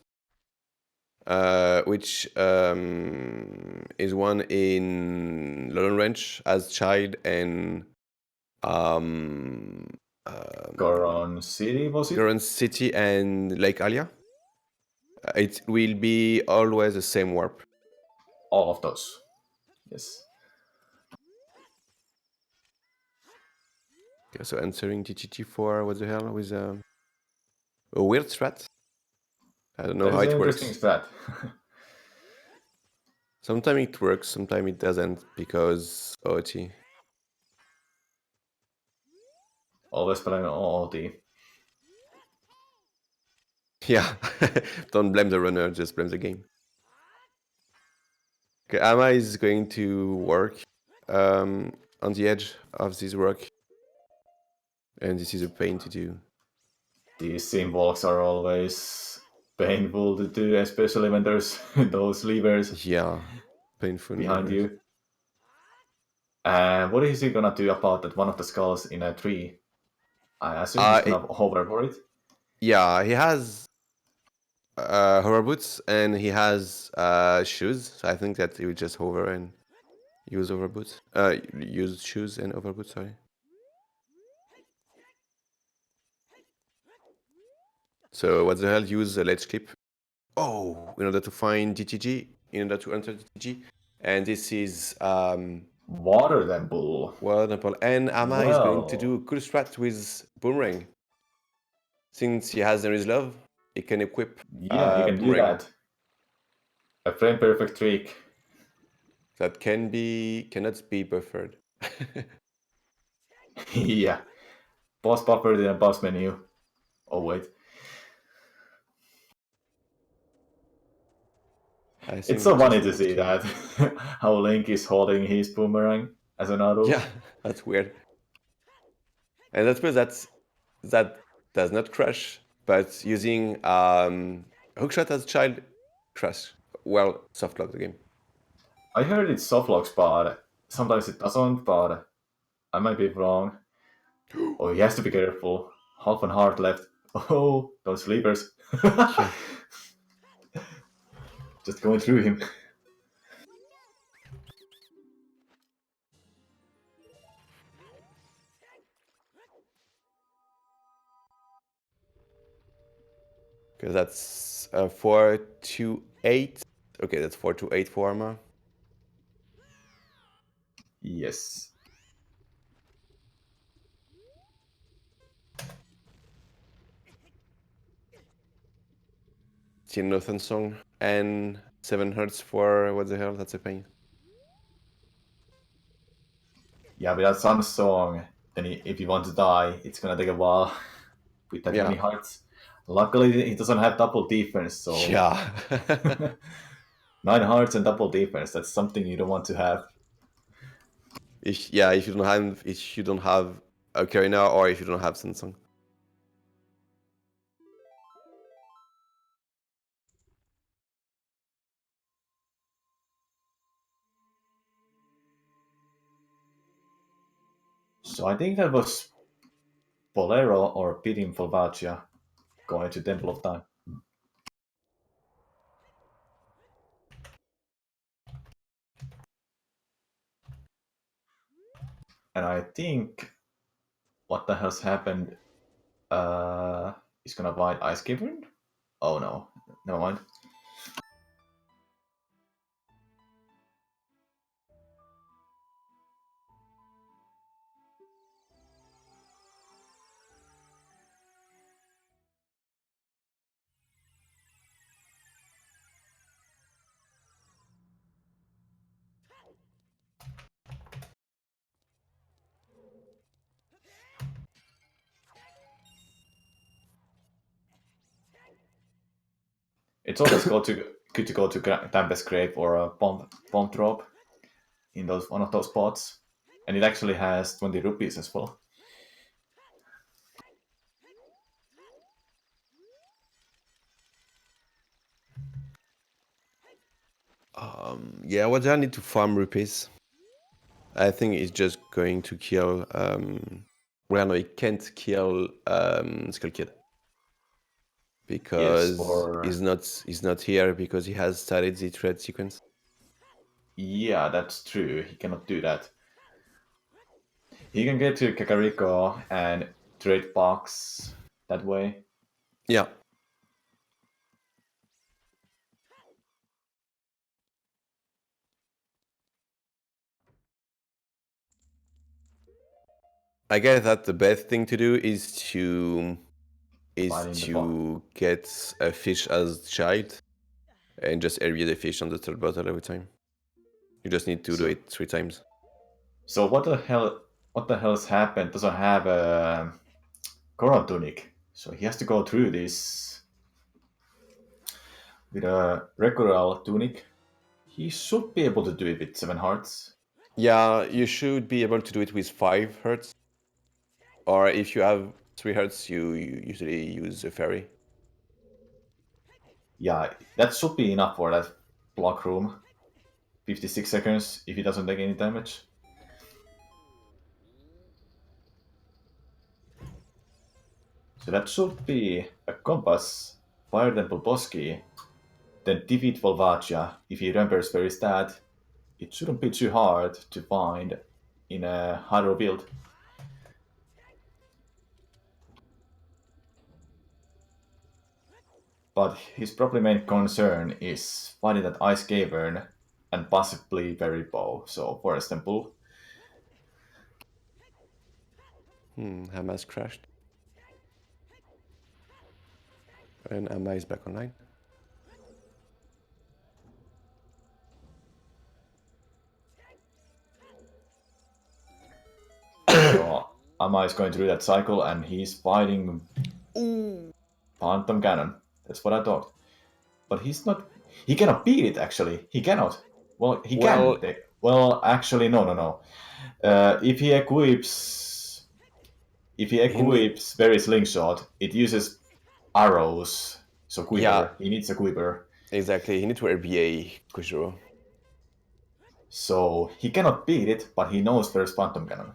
which is one in Lone Ranch as child and Goron City, was it? Goron City and Lake Alia. It will be always the same warp. All of those. Yes. Okay, so answering TTT4, what the hell, with a weird strat? I don't know how it works. Interesting strat. Sometimes it works, sometimes it doesn't, because OOT. Always playing on OOT. Yeah, don't blame the runner, just blame the game. Okay, Ama is going to work on the edge of this rock. And this is a pain to do. These symbols are always painful to do, especially when there's those levers. Yeah, painful behind levers. you. What is he gonna do about that one of the skulls in a tree? I assume he's gonna hover for it. Yeah, he has hover boots and he has shoes. So I think that he will just hover and use hover boots. Use shoes and hover boots. Sorry. So what the hell? Use a ledge clip. Oh, in order to find DTG, in order to enter DTG, and this is Water Temple. Water Temple, and Ama is going to do cool strat with Boomerang. Since he has There Is Love, he can equip. Yeah, he can do that. A frame perfect trick. That cannot be buffered. Yeah. Boss buffered in a boss menu. Oh wait. It's so funny to see that. How Link is holding his boomerang as an adult. Yeah, that's weird. And that's because that does not crush, but using Hookshot as a child, crash. Well, softlock the game. I heard it softlocks, but sometimes it doesn't, but I might be wrong. Oh, he has to be careful. Half an heart left. Oh, those sleepers. Yeah. Just going through him. Because that's 4-8. Okay, that's 4-8 for armor. Yes. Northern Song and 7 hertz for what the hell? That's a pain. Yeah, without some song, then if you want to die, it's gonna take a while with that many hearts. Luckily, he doesn't have double defense, so Yeah. 9 hearts and double defense. That's something you don't want to have. if you don't have Ocarina or if you don't have Samsung. So I think that was Bolero or Pidim Volvagia going to Temple of Time. And I think what the hell's happened? He's gonna fight Ice Cavern? Oh no, never mind. It's always good to go to Tempest Grave or a bomb drop in one of those spots, and it actually has 20 rupees as well. Yeah, what do I need to farm rupees? I think it's just going to kill. Well, no, it can't kill Skull Kid because he's not here because he has started the thread sequence. Yeah, that's true. He cannot do that. He can get to Kakariko and trade box that way. Yeah. I guess that the best thing to do is to get a fish as child and just area the fish on the third bottle every time. You just need to do it 3 times. So what the hell has happened? Doesn't have a Goron tunic, so he has to go through this with a regular tunic. He should be able to do it with 7 hearts. Yeah, you should be able to do it with 5 hertz. Or if you have 3 hertz, you usually use a fairy. Yeah, that should be enough for that block room. 56 seconds if he doesn't take any damage. So that should be a compass, Fire Temple Bosky, then defeat Volvagia. If he remembers where is that, it shouldn't be too hard to find in a hydro build. But his probably main concern is fighting that Ice Cavern and possibly Berry Bow, so Forest Temple. Hammer has crashed. And Amma is back online. So Amma is going through that cycle and he's fighting Phantom Cannon. That's what I thought. But he's not. He cannot beat it, actually. He cannot. Well, he can. Well, actually, no. If he equips Very Slingshot, it uses arrows So Quiver, Yeah. he needs a Quiver. Exactly, he needs to RBA Koshiro. So he cannot beat it, but he knows there's Phantom Cannon.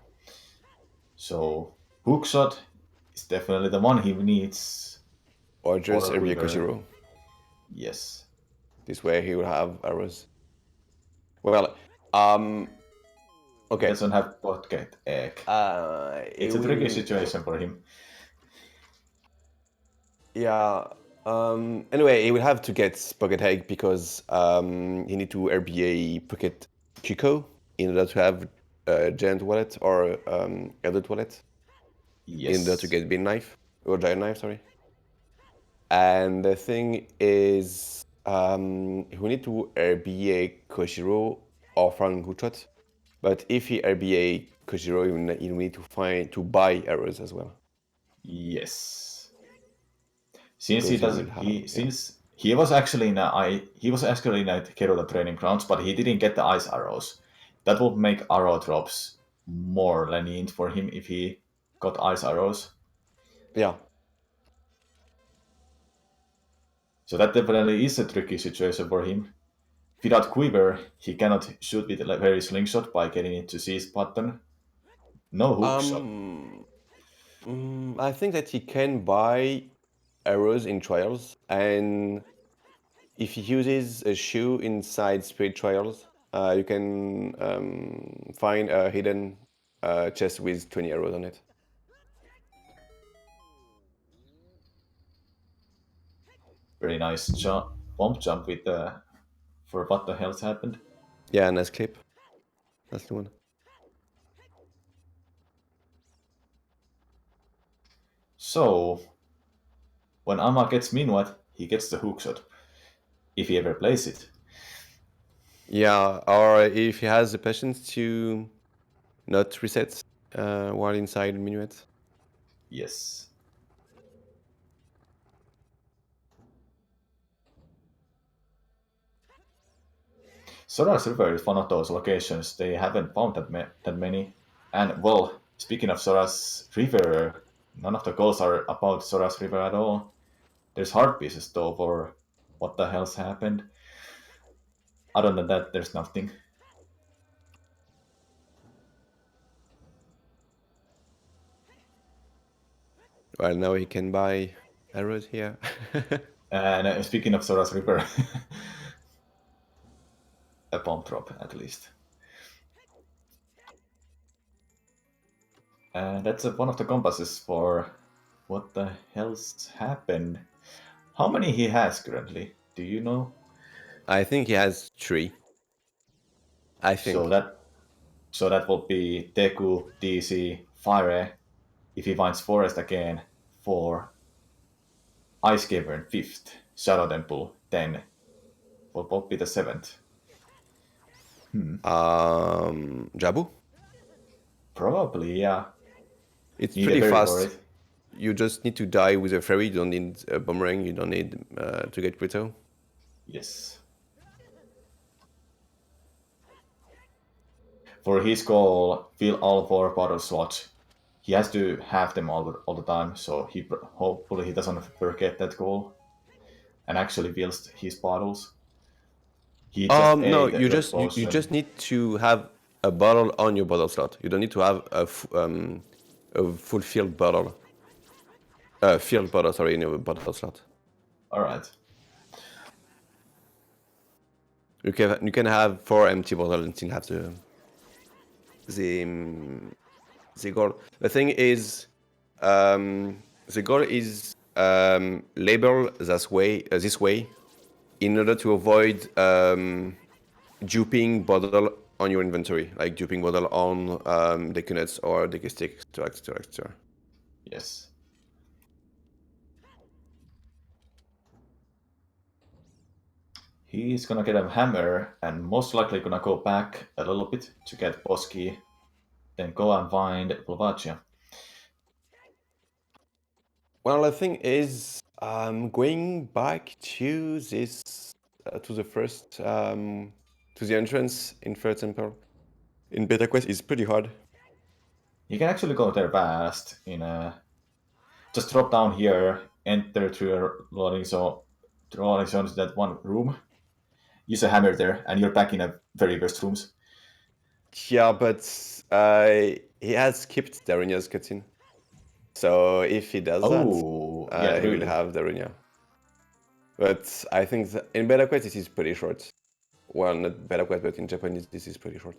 So Hookshot is definitely the one he needs. Or just for a RBA Quiver. Koshiro. Yes. This way he will have arrows. Well, okay. He doesn't have Pocket Egg. It's a tricky situation for him. Yeah. Anyway, he will have to get Pocket Egg because he need to RBA Pocket Chico in order to have Giant Wallet or Adult Wallet. Yes. In order to get Bin Knife or Giant Knife, sorry. And the thing is, we need to RBA Koshiro or Frank Hookshot. But if he RBA Koshiro, he will need to buy arrows as well. Yes. Since he was actually in a Kerula training grounds, but he didn't get the ice arrows. That would make arrow drops more lenient for him if he got ice arrows. Yeah. So that definitely is a tricky situation for him. Without Quiver, he cannot shoot with a very slingshot by getting it to seize button. No hookshot. I think that he can buy arrows in trials, and if he uses a shoe inside Spirit Trials, you can find a hidden chest with 20 arrows on it. Very nice bomb jump with for what the hell's happened. Yeah, nice clip. That's the one. So, when Amma gets Minwat, he gets the hookshot. If he ever plays it. Yeah, or if he has the patience to not reset while inside Minuet. Yes. Sora's River is one of those locations they haven't found that many. And well, speaking of Sora's River, none of the goals are about Sora's River at all. There's heart pieces though for what the hell's happened. Other than that, there's nothing. Well, now he can buy arrows here. And speaking of Sora's River, a bomb drop at least. And that's one of the compasses for what the hell's happened. How many he has currently? Do you know? I think he has 3. I think. So that will be Deku, DC, Fire. If he finds Forest again, 4. Ice Cavern, 5th. Shadow Temple, 10. What will be the 7th? Jabu? Probably, yeah. It's Need a pretty berry for fast. it. You just need to die with a fairy. You don't need a boomerang. You don't need to get Krito. Yes. For his goal, fill all 4 bottle slots. He has to have them all the time, so hopefully he doesn't forget that goal and actually fills his bottles. He just No, ate a you red you potion. just need to have a bottle on your bottle slot. You don't need to have a fulfilled bottle. Filled bottle, sorry, in your bottle slot. All right. You can have 4 empty bottles and still have the goal. The thing is, the goal is labeled this way in order to avoid duping bottle on your inventory, like duping bottle on the nuts or the stick, etc. Yes. He's gonna get a hammer and most likely gonna go back a little bit to get boss key, then go and find Volvagia. Well, the thing is, going back to this, to the first, to the entrance in Third Temple, in Beta Quest is pretty hard. He can actually go there fast just drop down here enter through a loading zone into that one room. Use a hammer there, and you're back in a very worst rooms. Yeah, but he has skipped Darunia's cutscene. So if he does that, yeah, he really. will have Darunia. But I think in Beta Quest this is pretty short. Well, not Beta Quest, but in Japanese this is pretty short.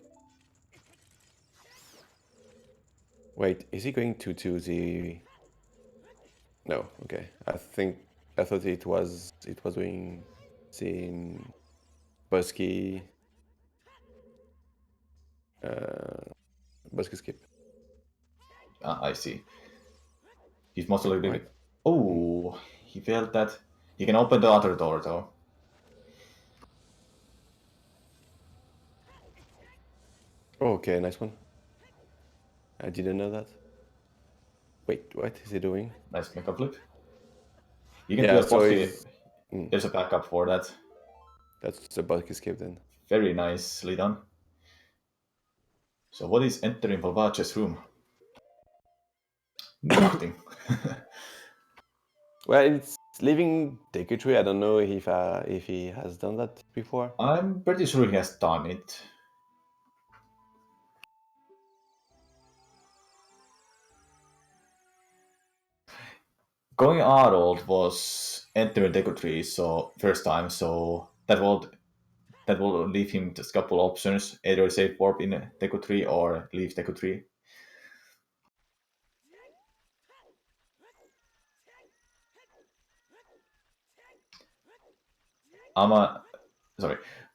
Wait, is he going to the... No, okay. I thought it was doing the Bosky Bosky skip. I see. He's most likely. Right. Oh, he failed that. He can open the other door though. Okay, nice one. I didn't know that. Wait, what is he doing? Nice make a flip. You can Yeah, do a so Bosky. There's a backup for that. That's the Bosky skip then. Very nicely done. So what is entering Volvace's room? Nothing. Well, it's leaving Deku Tree. I don't know if he has done that before. I'm pretty sure he has done it. Going adult was entering Deku Tree, so first time, so that will leave him just a couple options: either save warp in Deku Tree or leave Deku Tree.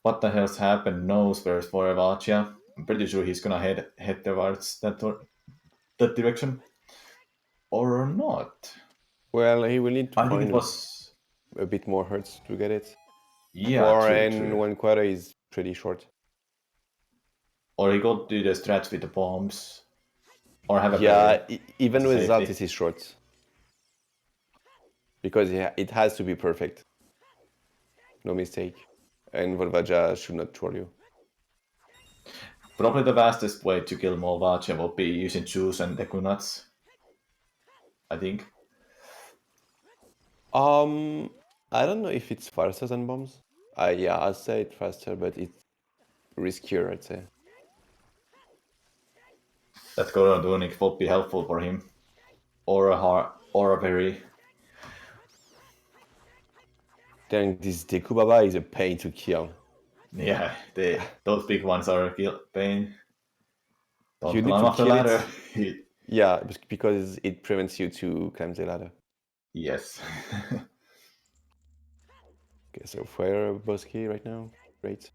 What the hell's happened? Knows where's Vorevachia. I'm pretty sure he's gonna head towards that direction, or not. Well, he will need to I think it find was. a bit more hertz to get it. Yeah, 4 true, and true. 1/4 is pretty short. Or he got to do the stretch with the bombs, or have a Yeah, better even with that, safety. this is short. Because it has to be perfect. No mistake. And Volvagia should not troll you. Probably the fastest way to kill Volvagia would be using Juice and Deku Nuts, I think. I don't know if it's faster than bombs. Yeah, I'd say it's faster, but it's riskier, I'd say. That Goron Tunic would be helpful for him. Or a very. Then this Deku Baba is a pain to kill. Yeah, those big ones are a pain. Don't You need climb to off the kill ladder. it. Yeah, because it prevents you to climb the ladder. Yes. Okay, so fire Bosky right now. Great.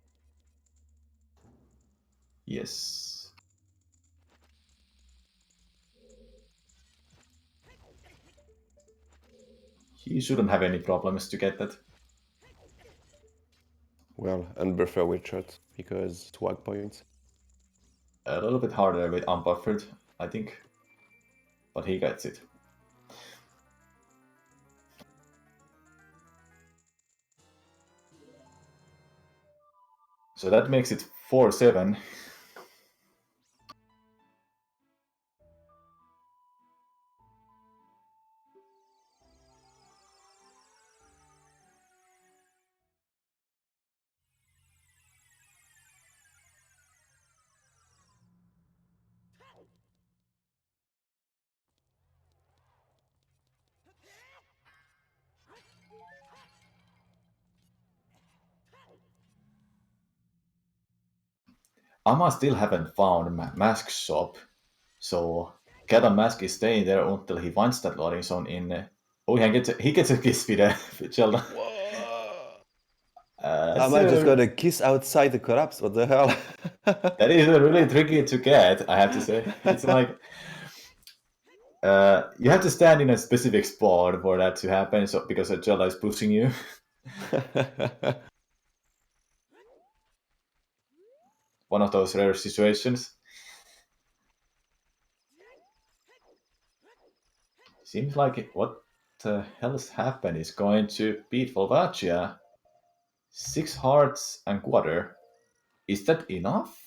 Yes. He shouldn't have any problems to get that. Well, unbuffer with shot because swag points. A little bit harder with unbuffered, I think. But he gets it. So that makes it 4-7. Ama still haven't found Mask Shop, so Cat Mask is staying there until he finds that loading zone in. Oh, he gets a kiss with Zelda. I just got a kiss outside the collapse. What the hell? That is really tricky to get, I have to say. It's like you have to stand in a specific spot for that to happen, so because Zelda is pushing you. One of those rare situations. Seems like what the hell has happened is going to beat Volvagia. 6 hearts and quarter. Is that enough?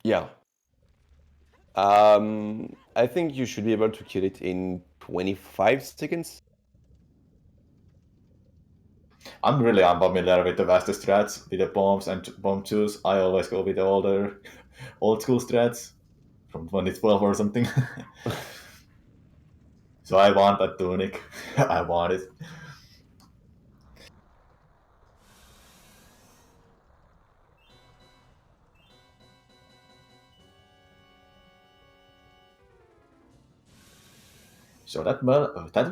Yeah. I think you should be able to kill it in 25 seconds. I'm really unfamiliar with the faster strats, with the bombs and bomb twos. I always go with the older, old school strats from 2012 or something. So I want that tunic. I want it. So that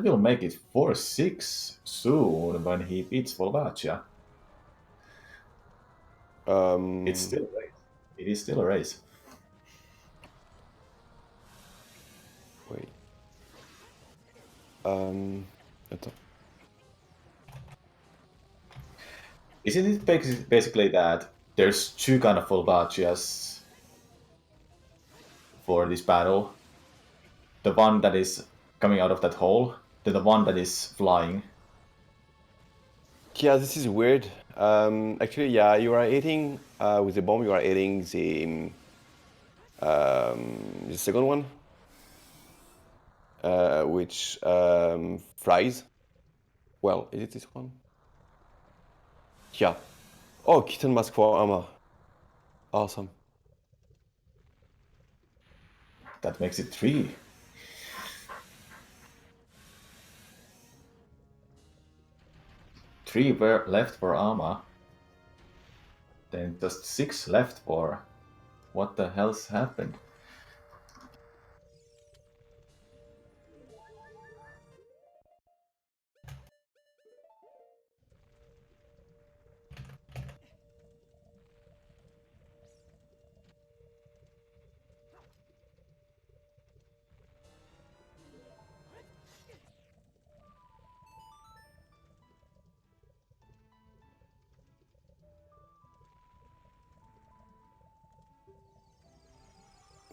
will make it 4-6 soon when he beats Volvacia. It's still a race. It is still a race. Wait. Attends. Isn't it basically that there's two kind of Volvacias for this battle? The one that is coming out of that hole, then the one that is flying. Yeah, this is weird. Actually, yeah, you are hitting with the bomb. You are hitting the second one, which flies. Well, is it this one? Yeah. Oh, kitten mask for armor. Awesome. That makes it 3. Three were left for Ama. Then just 6 left for. What the hell's happened?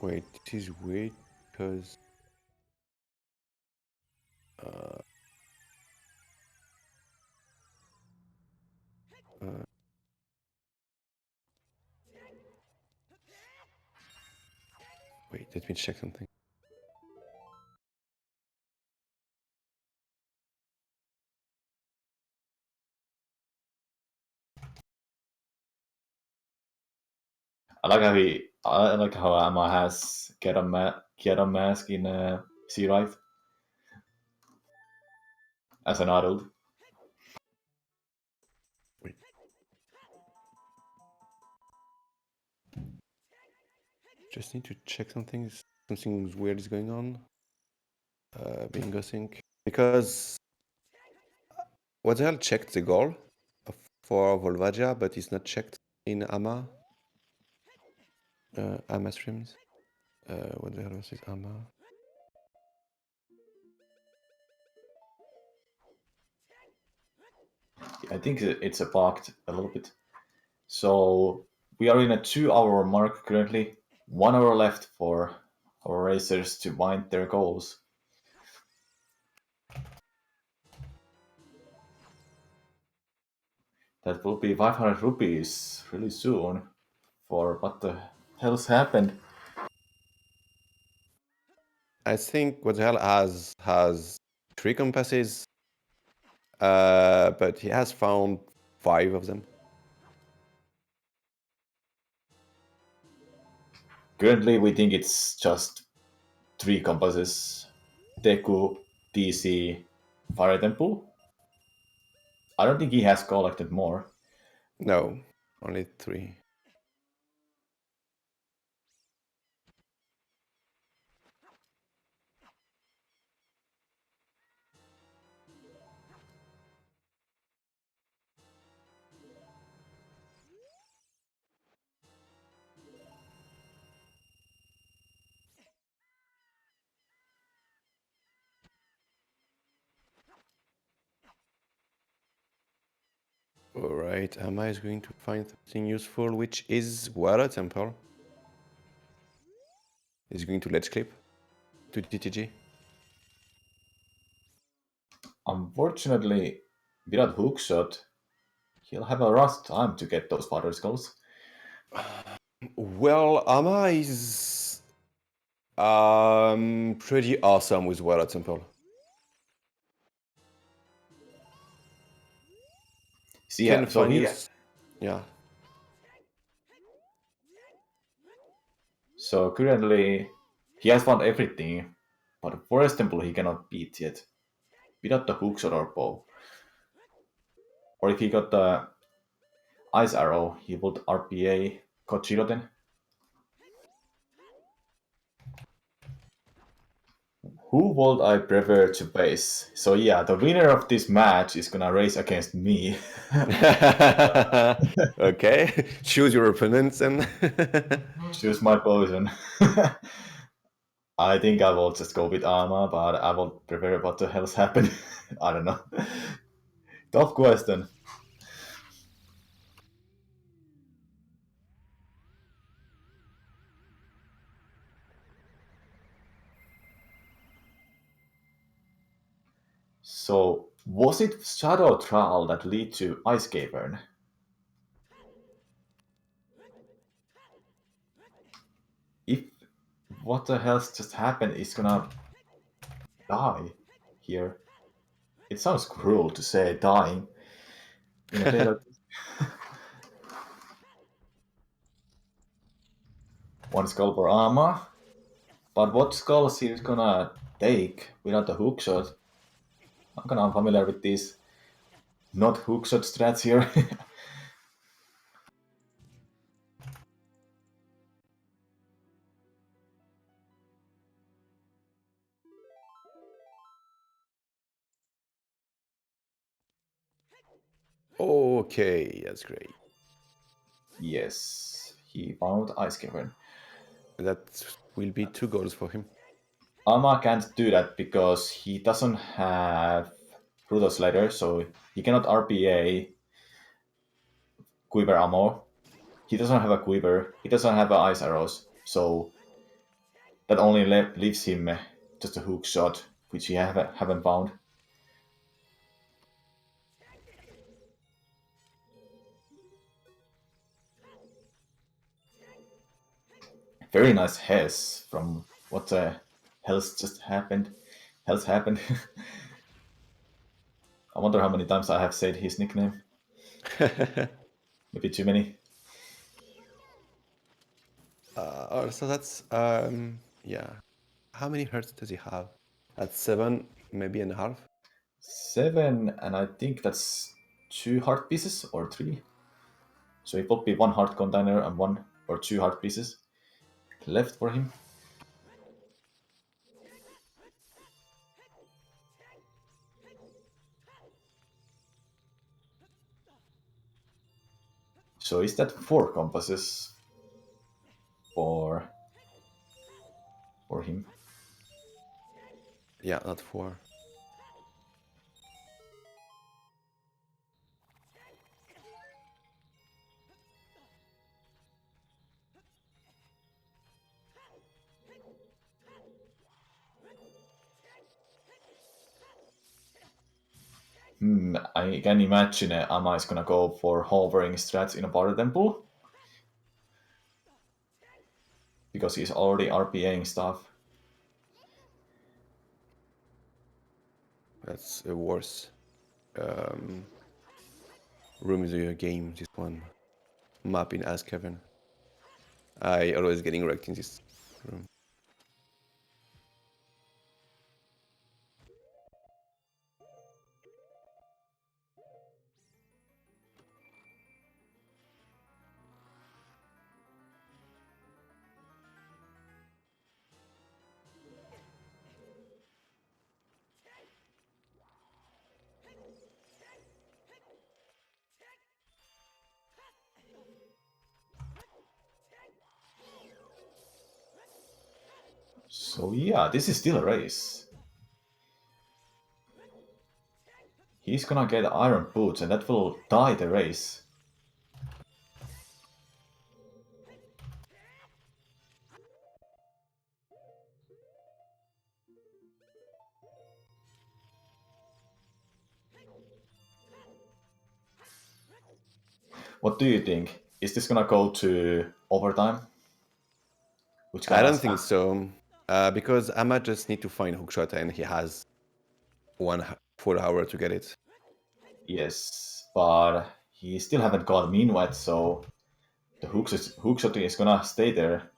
Wait, this is weird because wait, let me check something. I like how Ama has get a mask in Sea Right as an adult. Wait. Just need to check something. Something weird is going on. Bingo sync. Because what the hell checked the goal for Volvagia, but it's not checked in Ama. Ama streams. What the hell was it? Ama. I think it's bugged a little bit. So we are in a 2-hour mark currently. 1 hour left for our racers to wind their goals. That will be 500 rupees really soon for what the hell's happened. I think what the hell has 3 compasses, but he has found 5 of them. Currently, we think it's just 3 compasses: Deku, DC, Fire Temple. I don't think he has collected more. No, only 3. Alright, Ama is going to find something useful, which is Water Temple. He's going to Let's Clip to TTG. Unfortunately, without hookshot, he'll have a rough time to get those water skulls. Well, Ama is pretty awesome with Water Temple. can so find he, you. Yeah. so currently he has found everything, but the Forest Temple he cannot beat yet. Without the hookshot or bow. Or if he got the Ice Arrow, he would RPA Kochiro then. Who would I prefer to face? So yeah, the winner of this match is gonna race against me. Okay, choose your opponents and. Choose my poison. I think I will just go with Arma, but I will prefer what the hell's happened. I don't know. Tough question. So, was it Shadow Trial that led to Ice Cavern? If what the hell's just happened is gonna die here. It sounds cruel to say dying in a beta. One skull for Arma. But what skulls he's gonna take without a hookshot? I'm kinda unfamiliar with these not hookshot strats here. Okay, that's great. Yes, he found Ice Cavern. That will be 2 goals for him. Arma can't do that because he doesn't have Brutal Slider, so he cannot RPA Quiver Ammo. He doesn't have a Quiver, he doesn't have Ice Arrows, so that only leaves him just a hook shot, which he haven't found. Very nice Hess from what the hell's just happened. Hell's happened. I wonder how many times I have said his nickname. Maybe too many. So that's yeah. How many hertz does he have? At 7, maybe and a half. 7, and I think that's 2 heart pieces or 3. So it would be 1 heart container and 1 or 2 heart pieces left for him. So is that 4 compasses for him? Yeah, not 4. I can imagine Ama is gonna go for hovering strats in a Water Temple. Because he's already RPAing stuff. That's a worse room in the game, this one. Map in Ask Heaven. I always getting wrecked in this room. So yeah, this is still a race. He's gonna get Iron Boots and that will tie the race. What do you think? Is this gonna go to overtime? I don't think so. Because Amma just need to find hookshot and he has 1 full hour to get it. Yes, but he still haven't got Minuet, so the hookshot is gonna stay there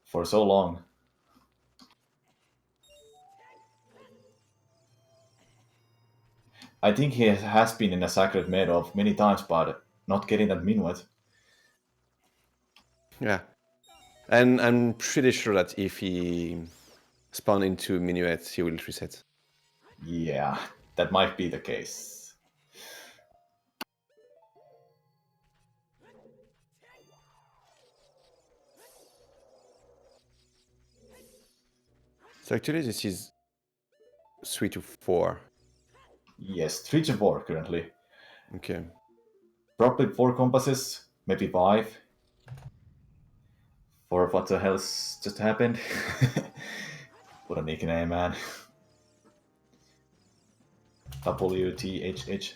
for so long. I think he has been in a Sacred Meadow many times, but not getting that Minuet. Yeah. And I'm pretty sure that if he spawn into Minuet, he will reset. Yeah, that might be the case. So actually this is 3 to 4. Yes, 3 to 4 currently. Okay. Probably 4 compasses, maybe 5. For what the hell's just happened? What a nickname, man. WTHH.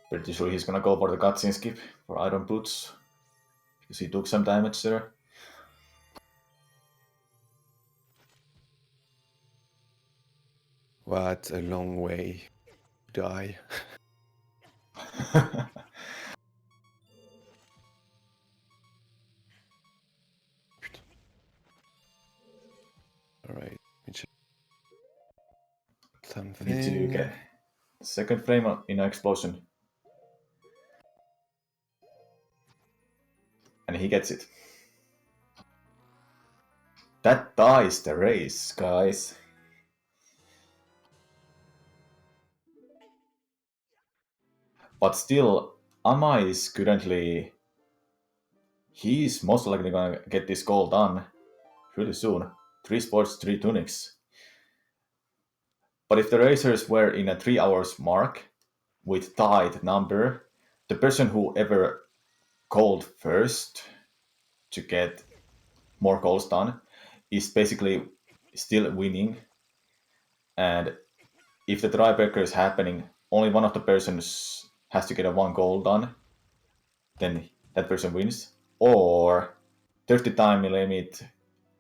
Pretty sure he's gonna go for the cutscene skip for Iron Boots. Because he took some damage there. What a long way to die. Alright, let me check I need to something. get second frame in an explosion. And he gets it. That dies the race, guys. But still, Ama is currently... He's most likely gonna get this goal done really soon. 3 sports, 3 tunics. But if the racers were in a 3 hours mark with tied number, the person who ever called first to get more goals done is basically still winning. And if the tiebreaker is happening, only one of the persons has to get a 1 goal done, then that person wins. Or 30 time limit,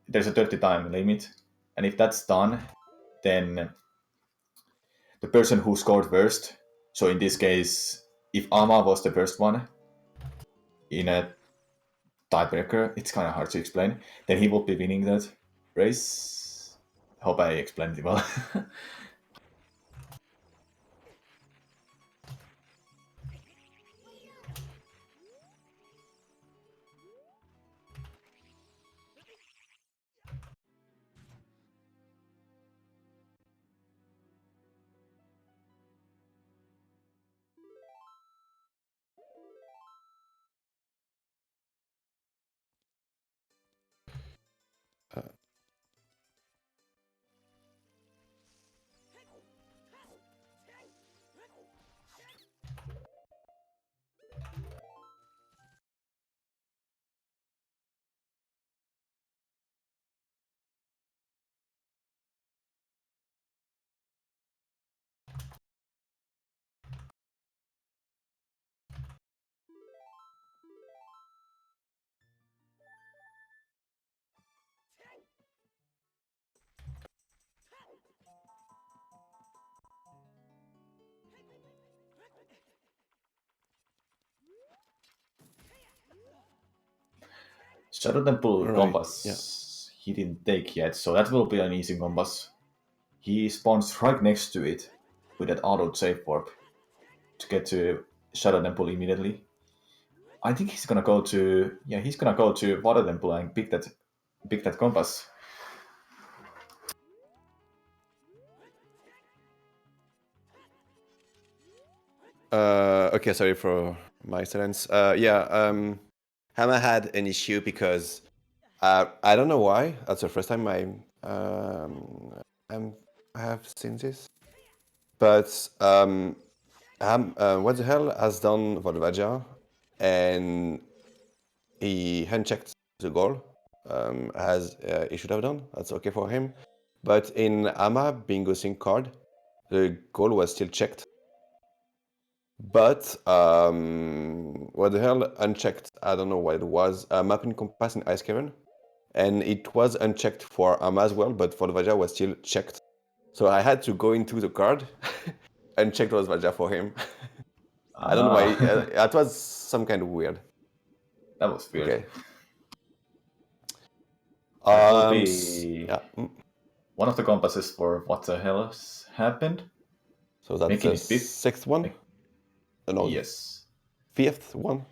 there's a 30 time limit, and if that's done, then the person who scored first, so in this case, if Ama was the first one in a tiebreaker, it's kind of hard to explain, then he would be winning that race. Hope I explained it well. Shadow Temple Alright, Compass yeah. he didn't take yet, so that will be an easy compass. He spawns right next to it with that auto save warp to get to Shadow Temple immediately. I think he's gonna go to Water Temple and pick that compass. Okay, sorry for my silence. Hama had an issue because I don't know why. That's the first time I have seen this. But what the hell has done Volvaja, and he unchecked the goal as he should have done. That's okay for him. But in Ama Bingo Sync card, the goal was still checked. But what the hell unchecked? I don't know what it was. Mapping compass in Ice Cavern, and it was unchecked for Ama as well, but for the Vajra was still checked. So I had to go into the card and check those Vajra for him. I don't know why. That was some kind of weird. That was weird. Okay. That will be Yeah. one of the compasses for what the hell has happened. So that's Making the it fifth. sixth one? No, Yes. fifth one?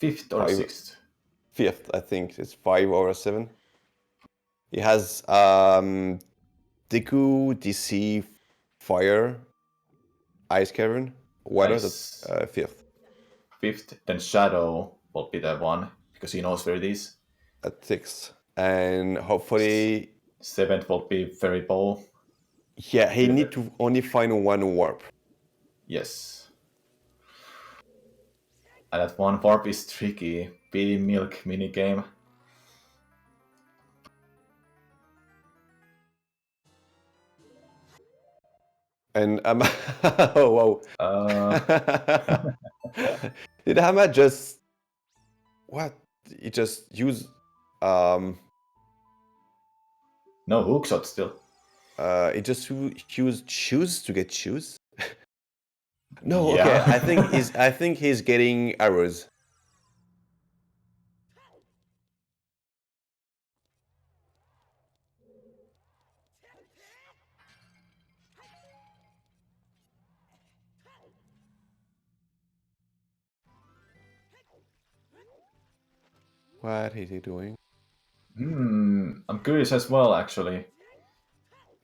Fifth or Five. sixth? Fifth, I think. It's 5 or 7. He has Deku, DC, Fire, Ice Cavern, Water. Nice. That's fifth. Fifth, then Shadow will be the one because he knows where it is. At 6th. And hopefully. Seventh will be Fairy Bow. Yeah, he need to only find one warp. Yes. And that one warp is tricky. Beady Milk minigame. And oh wow. Did Hama just what? He just use no hookshot still. He just use shoes to get shoes. No, Yeah. okay. I think he's getting arrows. What is he doing? I'm curious as well, actually.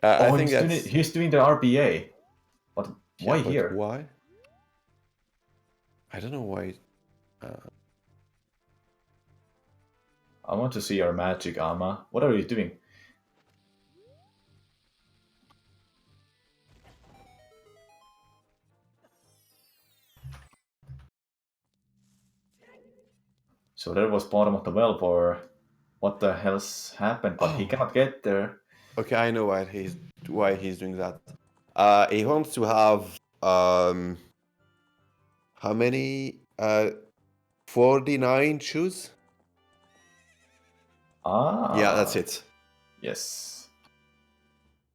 I think he's doing the RBA. But why here? Why? I don't know why. I want to see your magic, Ama. What are you doing? So there was bottom of the well for what the hell's happened, but he cannot get there. Okay, I know why he's doing that. He wants to have how many 49 shoes? Yeah, that's it. Yes.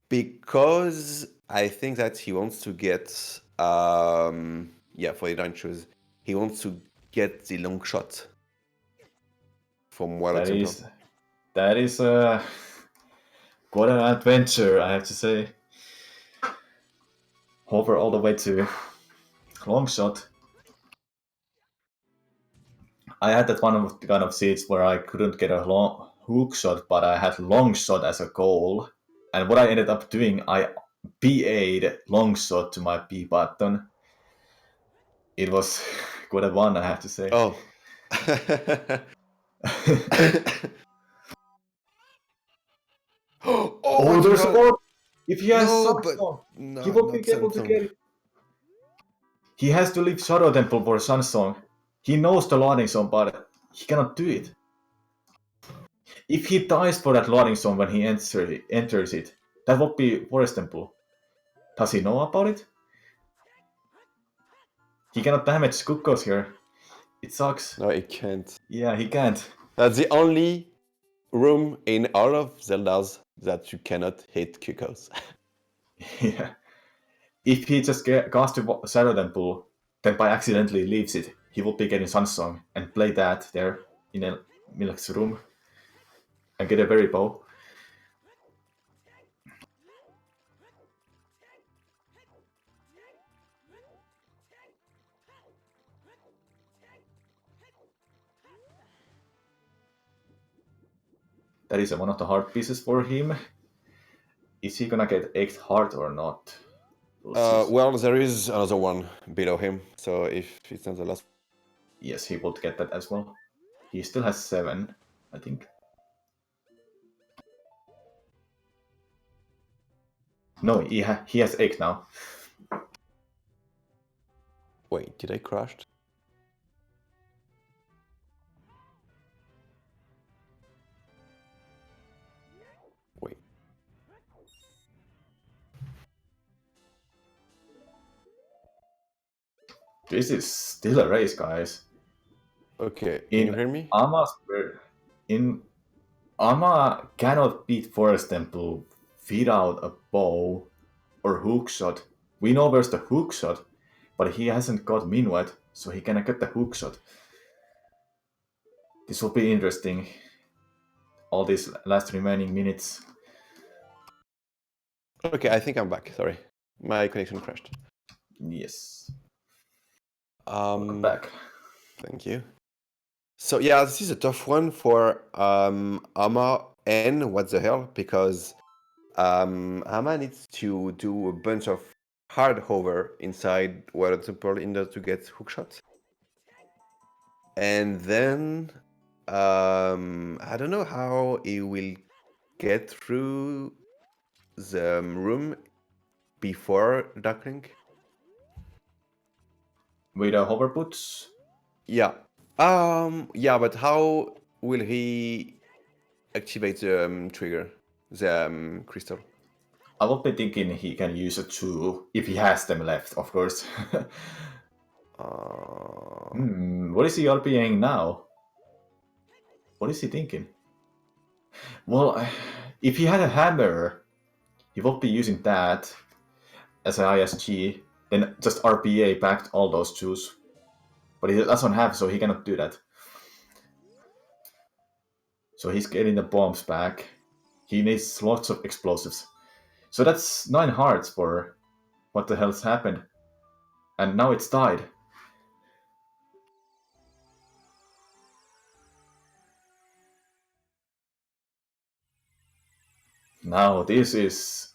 Because I think that he wants to get 49 shoes. He wants to get the long shot from Wild Temple. That is quite an adventure, I have to say. Hover all the way to long shot. I had that one of the kind of seats where I couldn't get a long hook shot, but I had long shot as a goal. And what I ended up doing, I BA'd long shot to my B button. It was quite a one, I have to say. Oh. Oh, there's a more. If he has Sunsong, he will be able to get it. He has to leave Shadow Temple for Sunsong. He knows the loading zone, but he cannot do it. If he dies for that loading zone when he enters it, that would be Forest Temple. Does he know about it? He cannot damage Kukkos here. It sucks. No, he can't. Yeah, he can't. That's the only room in all of Zelda's that you cannot hit Kukkos. Yeah. If he just goes to Shadow Temple, then by accidentally leaves it, he will be getting Sunsong and play that there in Milk's room and get a very bow. That is one of the hard pieces for him. Is he gonna get 8th heart or not? Well, there is another one below him, so if it's not the last. Yes, he will get that as well. He still has 7, I think. No, he has 8 now. Wait, did I crash? Wait. This is still a race, guys. Okay, can you hear me? Ama's Ama cannot beat Forest Temple without a bow or hook shot. We know where's the hook shot, but he hasn't got Minuet, so he cannot get the hook shot. This will be interesting. All these last remaining minutes. Okay, I think I'm back. Sorry, my connection crashed. Yes. Welcome back. Thank you. So yeah, this is a tough one for Ama and what the hell, because Ama needs to do a bunch of hard hover inside Water Temple in order to get hookshot. And then I don't know how he will get through the room before Darkling. With the hover boots? Yeah. Yeah, but how will he activate the trigger, the crystal? I will be thinking he can use a 2 if he has them left, of course. What is he RPing now? What is he thinking? Well, if he had a hammer, he would be using that as an ISG, then just RPA back all those 2s. But he doesn't have, so he cannot do that. So he's getting the bombs back. He needs lots of explosives. So that's 9 hearts for what the hell's happened. And now it's died. Now this is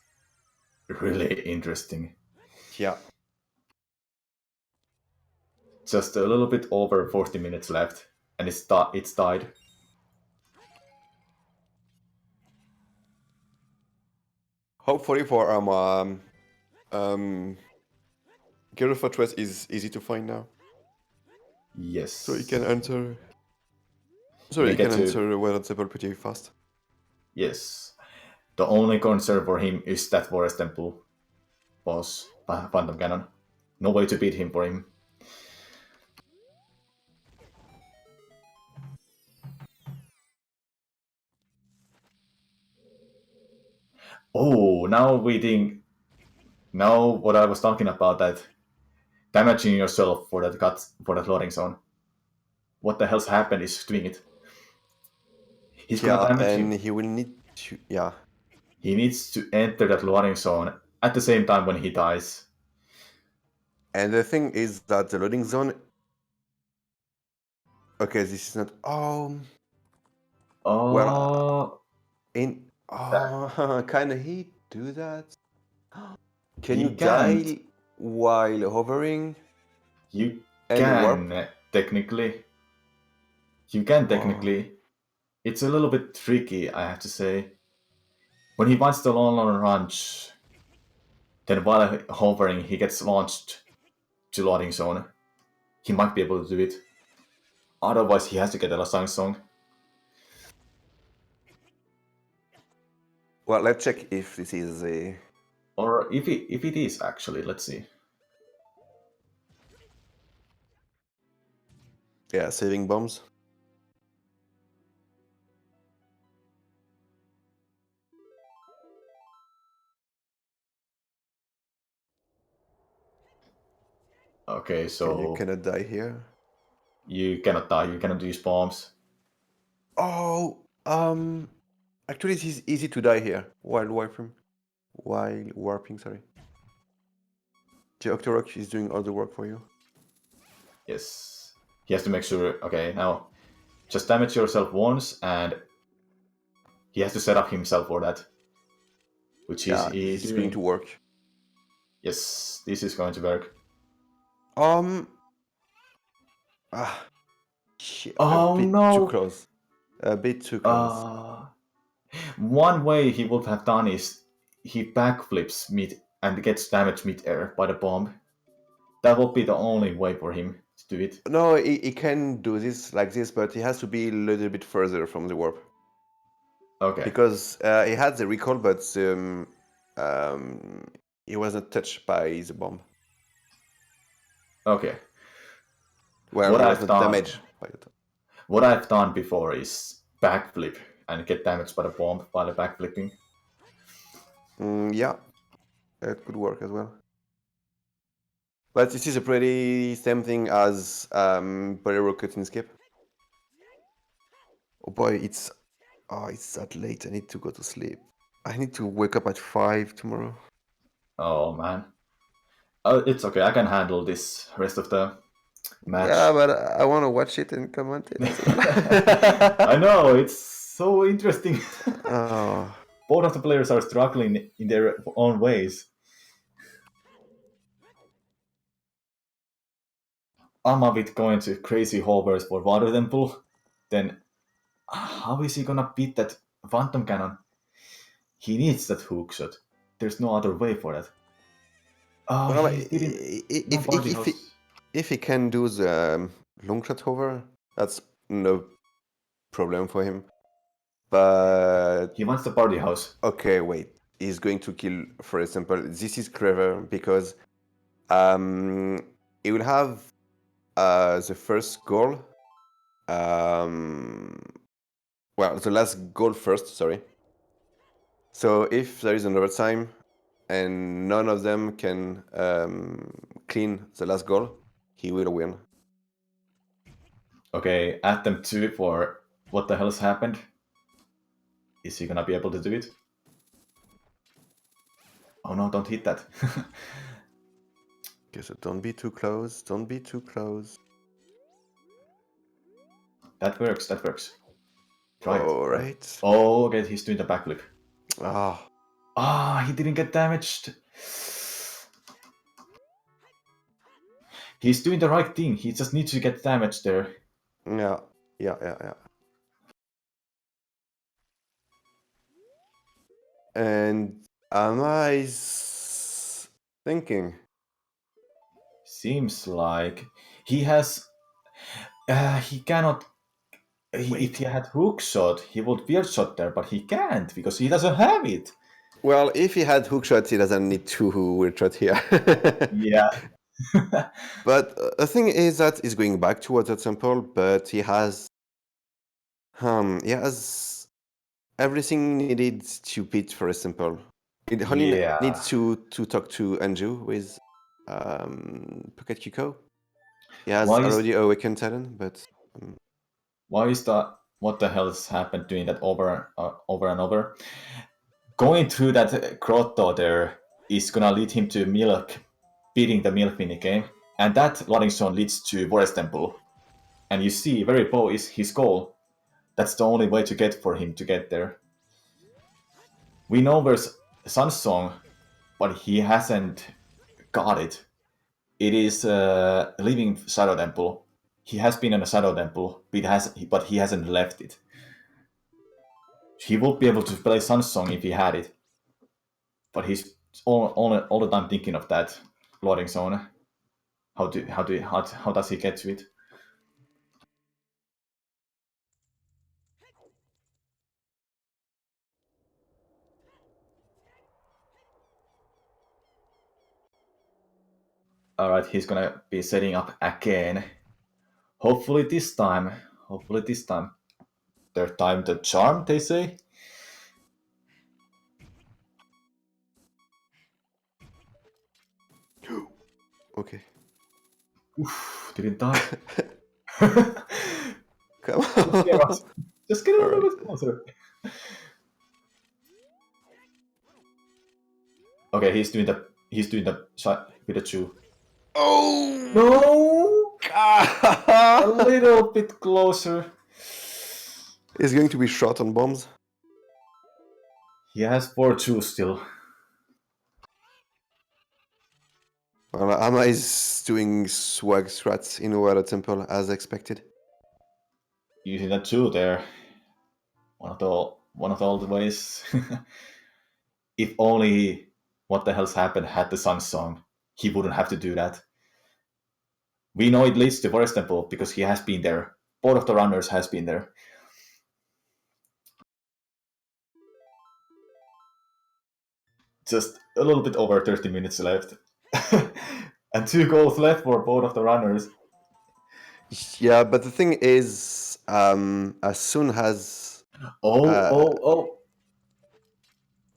really interesting. Yeah. Just a little bit over 40 minutes left, and it's died. Hopefully for Ghetto Fortress is easy to find now. Yes. So he can enter. So He he can get to- enter Water Temple pretty fast. Yes. The only concern for him is that Forest Temple boss, Phantom Cannon. No way to beat him for him. Oh, now we think. Now what I was talking about, that damaging yourself for that loading zone. What the hell's happened is doing it. He's gonna Yeah, damage and him. he will need to. Yeah. He needs to enter that loading zone at the same time when he dies. And the thing is that the loading zone. Okay, this is not. Well, can he do that? Can He you can't. die while hovering? You And can warp? technically. You can Wow. technically. It's a little bit tricky, I have to say. When he wants the long range, then while hovering, he gets launched to loading zone. He might be able to do it. Otherwise, he has to get a Lasang song. Well, let's check if this is a. Or if it is actually, let's see. Yeah, saving bombs. Okay, so You cannot die here. you cannot die. You cannot use bombs. Oh, actually, it is easy to die here while warping. While warping, sorry. The Octorok is doing all the work for you. Yes, he has to make sure. Okay, now just damage yourself once, and he has to set up himself for that, which Yeah, he's it's doing. going to work. Yes, this is going to work. Shit, Oh, a bit no. too close. A bit too close. One way he would have done is he backflips mid and gets damaged mid-air by the bomb. That would be the only way for him to do it. No, he can do this like this, but he has to be a little bit further from the warp. Okay. Because he had the recall, but he wasn't touched by the bomb. Okay. Well, What he I've was not done- damaged by it. What I've done before is backflip and get damaged by the bomb while backflipping. Yeah, it could work as well. But this is a pretty same thing as Bolero cut and skip. Oh boy, it's that late. I need to go to sleep. I need to wake up at 5 tomorrow. Oh man. It's okay. I can handle this rest of the match. Yeah, but I want to watch it and comment it as well. I know, it's so interesting. Oh. Both of the players are struggling in their own ways. Amavit going to crazy hovers for Water Temple, then how is he gonna beat that Phantom Cannon? He needs that hook shot. There's no other way for that. Oh, Well, he didn't. No party house. if he can do the long shot hover, that's no problem for him. But He wants the party house. okay, wait. He's going to kill, for example. This is clever because he will have the first goal. Well, the last goal first. Sorry. So if there is an overtime and none of them can clean the last goal, he will win. Okay, attempt 2 for what the hell's happened. Is he gonna be able to do it? Oh no, don't hit that. Okay, so don't be too close. Don't be too close. That works, that works. Try it. Alright. Oh, okay, he's doing the backflip. Ah. Ah, he didn't get damaged. He's doing the right thing. He just needs to get damaged there. Yeah. And Anna is thinking. Seems like he has. He cannot. If he had hook shot, he would weird shot there, but he can't because he doesn't have it. Well, if he had hook shot, he doesn't need to weird shot here. Yeah. But the thing is that he's going back to Water Temple, but he has everything needed to beat for a simple. It only needs to talk to Anju with Pocket Kiko. He has already awakened talent, but why is that? What the hell has happened doing that over and over? Going through that grotto there is gonna lead him to Milk, beating the Milk minigame, and that loading zone leads to Forest Temple. And you see, very bow is his goal. That's the only way to get for him to get there. We know there's Sun Song, but he hasn't got it. It is leaving Shadow Temple. He has been in a Shadow Temple, but he hasn't left it. He would be able to play Sun Song if he had it, but he's all the time thinking of that loading zone. How does he get to it? All right, he's gonna be setting up again. Hopefully this time. Their time to charm, they say. okay. Oof, didn't die. Come on. Just get a little bit closer. Okay, he's doing the shot with the chew. Oh No! God. A little bit closer. He's going to be shot on bombs. He has 4 chews still. Well, Ama is doing swag strats in Water Temple as expected. Using that chew there. One of the old ways. If only what the hell's happened had the Sun Song, he wouldn't have to do that. We know it leads to Forest Temple because he has been there. Both of the runners has been there. Just a little bit over 30 minutes left. And 2 goals left for both of the runners. Yeah, but the thing is, as soon as Oh!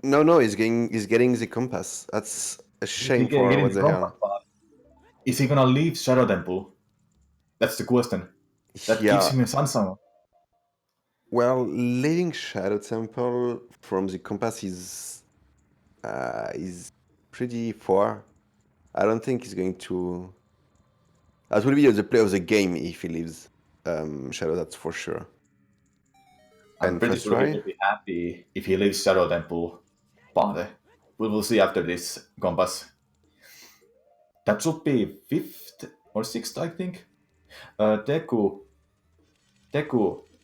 No, he's getting the compass. That's a shame for Getting what the the hell. compass, but is he gonna leave Shadow Temple? That's the question. That gives Yeah. him a Sansang. Well, leaving Shadow Temple from the compass is pretty far. I don't think he's going to. That will be the play of the game if he leaves Shadow. That's for sure. I'm And pretty first sure he try. will be happy if he leaves Shadow Temple. But we will see after this compass. That should be 5th or 6th, I think. Deku,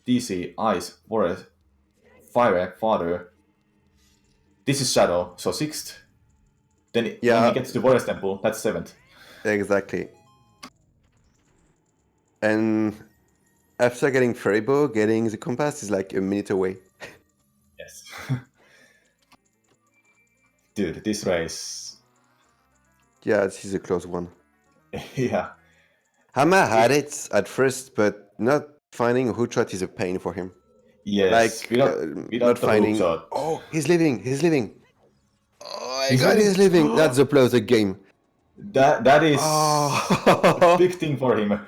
DC, Ice, Forest, Fire, Father. This is Shadow, so 6th. Then when he Yeah, gets to Forest Temple, that's 7th. exactly. And after getting Fairybow, getting the compass is like a minute away. Yes. Dude, this race. Yeah, this is a close one. Yeah. Hama had it at first, but not finding a hook shot is a pain for him. Yes. Like, not Without the hook finding. shot. Oh, he's leaving. Oh my He's god, leaving. he's leaving. That's the play of the game. That is a Oh, big thing for him.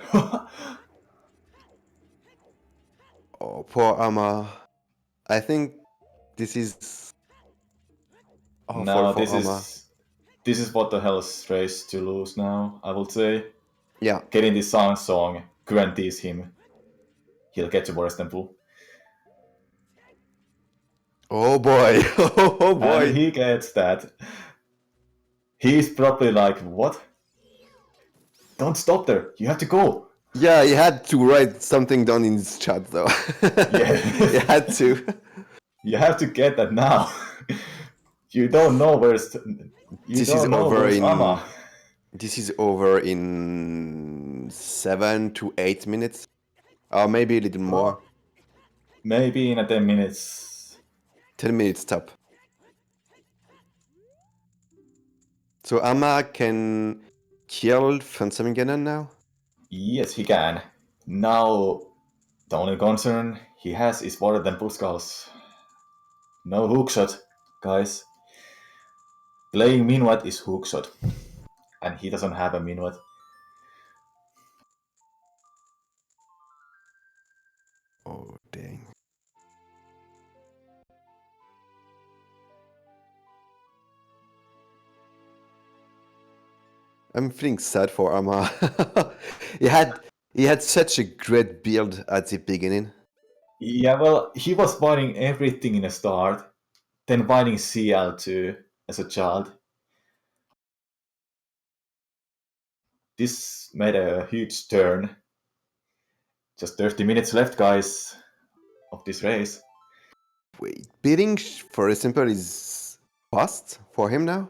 oh poor Ama. I think this is awful Now for Ama. this is what the hell's race to lose now, I would say. Yeah. Getting this song guarantees him he'll get to Forest Temple. Oh boy. Oh And boy. he gets that. He's probably like, what? Don't stop there. You have to go. Yeah, he had to write something down in his chat though. Yeah. He had to. You have to get that now. You don't know where's This is over Ama. in. This is over in 7 to 8 minutes, or maybe a little more. Maybe in a 10 minutes. 10 minutes top. So Ama can kill Fansaminganon now? Yes, he can. Now, the only concern he has is Water Temple Skulls. No hookshot, guys. Playing Minuet is hookshot. And he doesn't have a Minuet. Oh, dang. I'm feeling sad for Ama. he had such a great build at the beginning. Yeah, well, he was fighting everything in the start, then fighting CL2 as a child. This made a huge turn. Just 30 minutes left, guys, of this race. Wait, beating for example is fast for him now?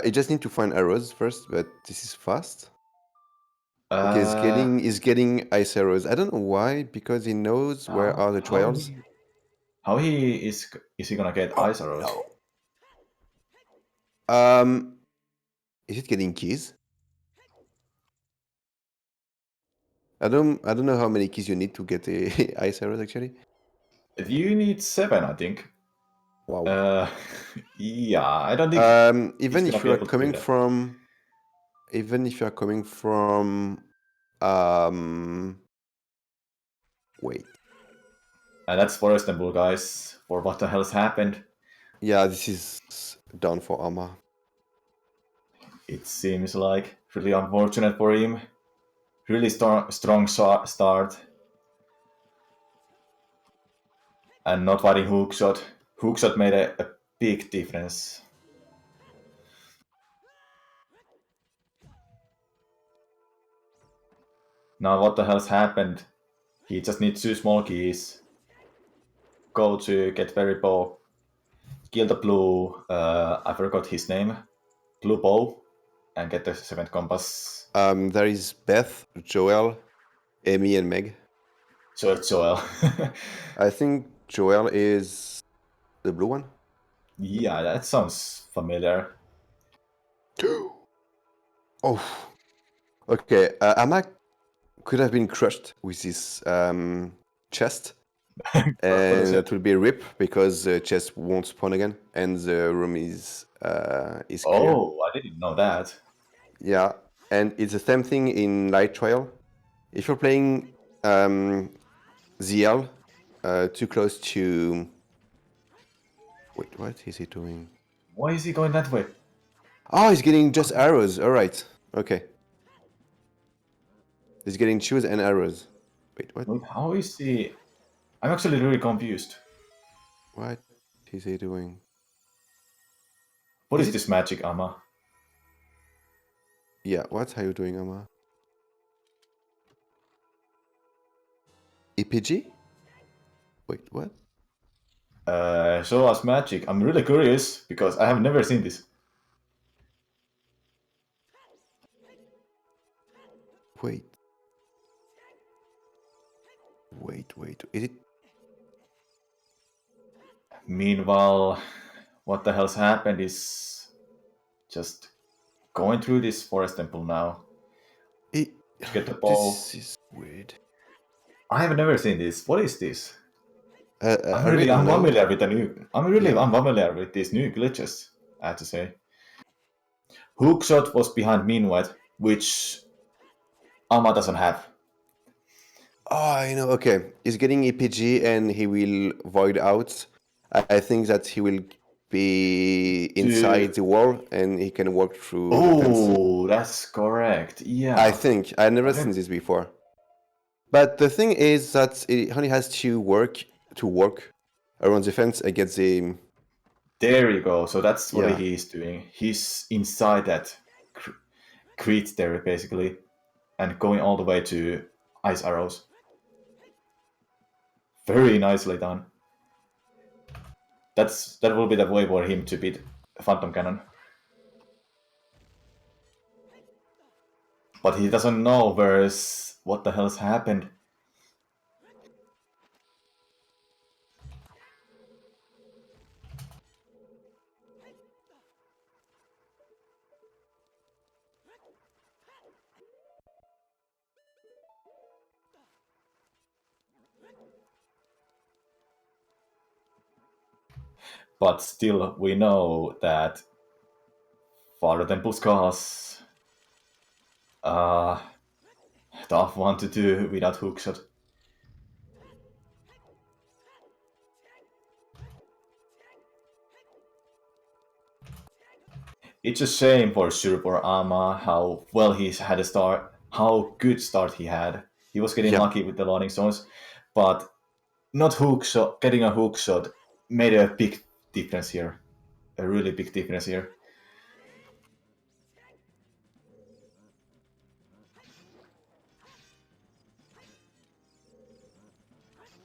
He just need to find arrows first, but this is fast. Okay, he's getting ice arrows. I don't know why, because he knows where are the trials. How he is he gonna get ice arrows? No. Is it getting keys? I don't know how many keys you need to get the ice arrows actually. You need 7, I think. Wow. Yeah, I don't think. Even he's if gonna be you are able to do coming that. from, even if you are coming from, wait. And that's Forest Temple, guys. For what the hell's happened? Yeah, this is done for Ama. It seems like really unfortunate for him. Really strong start. And not fighting hookshot. Hookshot made a big difference. Now what the hell's happened? He just needs 2 small keys. Go to get very bow. Kill the blue, I forgot his name. Blue bow. And get the 7th compass. There is Beth, Joel, Amy, and Meg. So it's Joel. I think Joel is the blue one. Yeah, that sounds familiar. Oh, okay. Ama could have been crushed with this chest. And that will be a rip because chest won't spawn again, and the room is clear. Oh, I didn't know that. Yeah, and it's the same thing in Light Trial. If you're playing ZL too close to... Wait, what is he doing? Why is he going that way? Oh, he's getting just arrows. All right. Okay. He's getting shoes and arrows. Wait, what? Wait, how is he? I'm actually really confused. What is he doing? What Is is it- this magic, Amma? Yeah, what are you doing, Amma? EPG? Wait, what? Show us magic. I'm really curious because I have never seen this. Wait. Wait. Is it? Meanwhile, what the hell's happened is just going through this forest temple now. Get the bow. This is weird. I have never seen this. What is this? I I'm really don't know. unfamiliar with the new. I'm really Yeah. unfamiliar with these new glitches. I have to say. Hookshot was behind Meanwhite, which Alma doesn't have. Oh, I know. Okay, he's getting EPG and he will void out. I think that he will be inside the wall and he can walk through the fence. Oh, that's correct. Yeah. I think I've never Okay. seen this before. But the thing is that it only has to walk around the fence and get the... There you go. So that's what Yeah. he's doing. He's inside that crete there, basically, and going all the way to ice arrows. Very nicely done. That will be the way for him to beat Phantom Cannon. But he doesn't know what the hell's happened. But still, we know that Father Temple's cause tough one to do without hookshot. It's a shame for sure for Ama how well he's had a start, how good start he had. He was getting Yeah. lucky with the loading zones, but not hookshot. Getting a hookshot made a big difference here, a really big difference here.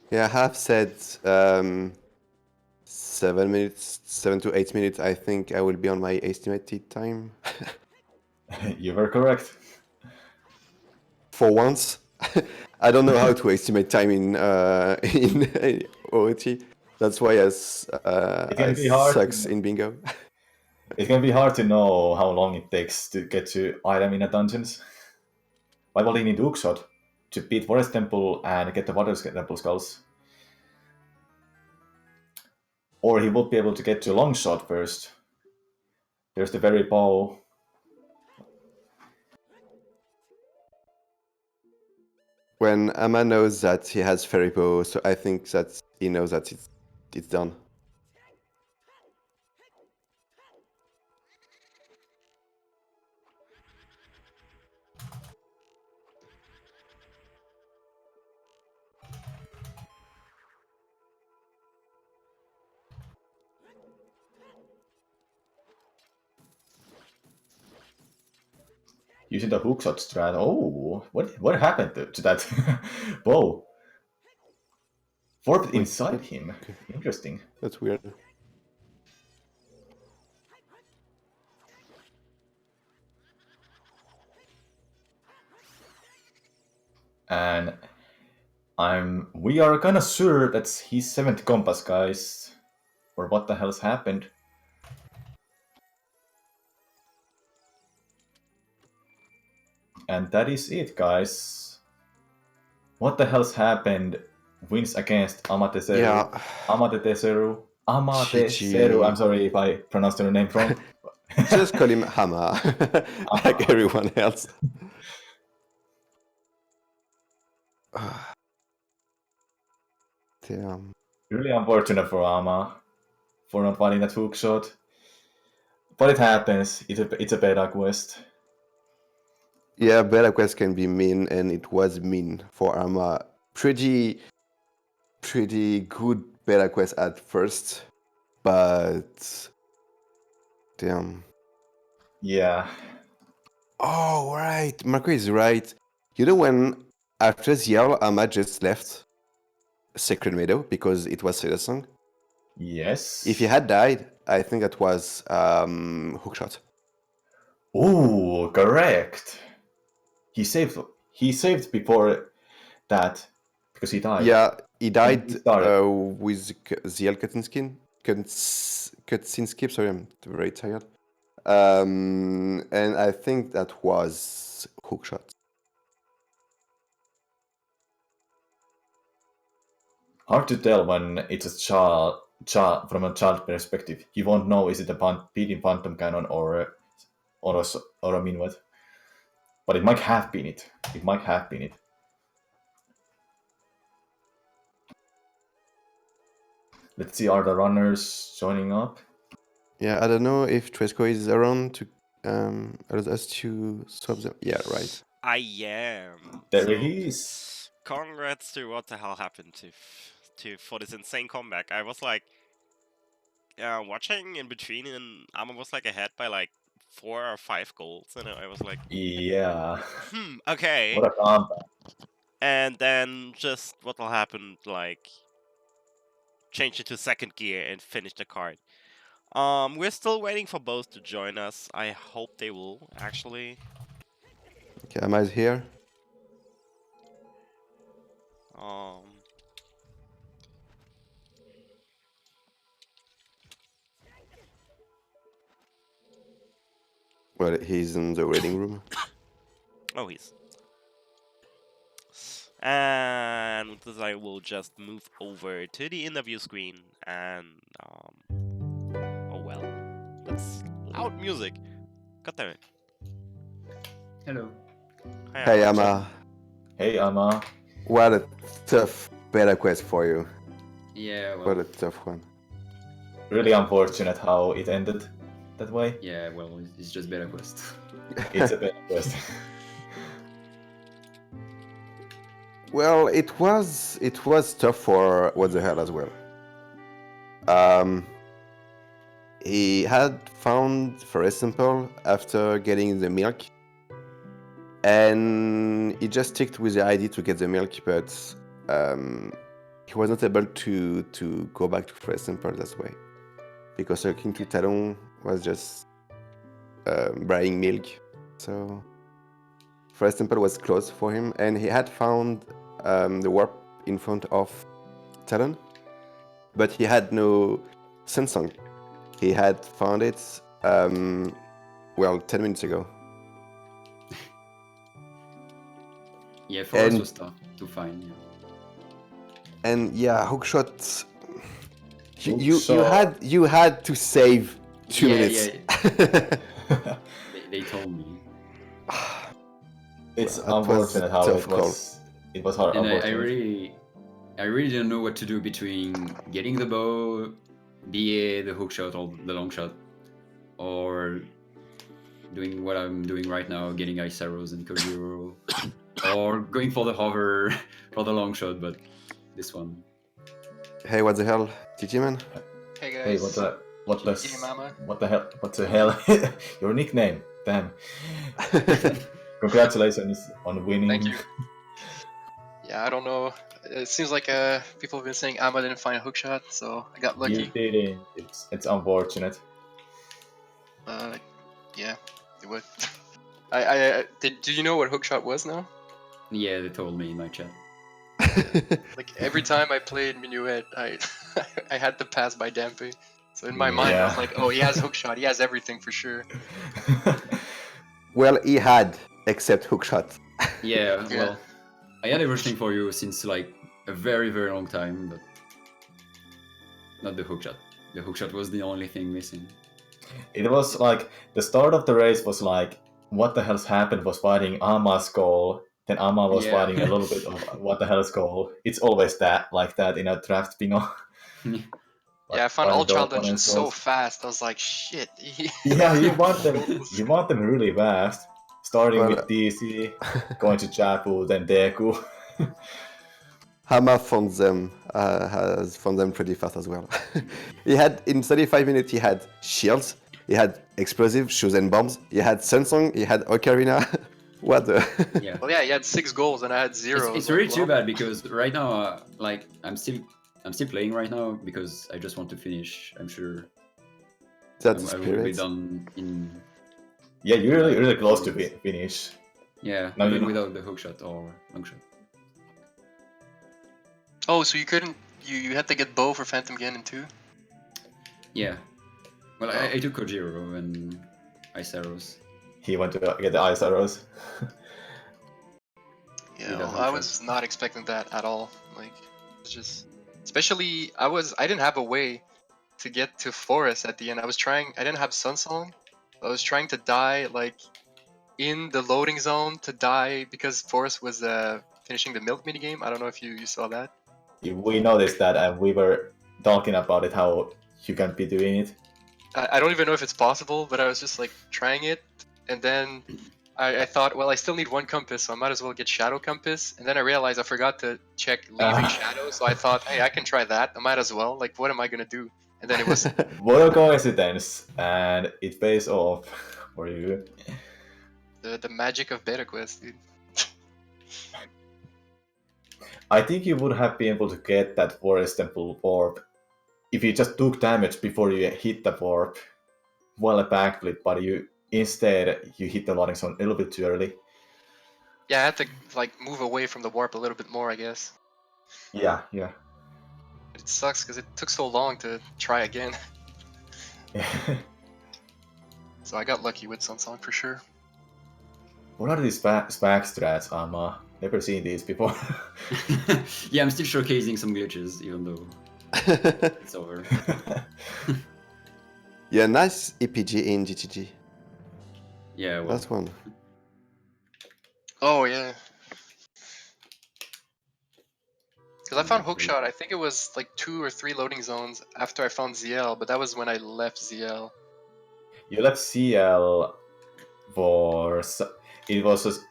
Yeah, I have said 7 to 8 minutes. I think I will be on my estimated time. You were correct. For once, I don't know how to estimate time in OOT. That's why I can be hard. sucks in bingo. It can be hard to know how long it takes to get to item in a dungeons. Why will he need hookshot to beat Forest Temple and get the Water Temple skulls? Or he will be able to get to long shot first. There's the very bow. When Amma knows that he has fairy bow, so I think that he knows that it's done. Using the hookshot strat. Oh, what happened to that bow? Warped inside him. Okay. Interesting. That's weird. And we are kinda sure that's his 7th compass, guys. Or what the hell's happened. And that is it, guys. What the hell's happened wins against Amateseru. Yeah. Amateseru. GG. I'm sorry if I pronounced your name wrong. Just call him Hama, like everyone else. Damn. Really unfortunate for Ama for not finding that hook shot. But it happens. It's a beta quest. Yeah, Beta Quest can be mean, and it was mean for Arma. Pretty good Beta Quest at first, but damn. Yeah. Oh, right. Marco is right. You know when after Ziel, Arma just left Sacred Meadow because it was Sailor Song? Yes. If he had died, I think that was Hookshot. Ooh, correct. He saved before that because he died. Yeah, he died he started. with Ziel Kaczynski. Sorry, I'm very tired. And I think that was Hookshot. Hard to tell when it's a child from a child perspective. You won't know is it a beating Phantom Cannon or a Minuet. But it might have been it. It might have been it. Let's see, are the runners joining up? Yeah, I don't know if Tresco is around to allow us to swap them. Yeah, right. I am. There So, he is. congrats to what the hell happened for this insane comeback. I was like watching in between, and Amma was like ahead by like 4 or 5 goals, and I was like, Yeah. Okay. What a comeback. And then just what will happen, like change it to second gear and finish the card. We're still waiting for both to join us. I hope they will actually. Okay, am I here? Well, he's in the waiting room. Oh, he's. And with this, I will just move over to the interview screen and oh well, that's loud music. God damn it. Hello. Hi, Hey, Amma. Amma. Hey, Amma. What a tough Beta Quest for you. Yeah, well. What a tough one. Really unfortunate how it ended that way. Yeah, well, it's just Beta Quest. It's a beta quest. Well, it was tough for What the Hell as well. He had found Forest Temple after getting the milk, and he just sticked with the idea to get the milk, but he was not able to go back to Forest Temple that way because King to Talon was just buying milk, so Forest Temple was closed for him, and he had found the warp in front of Talon, but he had no Sensong. He had found it, 10 minutes ago. Yeah, for us was tough to find. Yeah. And yeah, Hookshot. You had to save 2 minutes. Yeah. they told me. It's unfortunate how it was. It was hard. And I really didn't know what to do between getting the bow, BA, the hook shot, or the long shot, or doing what I'm doing right now, getting ice arrows and Kojiro, or going for the hover for the long shot, but this one. Hey, what the hell, TT man? Hey guys. Hey, what the hell? Your nickname, damn. Congratulations on winning. Thank you. Yeah, I don't know. It seems like people have been saying Amma didn't find a hookshot, so I got lucky. You didn't. It's unfortunate. Yeah, it would. I do you know what hookshot was now? Yeah, they told me in my chat. Like every time I played Minuet, I I had to pass by Dampe. So in my mind, I was like, oh, he has hookshot. He has everything for sure. Well, he had, except hookshot. Yeah, well, I had everything for you since like a very, very long time, but not the hookshot. The hookshot was the only thing missing. It was like the start of the race was like, what the hell's happened? Was fighting Ama's goal. Then Ama was Yeah. fighting a little bit of what the hell's goal. It's always that like that in a draft bingo. Like, Yeah, I found fighting all the child dungeons opponent's so goals. fast. I was like, shit. Yeah, you want them. You want them really fast. Starting Well, with DC, going to Japu, then Deku. Hama has found them pretty fast as well. He had, in 35 minutes, he had shields, he had explosive shoes and bombs, he had Sunsong, he had Ocarina. What the? Yeah. Well, yeah, he had 6 goals and I had 0. It's Like, really too well, bad because right now, like I'm still playing right now because I just want to finish. I'm sure That's the I will be spirit. done in. Yeah, you're really close to finish. Yeah, Now even you know. without the hookshot or longshot. Oh, so you couldn't... You had to get bow for Phantom Ganon too? Yeah. Well, Oh. I took Kojiro and Ice Arrows. He went to get the ice arrows. Yeah, Without well, I hookshot. was not expecting that at all. Like, it's just... Especially, I didn't have a way to get to Forest at the end. I didn't have Sunsong. I was trying to die, like, in the loading zone to die because Forest was finishing the milk minigame. I don't know if you saw that. We noticed that, and we were talking about it, how you can't be doing it. I don't even know if it's possible, but I was just like trying it, and then I thought, well, I still need 1 compass, so I might as well get Shadow Compass. And then I realized I forgot to check leaving Shadow, so I thought, hey, I can try that. I might as well. Like, what am I gonna do? And then it was What a coincidence, and it pays off for you. the magic of Beta Quest, dude. I think you would have been able to get that Forest Temple Orb if you just took damage before you hit the orb. Well, a backflip, but you hit the loading zone a little bit too early. Yeah, I had to like move away from the warp a little bit more, I guess. Yeah. It sucks because it took so long to try again. So I got lucky with Sunsong for sure. What are these spag strats, Ama? Never seen these before. Yeah, I'm still showcasing some glitches, even though it's over. Yeah, nice EPG in GTG. Yeah, well, Last one. Oh yeah. Because I found Hookshot, I think it was like 2 or 3 loading zones after I found ZL, but that was when I left ZL. You left CL for... It was just...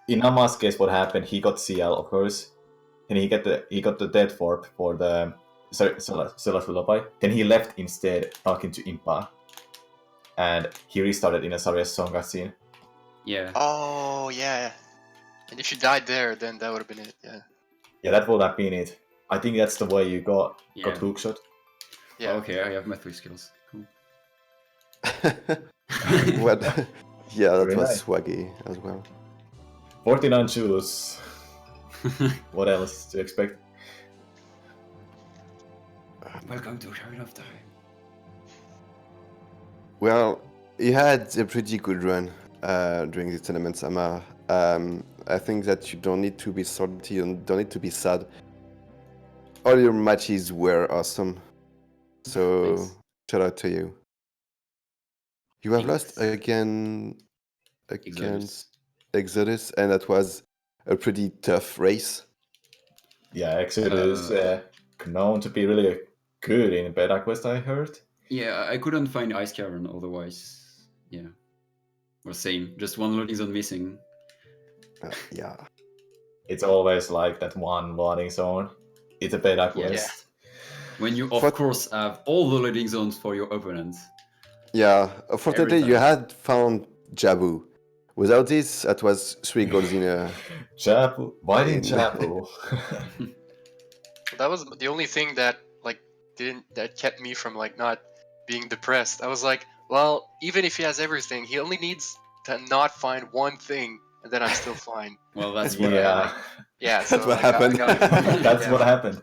In Ama's case, what happened, he got CL, of course. Then he got the Death Orb for the Celeste Lullaby. Then he left instead, talking to Impa. And he restarted in a Saria's song cutscene. yeah. Oh yeah. And if you died there, then that would have been it, yeah. Yeah, that would have been it. I think that's the way you got Yeah. hookshot. Yeah. Okay, I have my 3 skills. Cool. What? Yeah, that Very was nice. swaggy as well. 49 shoes. What else to expect? Welcome to Ocarina of Time. Well, you had a pretty good run during the tournament, Sama. I think that you don't need to be salty and don't need to be sad. All your matches were awesome. So, Thanks. shout out to you. You have Thanks. lost against Exodus. Exodus, and that was a pretty tough race. Yeah, Exodus is known to be really good in Beta Quest, I heard. Yeah, I couldn't find Ice Cavern otherwise. Yeah. Or same, just 1 loading zone missing. Yeah. It's always like that one loading zone. It's a Beta Yeah. Quest. When you, of course, have all the loading zones for your opponent. Yeah, fortunately, you time. had found Jabu. Without this, that was 3 goals in a. Japu. Why didn't In- Japu? That was the only thing that like that kept me from like not being depressed. I was like, well, even if he has everything, he only needs to not find one thing, and then I'm still fine. Well, that's what Yeah, Yeah, That's so what like, I happened. got it. that's Yeah. what happened.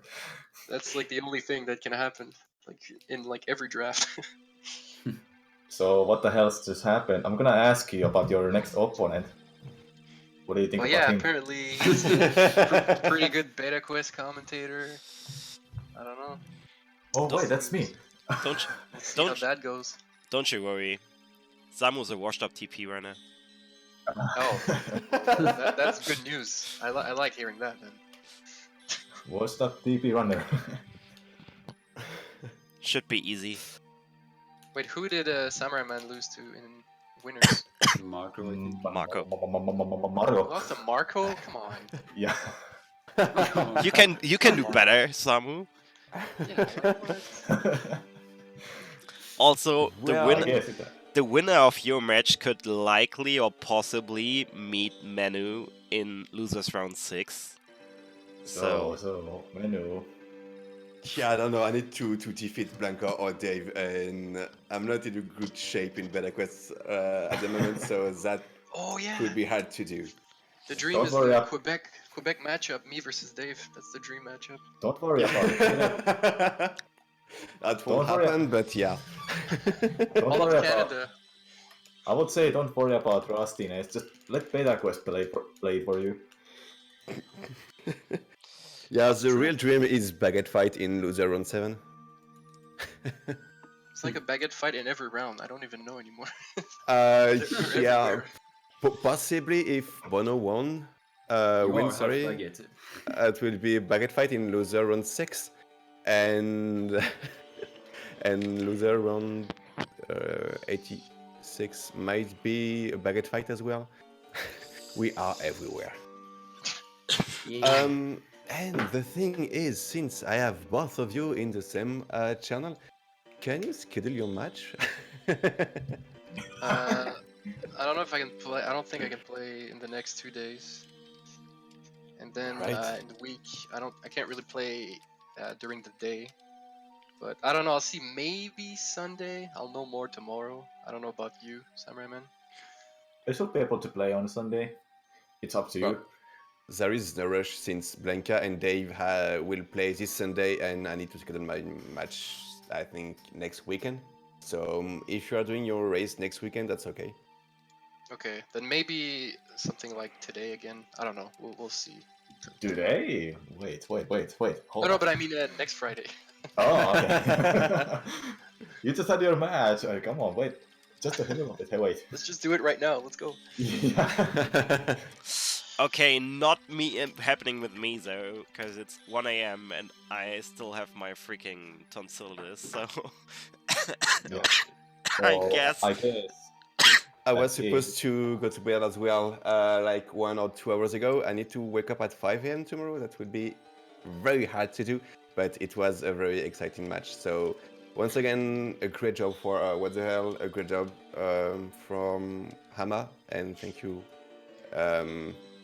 That's like the only thing that can happen, like in like every draft. So what the hell's just happened? I'm gonna ask you about your next opponent. What do you think Well, about yeah, him? apparently he's a pretty good Beta Quest commentator. I don't know. Oh wait, that's me. Don't you, We'll see how don't that goes. don't you worry. Samu's a washed up TP runner. Oh, that's good news. I like hearing that, then. What's that TP runner? Should be easy. Wait, who did Samurai Man lose to in winners? Marco, I think. Marco. Mario. Lost to Marco? Come on. Yeah. You can do better, Samu. Yeah, like what? Also, Well, I guess it. the winner of your match could likely or possibly meet Manu in losers round 6. So menu. Yeah, I don't know. I need to defeat Blanca or Dave, and I'm not in a good shape in Beta Quest at the moment, so that Oh yeah. could be hard to do. The dream Don't is worry, the I- Quebec matchup, me versus Dave. That's the dream matchup. Don't worry about it. That Don't won't worry. happen, but yeah. Don't All worry of about. Canada. I would say don't worry about Rustiness. Just let Beta Quest play it for you. Yeah, the real dream is baguette fight in loser round 7. It's like a baguette fight in every round. I don't even know anymore. Uh, They're yeah, everywhere. possibly if Bono won, You are wins, half sorry, baguette. it will be a baguette fight in loser round 6, and and loser round 86 might be a baguette fight as well. We are everywhere. Yeah. And the thing is, since I have both of you in the same channel, can you schedule your match? I don't know if I can play. I don't think I can play in the next 2 days. And then Right. in the week, I can't really play during the day. But I don't know. I'll see. Maybe Sunday. I'll know more tomorrow. I don't know about you, Samurai Man. I should be able to play on Sunday. It's up to Well, you. there is no rush since Blanca and Dave will play this Sunday, and I need to schedule my match, I think, next weekend. So if you are doing your race next weekend, that's okay. Okay, then maybe something like today again. I don't know. We'll see. Today? Wait. Hold No, on. but I mean next Friday. Oh, okay. You just had your match. Oh, come on, wait. Just a little bit. Hey, wait. Let's just do it right now. Let's go. Yeah. Okay, not me happening with me though, because it's 1 a.m. and I still have my freaking tonsillitis, so Yeah. I Well, guess. I was That supposed to go to bed as well, like 1 or 2 hours ago. I need to wake up at 5 a.m. tomorrow. That would be very hard to do, but it was a very exciting match. So once again, a great job for What the Hell, a great job from Hama, and thank you,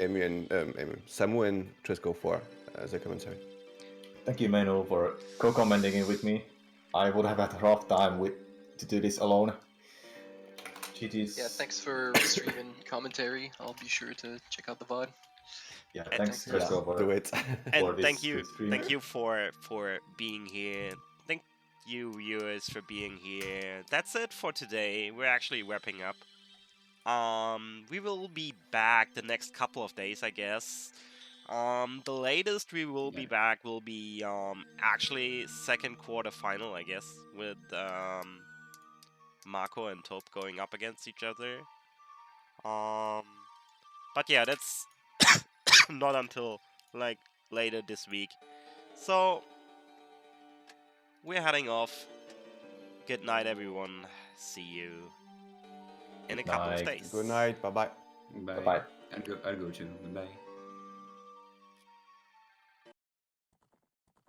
Emu and Samu and Tresco for the commentary. Thank you, Menu, for co-commenting it with me. I would have had a rough time to do this alone. GG's. Yeah, thanks for streaming commentary. I'll be sure to check out the VOD. Yeah, And thanks, thank you. Tresco, for Do it. And this thank you, good stream. thank you for being here. Thank you, viewers, for being here. That's it for today. We're actually wrapping up. We will be back the next couple of days, I guess. The latest we will be back will be actually second quarter final, I guess, with Marco and Taupe going up against each other. But yeah, that's not until like later this week. So we're heading off. Good night, everyone. See you in a couple of night. days. Good night. Bye bye. Bye. Bye-bye. I'll go too. Bye.